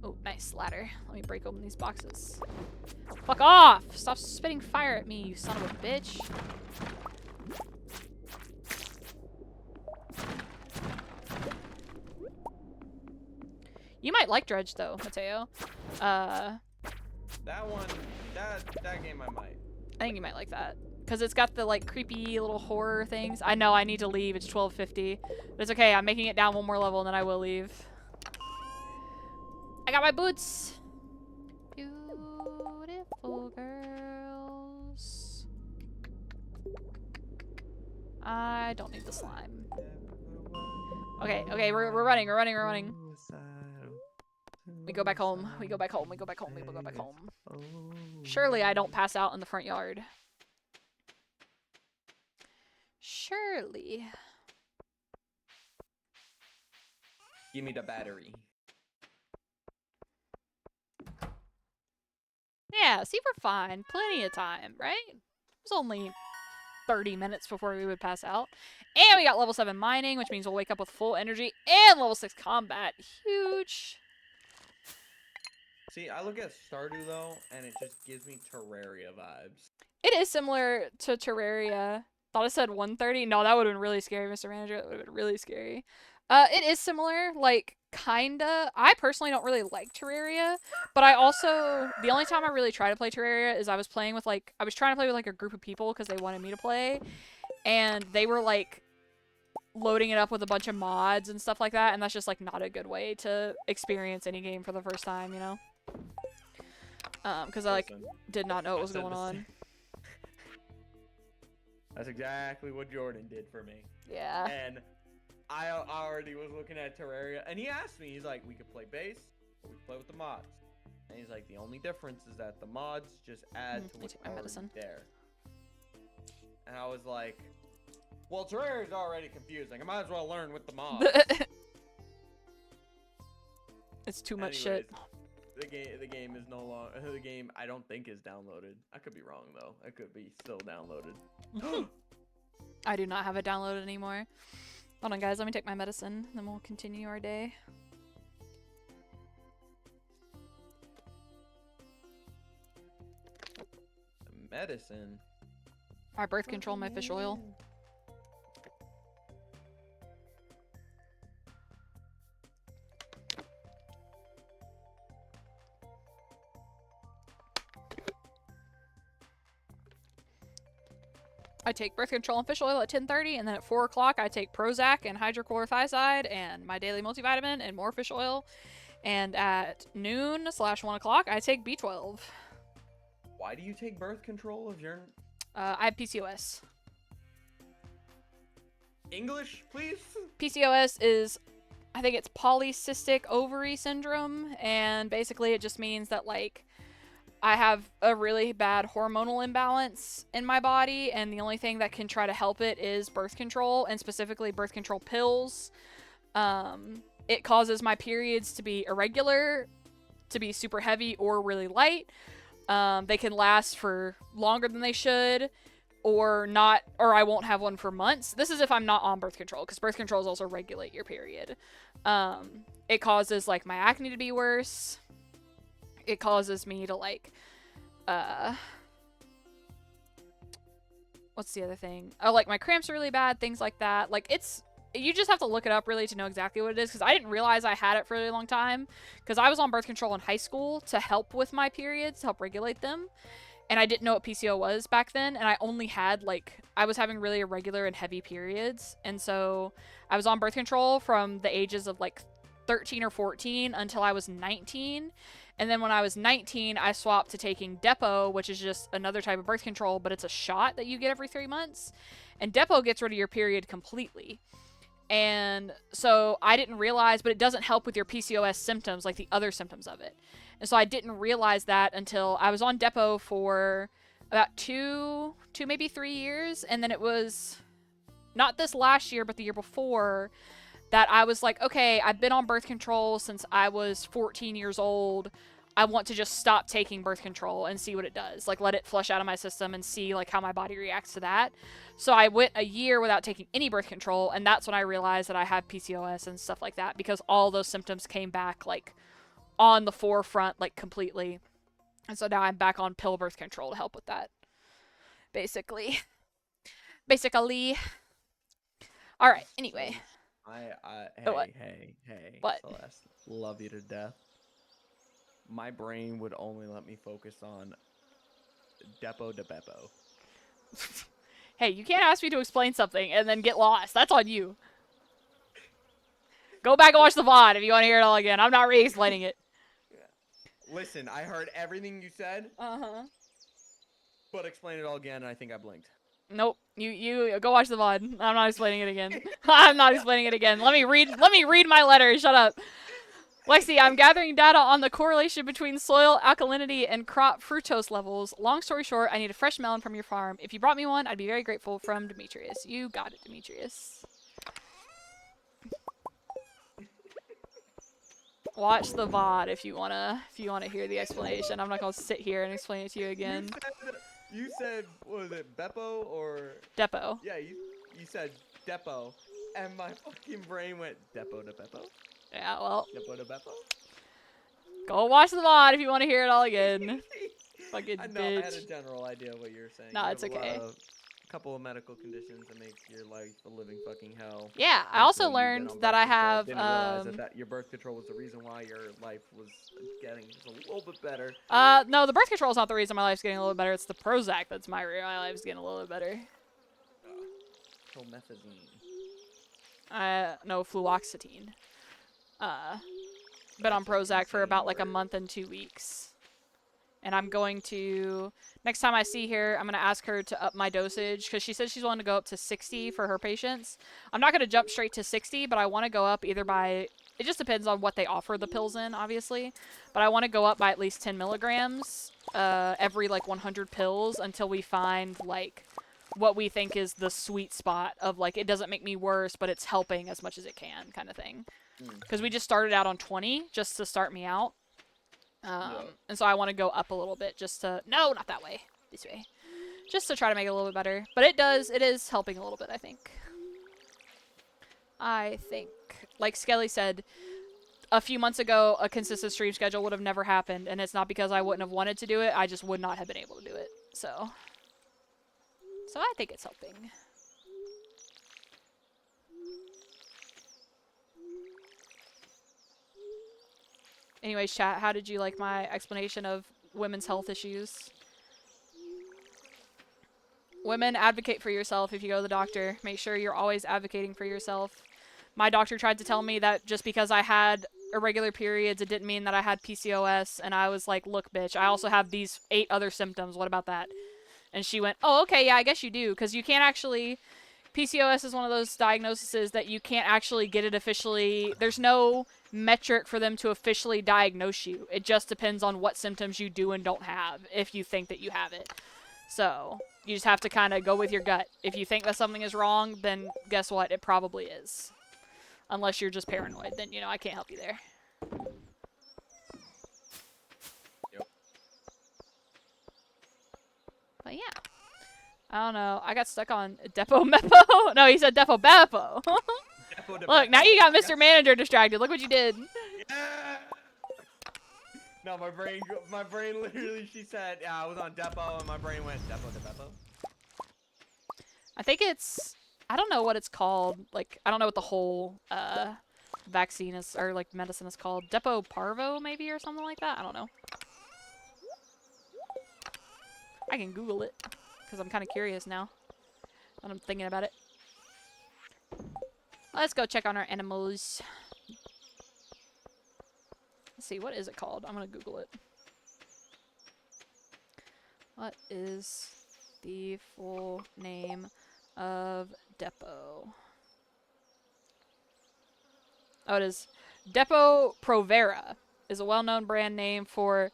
Oh, nice ladder. Let me break open these boxes. Fuck off! Stop spitting fire at me, you son of a bitch. You might like Dredge though, Mateo. That one, that game I might. I think you might like that. Because it's got the like creepy little horror things. I know I need to leave, it's 12:50. But it's okay, I'm making it down 1 more level and then I will leave. I got my boots! Beautiful girls. I don't need the slime. Okay, we're running. We go back home. We go back home. Surely I don't pass out in the front yard. Surely. Give me the battery. Yeah, see, we're fine. Plenty of time, right? It was only 30 minutes before we would pass out. And we got level 7 mining, which means we'll wake up with full energy, and level 6 combat. Huge. See, I look at Stardew though, and it just gives me Terraria vibes. It is similar to Terraria. Thought it said 130. No, that would have been really scary, Mr. Manager. That would have been really scary. It is similar, like, kinda. I personally don't really like Terraria, but I also, the only time I really try to play Terraria is I was playing with, like, I was trying to play with, like, a group of people because they wanted me to play, and they were, like, loading it up with a bunch of mods and stuff like that, and that's just, like, not a good way to experience any game for the first time, you know? Because I, like, did not know what was going on. That's exactly what Jordan did for me. Yeah. And I already was looking at Terraria, and he asked me, he's like, we could play base, or we could play with the mods. And he's like, the only difference is that the mods just add to what's already there. And I was like, well, Terraria's already confusing. I might as well learn with the mods. It's too much shit. The game is no longer, the game I don't think is downloaded. I could be wrong though. It could be still downloaded. I do not have it downloaded anymore. Hold on guys, let me take my medicine, then we'll continue our day. Medicine? My birth control, my fish oil. I take birth control and fish oil at 10:30, and then at 4 o'clock I take Prozac and hydrochlorothiazide and my daily multivitamin and more fish oil. And at noon/1 o'clock I take B12. Why do you take birth control if you're... I have PCOS. English, please? PCOS is, I think it's polycystic ovary syndrome, and basically it just means that, like, I have a really bad hormonal imbalance in my body, and the only thing that can try to help it is birth control, and specifically birth control pills. It causes my periods to be irregular, to be super heavy or really light. They can last for longer than they should, or not, or I won't have one for months. This is if I'm not on birth control, because birth controls also regulate your period. It causes, like, my acne to be worse. It causes me to, like, what's the other thing? Oh, like, my cramps are really bad, things like that. Like, you just have to look it up, really, to know exactly what it is, because I didn't realize I had it for a really long time, because I was on birth control in high school to help with my periods, to help regulate them, and I didn't know what PCO was back then, and I only had, like, I was having really irregular and heavy periods, and so I was on birth control from the ages of, like, 13 or 14 until I was 19, and then when I was 19, I swapped to taking Depo, which is just another type of birth control, but it's a shot that you get every 3 months. And Depo gets rid of your period completely. And so I didn't realize, but it doesn't help with your PCOS symptoms, like the other symptoms of it. And so I didn't realize that until I was on Depo for about two, maybe 3 years. And then it was not this last year, but the year before, that I was like, okay, I've been on birth control since I was 14 years old. I want to just stop taking birth control and see what it does. Like, let it flush out of my system and see, like, how my body reacts to that. So I went a year without taking any birth control, and that's when I realized that I had PCOS and stuff like that, because all those symptoms came back, like, on the forefront, like, completely. And so now I'm back on pill birth control to help with that. Basically. Alright, anyway. Hey, What? Celeste, love you to death. My brain would only let me focus on Depo de Beppo. Hey, you can't ask me to explain something and then get lost. That's on you. Go back and watch the VOD if you want to hear it all again. I'm not re-explaining it. Listen, I heard everything you said. Uh-huh. But explain it all again, and I think I blinked. Nope. You go watch the VOD. I'm not explaining it again. I'm not explaining it again. Let me read my letter. Shut up. Lexi, I'm gathering data on the correlation between soil alkalinity and crop fructose levels. Long story short, I need a fresh melon from your farm. If you brought me one, I'd be very grateful. From Demetrius. You got it, Demetrius. Watch the VOD if you wanna hear the explanation. I'm not gonna sit here and explain it to you again. You said what was it, Beppo or Depot. yeah, you said Depot, and my fucking brain went Depot to Beppo, Yeah, well, Depot to Beppo. go watch the VOD if you want to hear it all again. Fucking I know I had a bitch. general idea of what you were saying. No, You it's have okay. a couple of medical conditions that make your life a living fucking hell. Yeah, I And so also you've been learned on that birth I control. have Didn't realize that your birth control was the reason why your life was getting just a little bit better. no, the birth control is not the reason my life's getting a little bit better. It's the Prozac that's my life's getting a little bit better. Promethazine. No, fluoxetine. Been on Prozac for about like a month and 2 weeks. And I'm going to, next time I see her, I'm going to ask her to up my dosage because she said she's willing to go up to 60 for her patients. I'm not going to jump straight to 60, but I want to go up either by, it just depends on what they offer the pills in, obviously. But I want to go up by at least 10 milligrams every like 100 pills until we find like what we think is the sweet spot of like, it doesn't make me worse, but it's helping as much as it can kind of thing. Because we just started out on 20 just to start me out. And so I want to go up a little bit just to, no, not that way, this way, just to try to make it a little bit better. But it is helping a little bit, I think. Like Skelly said, a few months ago, a consistent stream schedule would have never happened, and it's not because I wouldn't have wanted to do it, I just would not have been able to do it. So I think it's helping. Anyways, chat, how did you like my explanation of women's health issues? Women, advocate for yourself if you go to the doctor. Make sure you're always advocating for yourself. My doctor tried to tell me that just because I had irregular periods, it didn't mean that I had PCOS, and I was like, look, bitch, I also have these 8 other symptoms. What about that? And she went, oh, okay, yeah, I guess you do, because you can't actually... PCOS is one of those diagnoses that you can't actually get it officially. There's no metric for them to officially diagnose you. It just depends on what symptoms you do and don't have if you think that you have it. So you just have to kind of go with your gut. If you think that something is wrong, then guess what? It probably is. Unless you're just paranoid, then, you know, I can't help you there. Yep. But yeah. I don't know. I got stuck on Depo Mepo. No, he said Depo Beppo. Look, now you got Mr. Manager distracted. Look what you did. Yeah. No, my brain literally, she said, yeah, I was on Depo, and my brain went, Depo to Beppo? I think it's, I don't know what it's called. Like, I don't know what the whole vaccine is, or like medicine is called. Depo Parvo, maybe, or something like that? I don't know. I can Google it, because I'm kind of curious now. When I'm thinking about it. Let's go check on our animals. Let's see, what is it called? I'm gonna Google it. What is the full name of Depo? Oh, it is Depo Provera is a well-known brand name for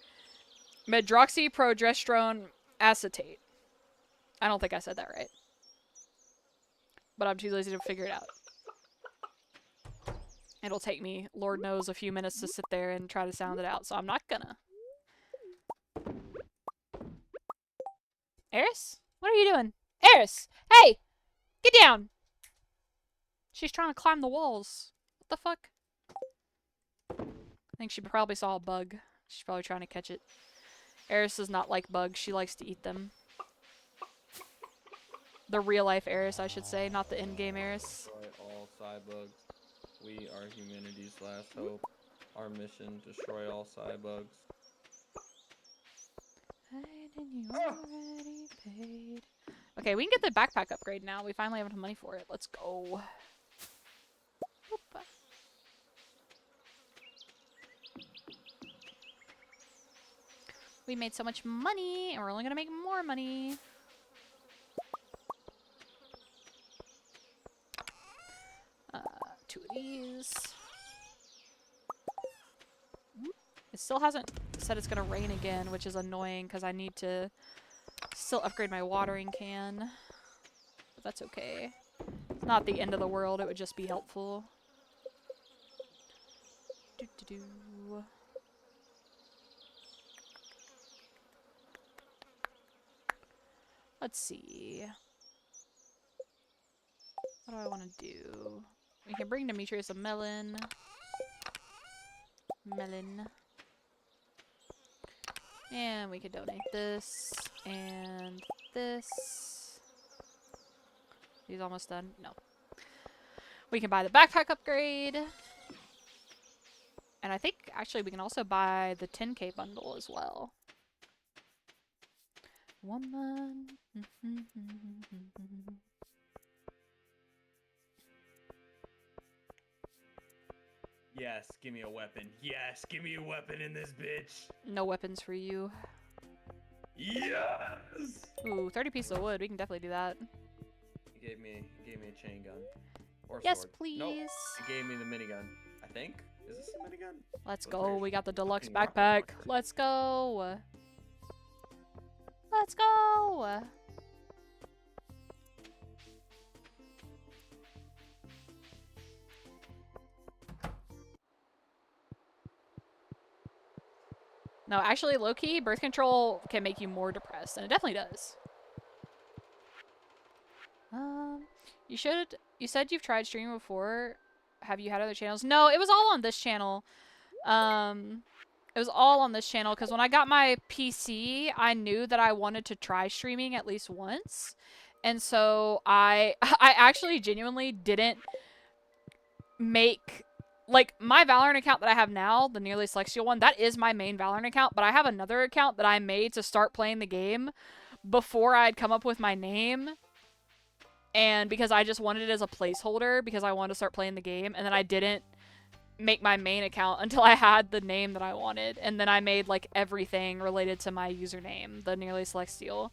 medroxyprogesterone acetate. I don't think I said that right. But I'm too lazy to figure it out. It'll take me, Lord knows, a few minutes to sit there and try to sound it out, so I'm not gonna. Eris? What are you doing? Eris! Hey! Get down! She's trying to climb the walls. What the fuck? I think she probably saw a bug. She's probably trying to catch it. Eris does not like bugs. She likes to eat them. The real-life Eris, I should say, not the in-game Eris. Destroy all cybugs. We are humanity's last hope. Our mission, destroy all cybugs. Already paid. Okay, we can get the backpack upgrade now. We finally have enough money for it. Let's go. Oop. We made so much money, and we're only gonna make more money. Two of these. It still hasn't said it's gonna rain again, which is annoying because I need to still upgrade my watering can. But that's okay. It's not the end of the world, it would just be helpful. Do-do-do-do-do. Let's see. What do I want to do? We can bring Demetrius a melon. Melon. And we could donate this and this. He's almost done. No. We can buy the backpack upgrade. And I think actually we can also buy the 10k bundle as well. Woman. Yes, give me a weapon. Yes, give me a weapon in this bitch. No weapons for you. Yes. Ooh, 30 pieces of wood. We can definitely do that. He gave me a chain gun. Or Yes, sword. please. Nope. He gave me the minigun. I think. Is this a minigun? Let's Looks go. very We got the deluxe fucking rocket backpack. launcher. Let's go. Let's go. No, actually, low-key, birth control can make you more depressed, and it definitely does. You said you've tried streaming before. Have you had other channels? No, it was all on this channel. It was all on this channel because when I got my PC, I knew that I wanted to try streaming at least once. And so I actually genuinely didn't make, like, my Valorant account that I have now, the Nearly Celestial one, that is my main Valorant account, but I have another account that I made to start playing the game before I'd come up with my name. And because I just wanted it as a placeholder because I wanted to start playing the game, and then I didn't make my main account until I had the name that I wanted, and then I made like everything related to my username, the Nearly Celestial.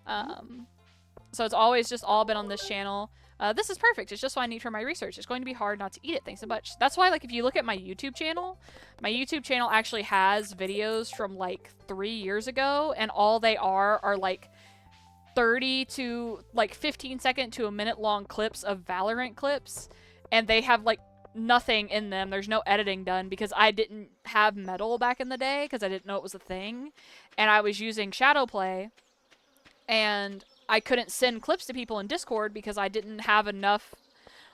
So it's always just all been on this channel. This is perfect. It's just what I need for my research. It's going to be hard not to eat it. Thanks so much. That's why, like, if you look at my YouTube channel actually has videos from like 3 years ago, and all they are like 30 to like 15-second to a minute long clips of Valorant clips, and they have like nothing in them. There's no editing done because I didn't have Metal back in the day because I didn't know it was a thing, and I was using Shadowplay, and I couldn't send clips to people in Discord because I didn't have enough,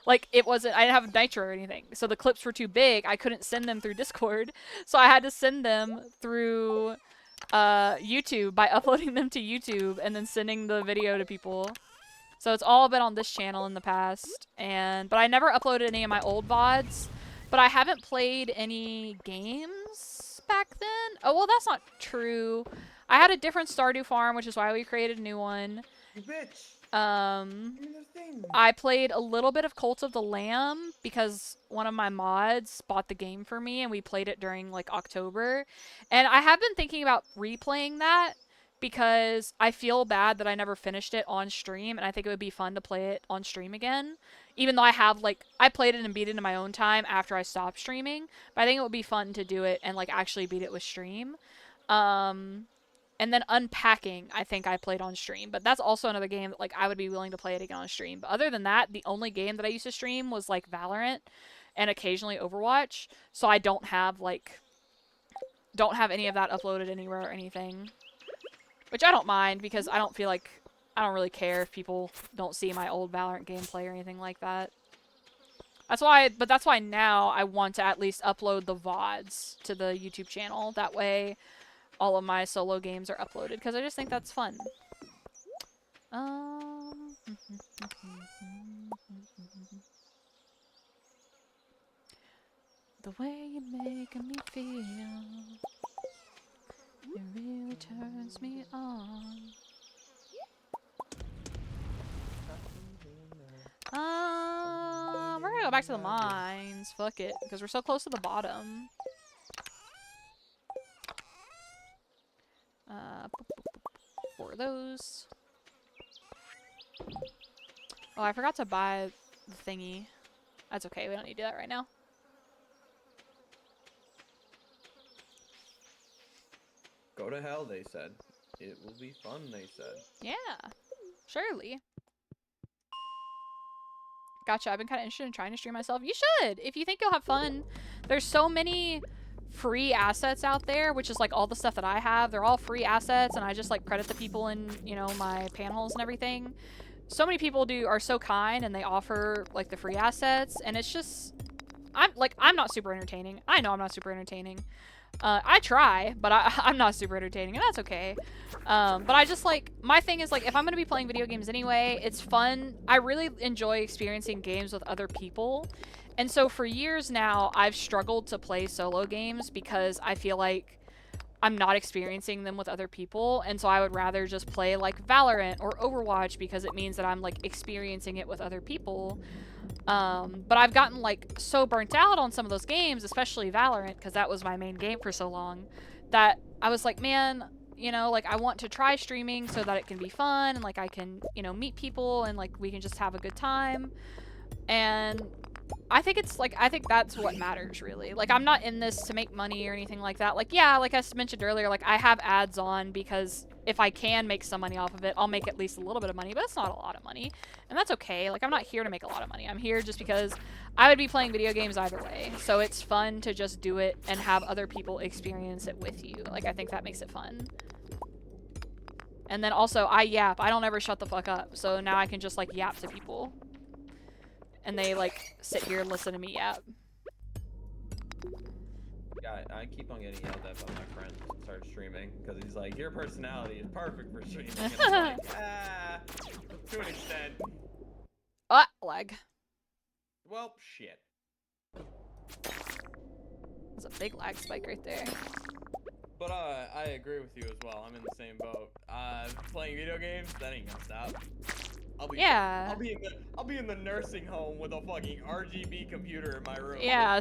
like, I didn't have Nitro or anything, so the clips were too big. I couldn't send them through Discord, so I had to send them through YouTube by uploading them to YouTube and then sending the video to people. So it's all been on this channel in the past, but I never uploaded any of my old VODs, but I haven't played any games back then. Oh, well, that's not true. I had a different Stardew farm, which is why we created a new one. You bitch. Give me the thing. I played a little bit of Cult of the Lamb because one of my mods bought the game for me and we played it during like October. And I have been thinking about replaying that because I feel bad that I never finished it on stream, and I think it would be fun to play it on stream again. Even though I played it and beat it in my own time after I stopped streaming, but I think it would be fun to do it and like actually beat it with stream. And then Unpacking, I think I played on stream. But that's also another game that, like, I would be willing to play it again on stream. But other than that, the only game that I used to stream was, like, Valorant and occasionally Overwatch. So I don't have any of that uploaded anywhere or anything. Which I don't mind because I don't really care if people don't see my old Valorant gameplay or anything like that. That's why now I want to at least upload the VODs to the YouTube channel. That way all of my solo games are uploaded because I just think that's fun. The way you're making me feel, it really turns me on. We're gonna go back to the mines. Fuck it, because we're so close to the bottom. For those. Oh, I forgot to buy the thingy. That's okay, we don't need to do that right now. Go to hell, they said. It will be fun, they said. Yeah, surely. gotcha. I've been kind of interested in trying to stream myself. You should, if you think you'll have fun. There's so many free assets out there, which is like all the stuff that I have. They're all free assets, and I just like credit the people in, you know, my panels and everything. So many people are so kind, and they offer like the free assets, and it's just, I'm not super entertaining. I know I'm not super entertaining. I try, but I'm not super entertaining, and that's okay. But I just like, my thing is like, if I'm gonna be playing video games anyway, it's fun. I really enjoy experiencing games with other people. And so for years now, I've struggled to play solo games because I feel like I'm not experiencing them with other people, and so I would rather just play like Valorant or Overwatch because it means that I'm like experiencing it with other people. But I've gotten like so burnt out on some of those games, especially Valorant, because that was my main game for so long, that I was like, man, you know, like I want to try streaming so that it can be fun and like I can, you know, meet people and like we can just have a good time. And I think it's like, I think that's what matters really. Like, I'm not in this to make money or anything like that. Like, yeah, like I mentioned earlier, like I have ads on because if I can make some money off of it, I'll make at least a little bit of money, but it's not a lot of money. And that's okay. Like, I'm not here to make a lot of money. I'm here just because I would be playing video games either way. So it's fun to just do it and have other people experience it with you. Like, I think that makes it fun. And then also, I yap. I don't ever shut the fuck up. So now I can just like yap to people. And they like sit here and listen to me yap. Yeah, I keep on getting yelled at by my friend to start streaming because he's like, your personality is perfect for streaming. And I'm like, to an extent. Lag. Well, shit. That's a big lag spike right there. But I agree with you as well. I'm in the same boat. Playing video games, that ain't gonna stop. Yeah. I'll be in the nursing home with a fucking RGB computer in my room. Yeah,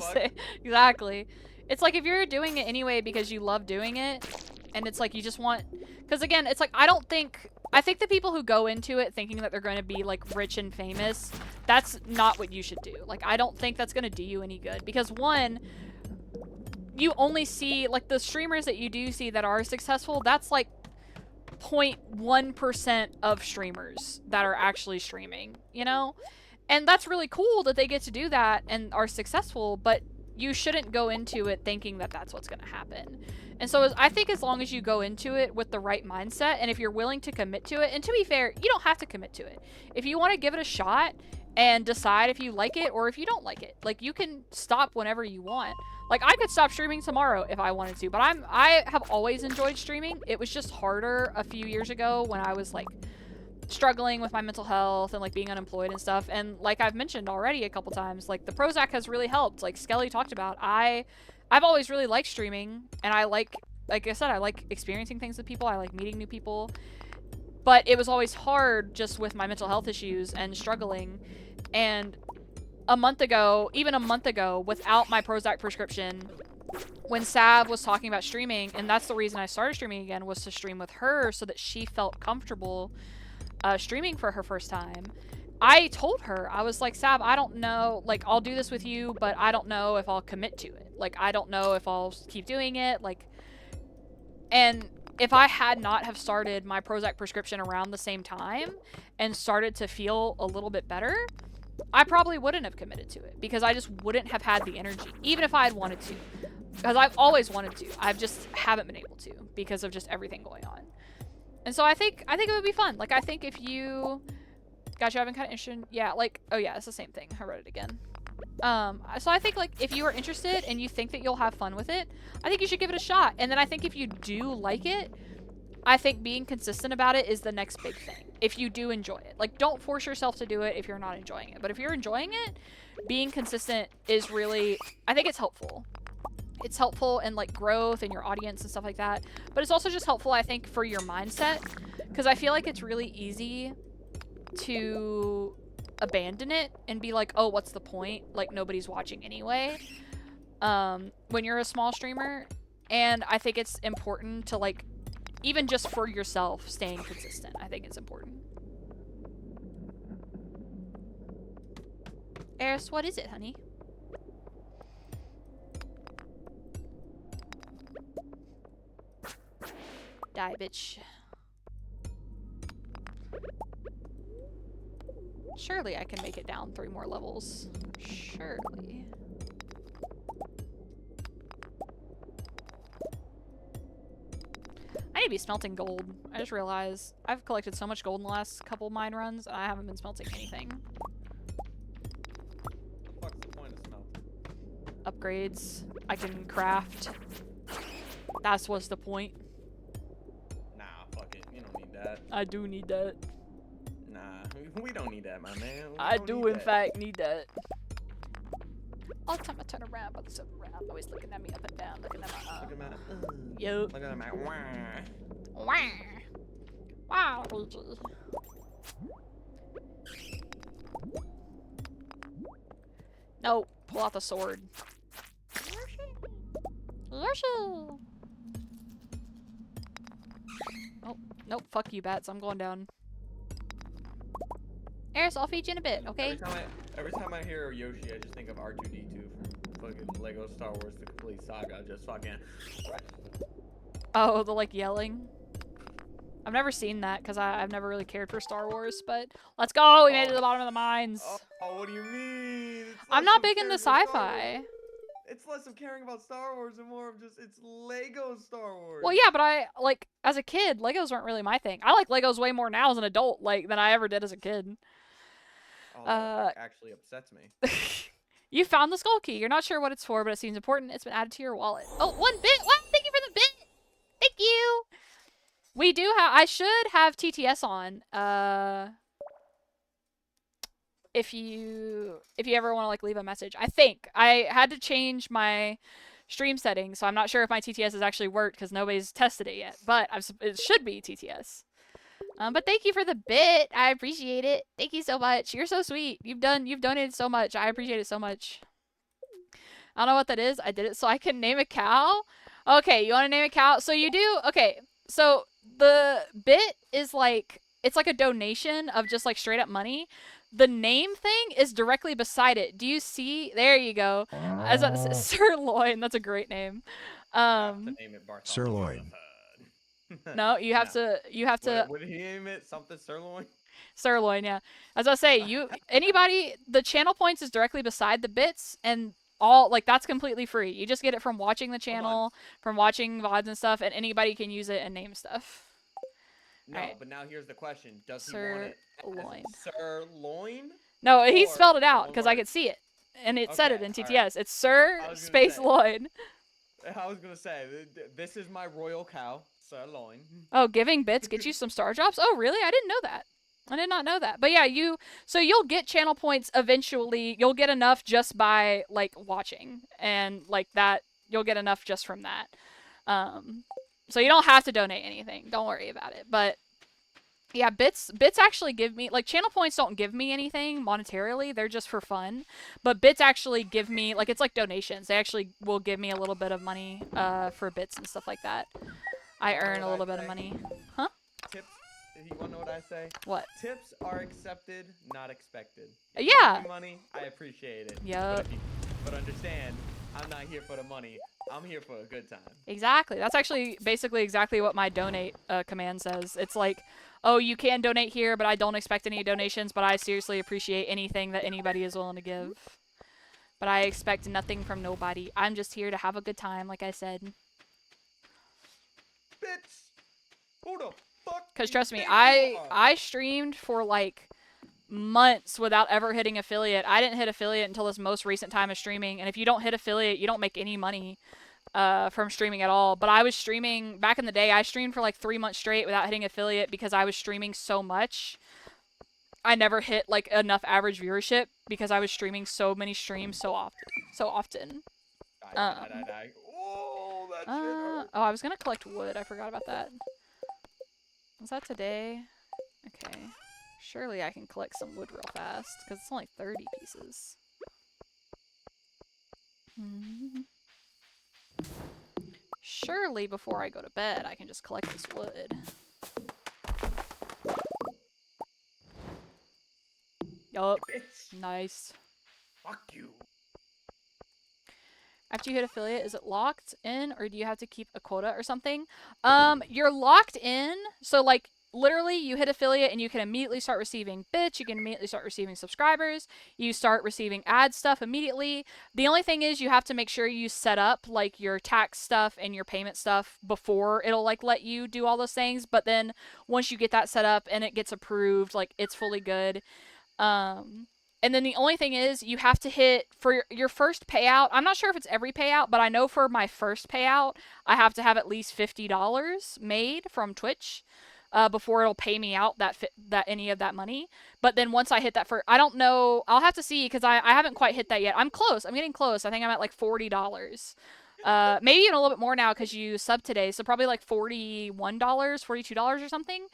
exactly. It's like if you're doing it anyway because you love doing it, and it's like you just want, because again, it's like I think the people who go into it thinking that they're going to be like rich and famous, that's not what you should do. Like, I don't think that's going to do you any good because one, you only see like the streamers that you do see that are successful, that's like 0.1% of streamers that are actually streaming, you know? And that's really cool that they get to do that and are successful, but you shouldn't go into it thinking that that's what's going to happen. And so I think as long as you go into it with the right mindset, and if you're willing to commit to it, and to be fair, you don't have to commit to it. If you want to give it a shot and decide if you like it or if you don't like it, like you can stop whenever you want. Like, I could stop streaming tomorrow if I wanted to, but I have always enjoyed streaming. It was just harder a few years ago when I was, like, struggling with my mental health and, like, being unemployed and stuff. And, like I've mentioned already a couple times, like, the Prozac has really helped. Like, Skelly talked about, I've always really liked streaming, and I like I said, I like experiencing things with people. I like meeting new people. But it was always hard just with my mental health issues and struggling. And even a month ago, without my Prozac prescription, when Sav was talking about streaming, and that's the reason I started streaming again, was to stream with her so that she felt comfortable streaming for her first time. I told her, I was like, Sav, I don't know, like, I'll do this with you, but I don't know if I'll commit to it. Like, I don't know if I'll keep doing it, like, and if I had not have started my Prozac prescription around the same time and started to feel a little bit better, I probably wouldn't have committed to it because I just wouldn't have had the energy, even if I had wanted to. Because I've always wanted to. I just haven't been able to because of just everything going on. And so I think it would be fun. Like, I think if you... Gotcha, I've been kind of interested. Yeah, like... Oh yeah, it's the same thing. I wrote it again. So I think, like, if you are interested and you think that you'll have fun with it, I think you should give it a shot. And then I think if you do like it, I think being consistent about it is the next big thing. If you do enjoy it. Like, don't force yourself to do it if you're not enjoying it. But if you're enjoying it, being consistent is really... I think it's helpful. It's helpful in, like, growth and your audience and stuff like that. But it's also just helpful, I think, for your mindset. Because I feel like it's really easy to abandon it and be like, oh, what's the point? Like, nobody's watching anyway. When you're a small streamer. And I think it's important to, like, even just for yourself, staying consistent. I think it's important. Eris, what is it, honey? Die, bitch. Surely I can make it down 3 more levels. Surely. I need to be smelting gold. I just realized I've collected so much gold in the last couple mine runs, and I haven't been smelting anything. What's the point of smelting? Upgrades. I can craft. That's what's the point. Nah, fuck it. You don't need that. I do need that. Nah, we don't need that, my man. I do, in fact, need that. All the time I turn around, but it's around, always looking at me up and down, looking at my Look at my. Yup. Look at my. Wah. Wow. Wow, Luigi. No, pull out the sword. Oh, nope, fuck you, bats. I'm going down. Eris, I'll feed you in a bit, okay? Every time I hear Yoshi, I just think of R2-D2 from fucking Lego Star Wars: The Complete Saga. Just fucking. Oh, the like yelling. I've never seen that because I've never really cared for Star Wars, but let's go! We made it to the bottom of the mines. Oh, what do you mean? I'm not big into sci-fi. It's less of caring about Star Wars and more of just it's Lego Star Wars. Well, yeah, but I like as a kid, Legos weren't really my thing. I like Legos way more now as an adult, like than I ever did as a kid. Oh, that actually upsets me. You found the skull key. You're not sure what it's for, but it seems important. It's been added to your wallet. Oh, 1 bit. What? Thank you for the bit. Thank you. We do have. I should have TTS on. If you ever want to like leave a message. I think I had to change my stream settings, so I'm not sure if my TTS has actually worked because nobody's tested it yet. But it should be TTS. But thank you for the bit. I appreciate it. Thank you so much. You're so sweet. You've donated so much. I appreciate it so much. I don't know what that is. I did it so I can name a cow. Okay, you want to name a cow? So you do. Okay, so the bit is like it's like a donation of just like straight up money. The name thing is directly beside it. Do you see? There you go. As a sirloin. That's a great name. Name it Sirloin. No, you have to. Would he name it something sirloin? Sirloin, yeah. As I say, anybody, the channel points is directly beside the bits, and all like that's completely free. You just get it from watching the channel, from watching VODs and stuff, and anybody can use it and name stuff. No, right. But now here's the question: does he want it as sirloin? No, he spelled it out because I could see it, and it said it in TTS. Right. It's Sir space loin. I was gonna say this is my royal cow. Sirloin. Oh, giving bits gets you some star drops? Oh, really? I didn't know that. I did not know that. But yeah, so you'll get channel points eventually. You'll get enough just by like watching and like that. You'll get enough just from that. So you don't have to donate anything. Don't worry about it. But yeah, bits actually give me like channel points don't give me anything monetarily. They're just for fun. But bits actually give me like it's like donations. They actually will give me a little bit of money for bits and stuff like that. I earn a little bit of money. Huh? Tips. You want to know what I say? What? Tips are accepted, not expected. If you give me money, I appreciate it. Yep. But understand, I'm not here for the money. I'm here for a good time. Exactly. That's actually basically exactly what my donate command says. It's like, oh, you can donate here, but I don't expect any donations, but I seriously appreciate anything that anybody is willing to give. But I expect nothing from nobody. I'm just here to have a good time, like I said. Bitch! Who the fuck? Because trust me, I streamed for like months without ever hitting affiliate. I didn't hit affiliate until this most recent time of streaming. And if you don't hit affiliate, you don't make any money from streaming at all. But I was streaming back in the day. I streamed for like 3 months straight without hitting affiliate because I was streaming so much. I never hit like enough average viewership because I was streaming so many streams so often. Oh, that shit hurt. Oh, I was gonna collect wood. I forgot about that. Was that today? Okay. Surely I can collect some wood real fast, because it's only 30 pieces. Surely before I go to bed, I can just collect this wood. Yup. Nice. Fuck you. After you hit affiliate, is it locked in, or do you have to keep a quota or something? You're locked in, so like literally you hit affiliate and you can immediately start receiving bits, you can immediately start receiving subscribers, you start receiving ad stuff immediately. The only thing is you have to make sure you set up like your tax stuff and your payment stuff before it'll like let you do all those things, but then once you get that set up and it gets approved, like it's fully good. um and then the only thing is you have to hit for your first payout. I'm not sure if it's every payout, but I know for my first payout, I have to have at least $50 made from Twitch before it'll pay me out that any of that money. But then once I hit that I don't know. I'll have to see because I haven't quite hit that yet. I'm close. I'm getting close. I think I'm at like $40. Maybe even a little bit more now because you sub today. So probably like $41, $42 or something.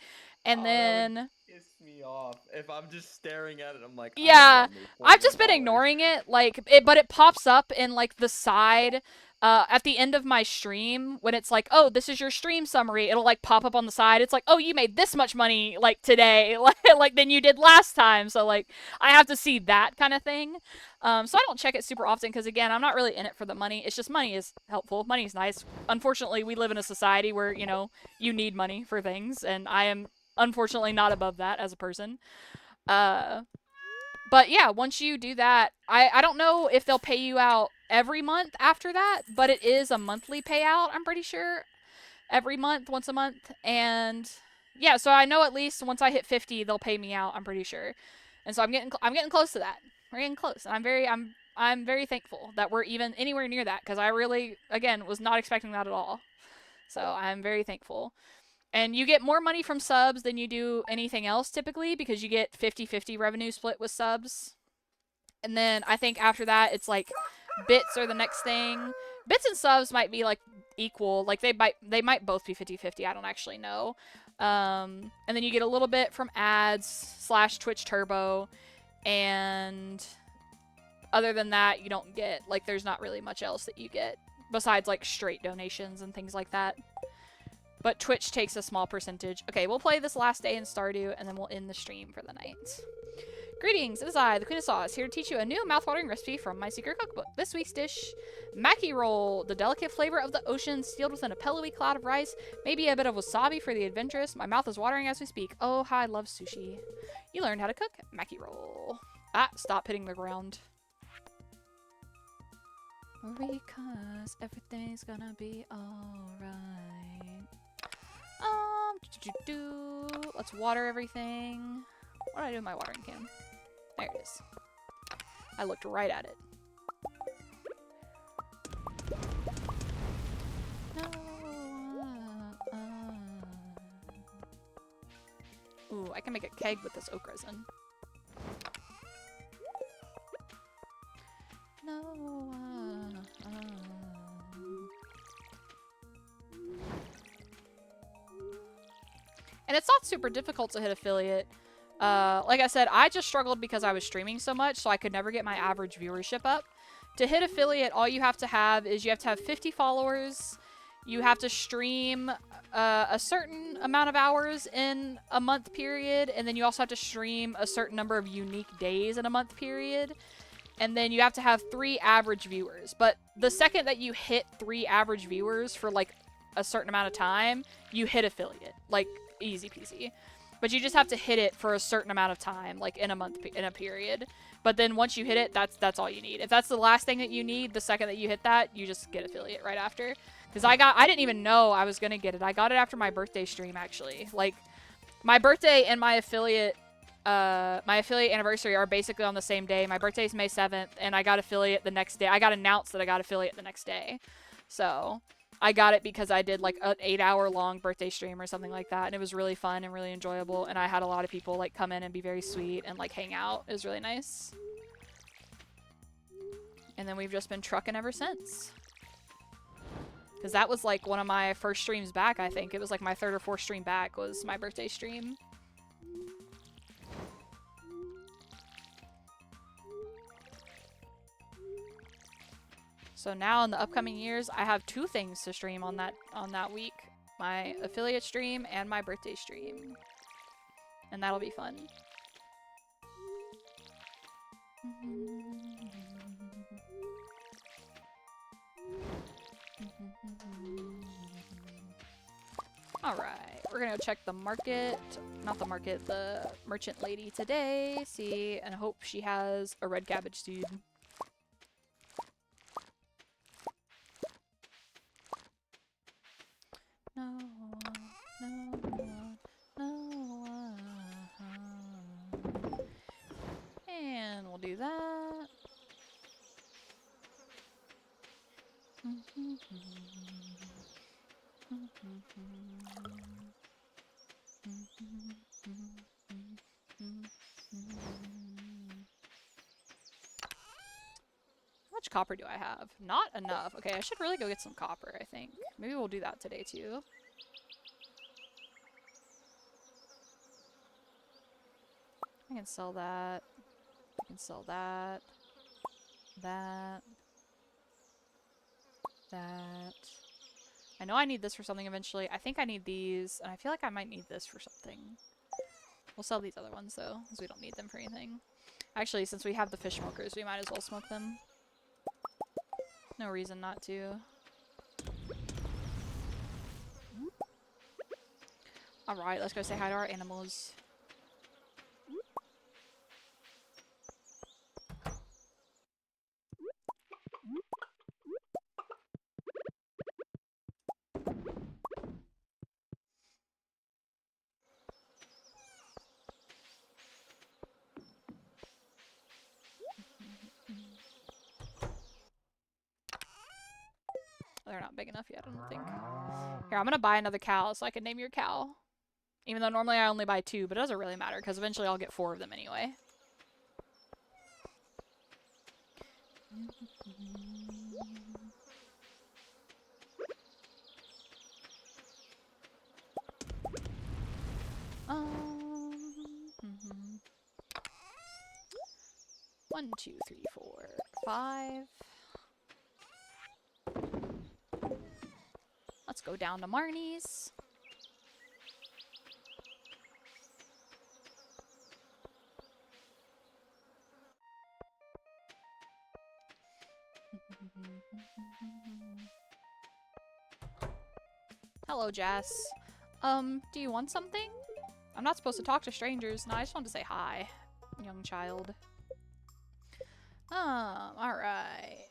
And Oh, that would then piss me off if I'm just staring at it. I'm like, I know yeah, I made I've just been $41. ignoring it, like, but it pops up in like the side, at the end of my stream when it's like, oh, this is your stream summary. It'll like pop up on the side. It's like, oh, you made this much money like today, like than you did last time. So like, I have to see that kind of thing. So I don't check it super often because again, I'm not really in it for the money. It's just money is helpful. Money is nice. Unfortunately, we live in a society where you need money for things, and I am unfortunately not above that as a person. Uh, but yeah, once you do that, I don't know if they'll pay you out every month after that, but it is a monthly payout, I'm pretty sure. Every month, once a month. And yeah, so I know at least once I hit 50, they'll pay me out, I'm pretty sure. And so I'm getting close to that. We're getting close. And I'm very thankful that we're even anywhere near that because I really again was not expecting that at all. So I'm very thankful. And you get more money from subs than you do anything else typically because you get 50-50 revenue split with subs. And then I think after that, it's like bits are the next thing. Bits and subs might be like equal. Like they might both be 50-50. I don't actually know. And then you get a little bit from ads / Twitch Turbo. And other than that, you don't get, like, there's not really much else that you get besides like straight donations and things like that. But Twitch takes a small percentage. Okay, we'll play this last day in Stardew, and then we'll end the stream for the night. Greetings, it is I, the Queen of Sauce, here to teach you a new mouthwatering recipe from my secret cookbook. This week's dish, maki roll, the delicate flavor of the ocean sealed within a pillowy cloud of rice, maybe a bit of wasabi for the adventurous. My mouth is watering as we speak. Oh, how I love sushi. You learned how to cook maki roll. Ah, stop hitting the ground. Because everything's gonna be alright. Let's water everything. What do I do with my watering can? There it is. I looked right at it. Ooh, I can make a keg with this oak resin. And it's not super difficult to hit affiliate. Like I said, I just struggled because I was streaming so much, so I could never get my average viewership up. To hit affiliate, all you have to have is you have to have 50 followers. You have to stream a certain amount of hours in a month period, and then you also have to stream a certain number of unique days in a month period. And then you have to have 3 average viewers. But the second that you hit 3 average viewers for like a certain amount of time, you hit affiliate. Like, easy peasy. But you just have to hit it for a certain amount of time, like in a month, in a period. But then once you hit it, that's all you need. If that's the last thing that you need, the second that you hit that, you just get affiliate right after. Because I didn't even know I was gonna get it. I got it after my birthday stream, actually. Like, my birthday and my affiliate anniversary are basically on the same day. My birthday is May 7th, and I got affiliate the next day. I got announced that I got affiliate the next day. So I got it because I did like an 8-hour-long birthday stream or something like that, and it was really fun and really enjoyable, and I had a lot of people like come in and be very sweet and like hang out. It was really nice. And then we've just been trucking ever since. Because that was like one of my first streams back, I think. It was like my 3rd or 4th stream back was my birthday stream. So now in the upcoming years, I have 2 things to stream on that week. My affiliate stream and my birthday stream. And that'll be fun. Alright, we're gonna go check the market. Not the market, the merchant lady today. See, and hope she has a red cabbage seed. No, no, no. And we'll do that. How much copper do I have? Not enough. Okay, I should really go get some copper, I think. Maybe we'll do that today too. I can sell that. I can sell that. That. That. I know I need this for something eventually. I think I need these, and I feel like I might need this for something. We'll sell these other ones though, because we don't need them for anything. Actually, since we have the fish smokers, we might as well smoke them. No reason not to. Alright, let's go say hi to our animals. They're not big enough yet, I don't think. Here, I'm gonna buy another cow so I can name your cow. Even though normally I only buy 2, but it doesn't really matter because eventually I'll get 4 of them anyway. Mhm. 1, 2, 3, 4, 5. Let's go down to Marnie's. Hello, Jess. Do you want something? I'm not supposed to talk to strangers. No, I just wanted to say hi, young child. Alright.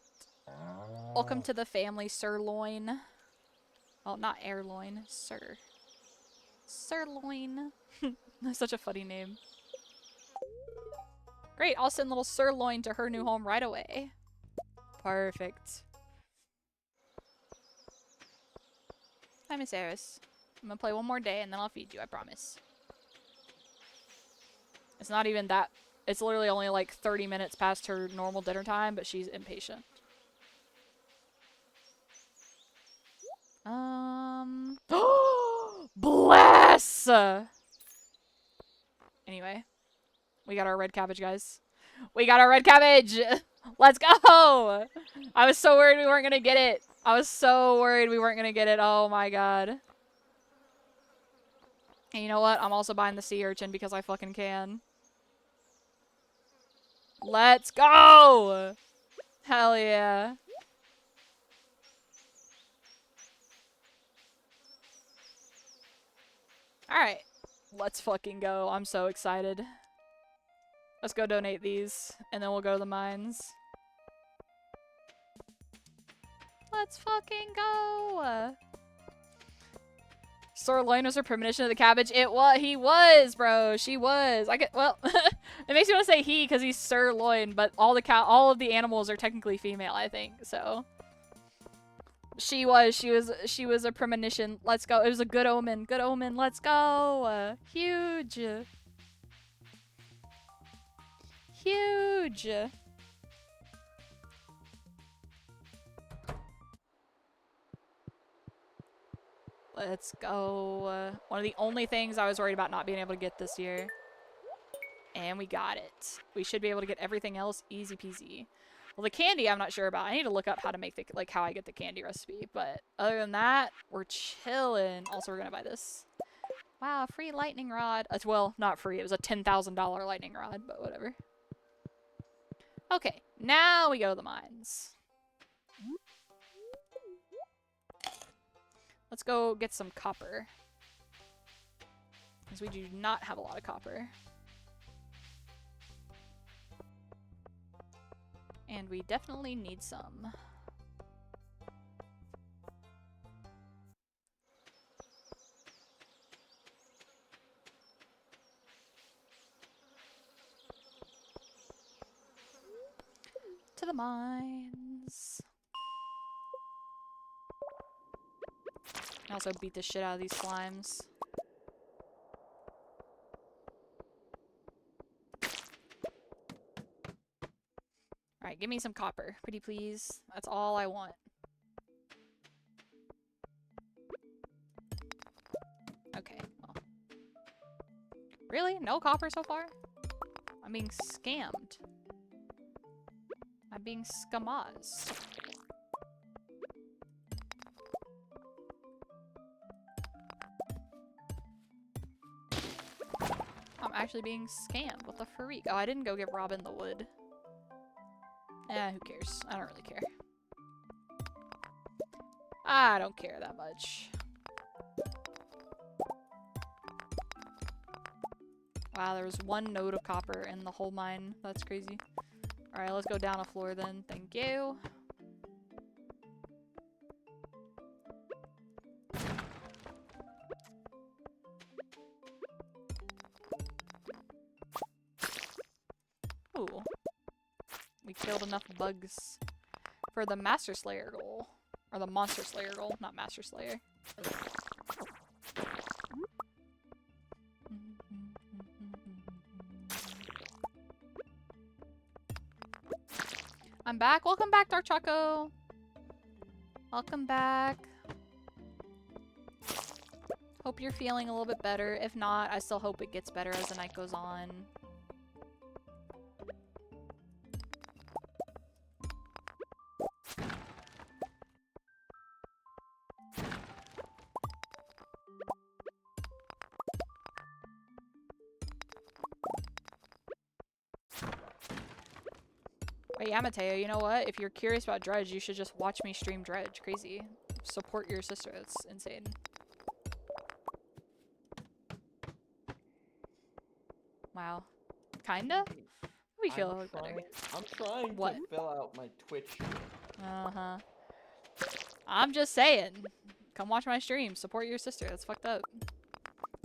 Welcome to the family, Sirloin. Well, not Airloin, Sir. Sirloin. That's such a funny name. Great, I'll send little Sirloin to her new home right away. Perfect. Hi, Miss Eris. I'm gonna play one more day and then I'll feed you, I promise. It's not even that. It's literally only like 30 minutes past her normal dinner time, but she's impatient. Bless! Anyway. We got our red cabbage, guys. We got our red cabbage! Let's go! I was so worried we weren't gonna get it. I was so worried we weren't gonna get it. Oh my god. And you know what? I'm also buying the sea urchin because I fucking can. Let's go! Hell yeah. Alright. Let's fucking go. I'm so excited. Let's go donate these, and then we'll go to the mines. Let's fucking go! Sirloin was her premonition of the cabbage. He was, bro. She was. Well, it makes me want to say he because he's Sirloin, but all of the animals are technically female, I think, so. She was a premonition. Let's go. It was a good omen. Good omen. Let's go. Huge. Huge. Let's go. One of the only things I was worried about not being able to get this year. And we got it. We should be able to get everything else easy peasy. Well, the candy I'm not sure about. I need to look up how to make how I get the candy recipe. But other than that, we're chilling. Also, we're gonna buy this. Wow, free lightning rod. Well, not free. It was a $10,000 lightning rod, but whatever. Okay, now we go to the mines. Let's go get some copper. Because we do not have a lot of copper. And we definitely need some. To the mines. I also beat the shit out of these slimes. Alright, give me some copper, pretty please. That's all I want. Okay, well. Really? No copper so far? I'm being scammed. I'm being scamazed. I'm actually being scammed. What the freak? Oh, I didn't go give Robin the wood. Eh, who cares? I don't really care. I don't care that much. Wow, there was one node of copper in the whole mine. That's crazy. Alright, let's go down a floor then. Thank you. Ooh. We killed enough bugs for the Master Slayer goal. Or the Monster Slayer goal, not Master Slayer. I'm back. Welcome back, Dark Choco. Welcome back. Hope you're feeling a little bit better. If not, I still hope it gets better as the night goes on. Wait, yeah, Mateo, you know what? If you're curious about Dredge, you should just watch me stream Dredge. Crazy. Support your sister. That's insane. Wow. Kinda? We feel a little better. I'm trying What? to fill out my Twitch stream. Uh-huh. I'm just saying. Come watch my stream. Support your sister. That's fucked up.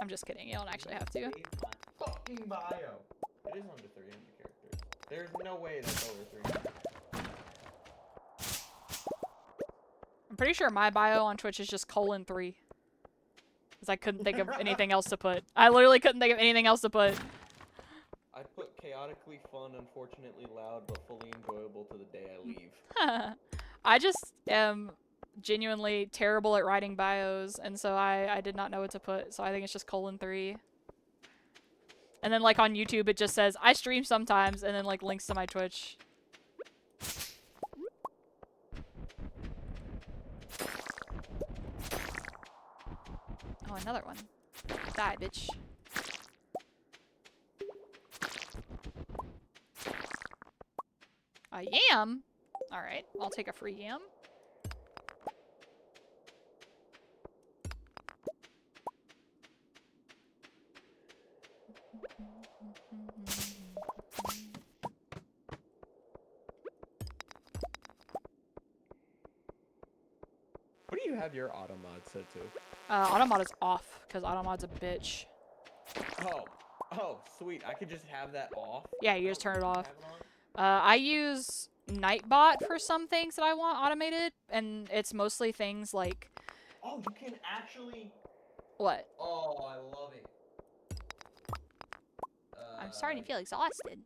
I'm just kidding. You don't actually have to. Fucking bio. It is under 300 characters. There's no way that's over 300. I'm pretty sure my bio on Twitch is just :3. Because I couldn't think of anything else to put. I literally couldn't think of anything else to put. I put chaotically fun, unfortunately loud, but fully enjoyable to the day I leave. I just am genuinely terrible at writing bios, and so I did not know what to put, so I think it's just :3. And then, like, on YouTube, it just says, I stream sometimes, and then, like, links to my Twitch. Oh, another one. Die, bitch. A yam? Alright, I'll take a free yam. What do you have your auto mod set to? Automod is off, because Automod's a bitch. Oh, sweet. I could just have that off? Yeah, you just turn it off. Have it on? I use Nightbot for some things that I want automated, and it's mostly things like... Oh, you can actually... What? Oh, I love it. I'm starting to feel exhausted.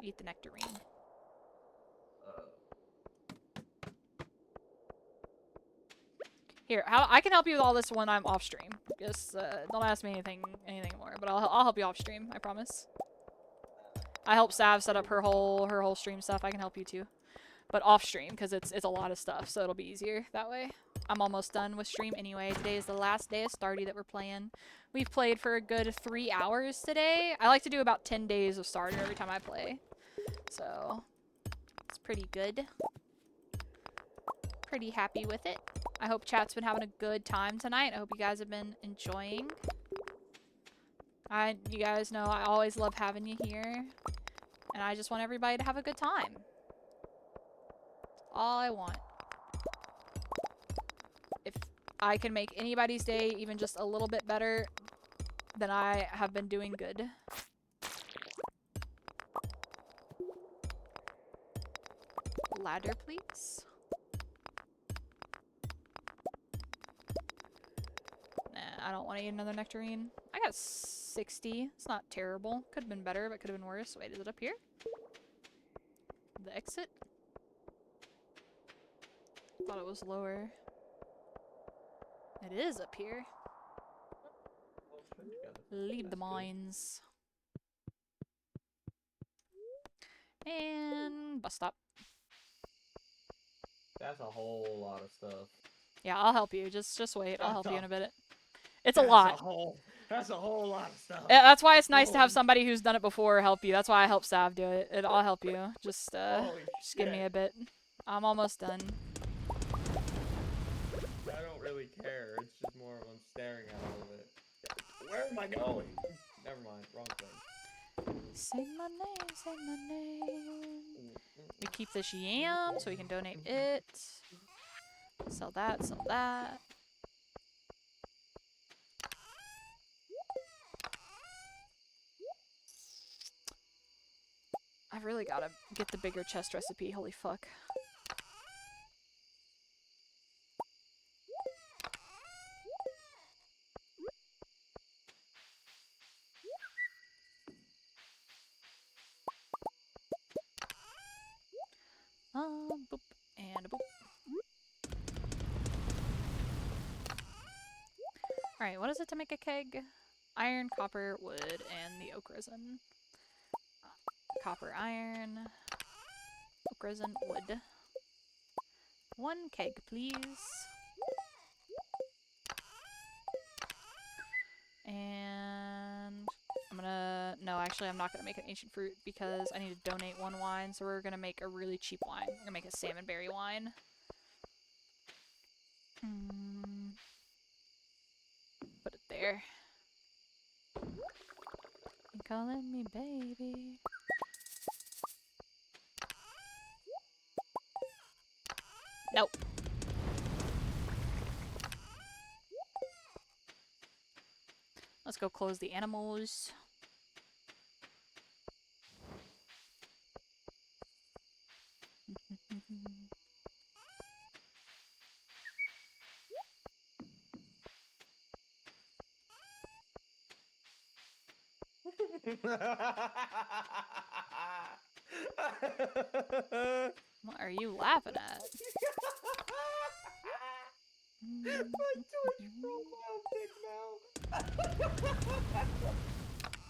Eat the nectarine. Here, I can help you with all this when I'm off stream. Just don't ask me anything more, but I'll help you off stream. I promise. I help Sav set up her whole stream stuff. I can help you too, but off stream because it's a lot of stuff, so it'll be easier that way. I'm almost done with stream anyway. Today is the last day of Stardew that we're playing. We've played for a good 3 hours today. I like to do about 10 days of Stardew every time I play, so it's pretty good. Pretty happy with it. I hope chat's been having a good time tonight. I hope you guys have been enjoying. You guys know I always love having you here. And I just want everybody to have a good time. All I want. If I can make anybody's day even just a little bit better, then I have been doing good. Ladder, please. Nah, I don't want to eat another nectarine. I got 60. It's not terrible. Could have been better, but could have been worse. Wait, is it up here? The exit? Thought it was lower. It is up here. Leave the mines. And bus stop. That's a whole lot of stuff. Yeah, I'll help you. Just wait. I'll help you in a bit. It's a That's lot. That's a whole lot of stuff. Yeah, that's why it's nice to have somebody who's done it before help you. That's why I help Sav do it. I'll help you. Just give me a bit. I'm almost done. I don't really care. It's just more of I'm staring at all of it. Where am I going? Never mind. Wrong thing. Say my name, say my name. We keep this yam so we can donate it. Sell that, sell that. I've really gotta get the bigger chest recipe, holy fuck. Boop, and a boop. Alright, what is it to make a keg? Iron, copper, wood, and the oak resin. Copper, iron, oak resin, wood. 1 keg, please. And no, actually I'm not gonna make an ancient fruit because I need to donate 1 wine, so we're gonna make a really cheap wine. We're gonna make a salmon berry wine. Put it there. You calling me baby. Nope. Let's go close the animals. What are you laughing at? My Twitch profile pic now.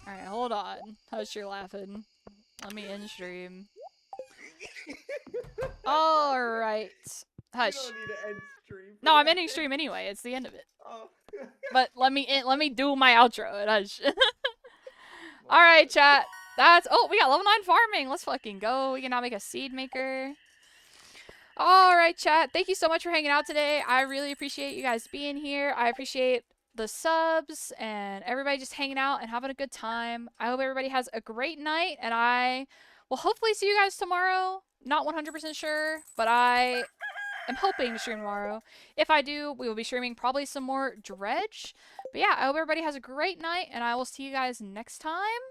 Alright, hold on. Hush your laughing. Let me end stream. Alright. Hush. You don't need to end stream. No, I'm ending stream anyway. It's the end of it. Oh. But let me do my outro and hush. Alright, chat. Oh, we got level 9 farming. Let's fucking go. We can now make a seed maker. Alright, chat. Thank you so much for hanging out today. I really appreciate you guys being here. I appreciate the subs and everybody just hanging out and having a good time. I hope everybody has a great night, and I will hopefully see you guys tomorrow. Not 100% sure, but I am hoping to stream tomorrow. If I do, we will be streaming probably some more Dredge. But yeah, I hope everybody has a great night, and I will see you guys next time.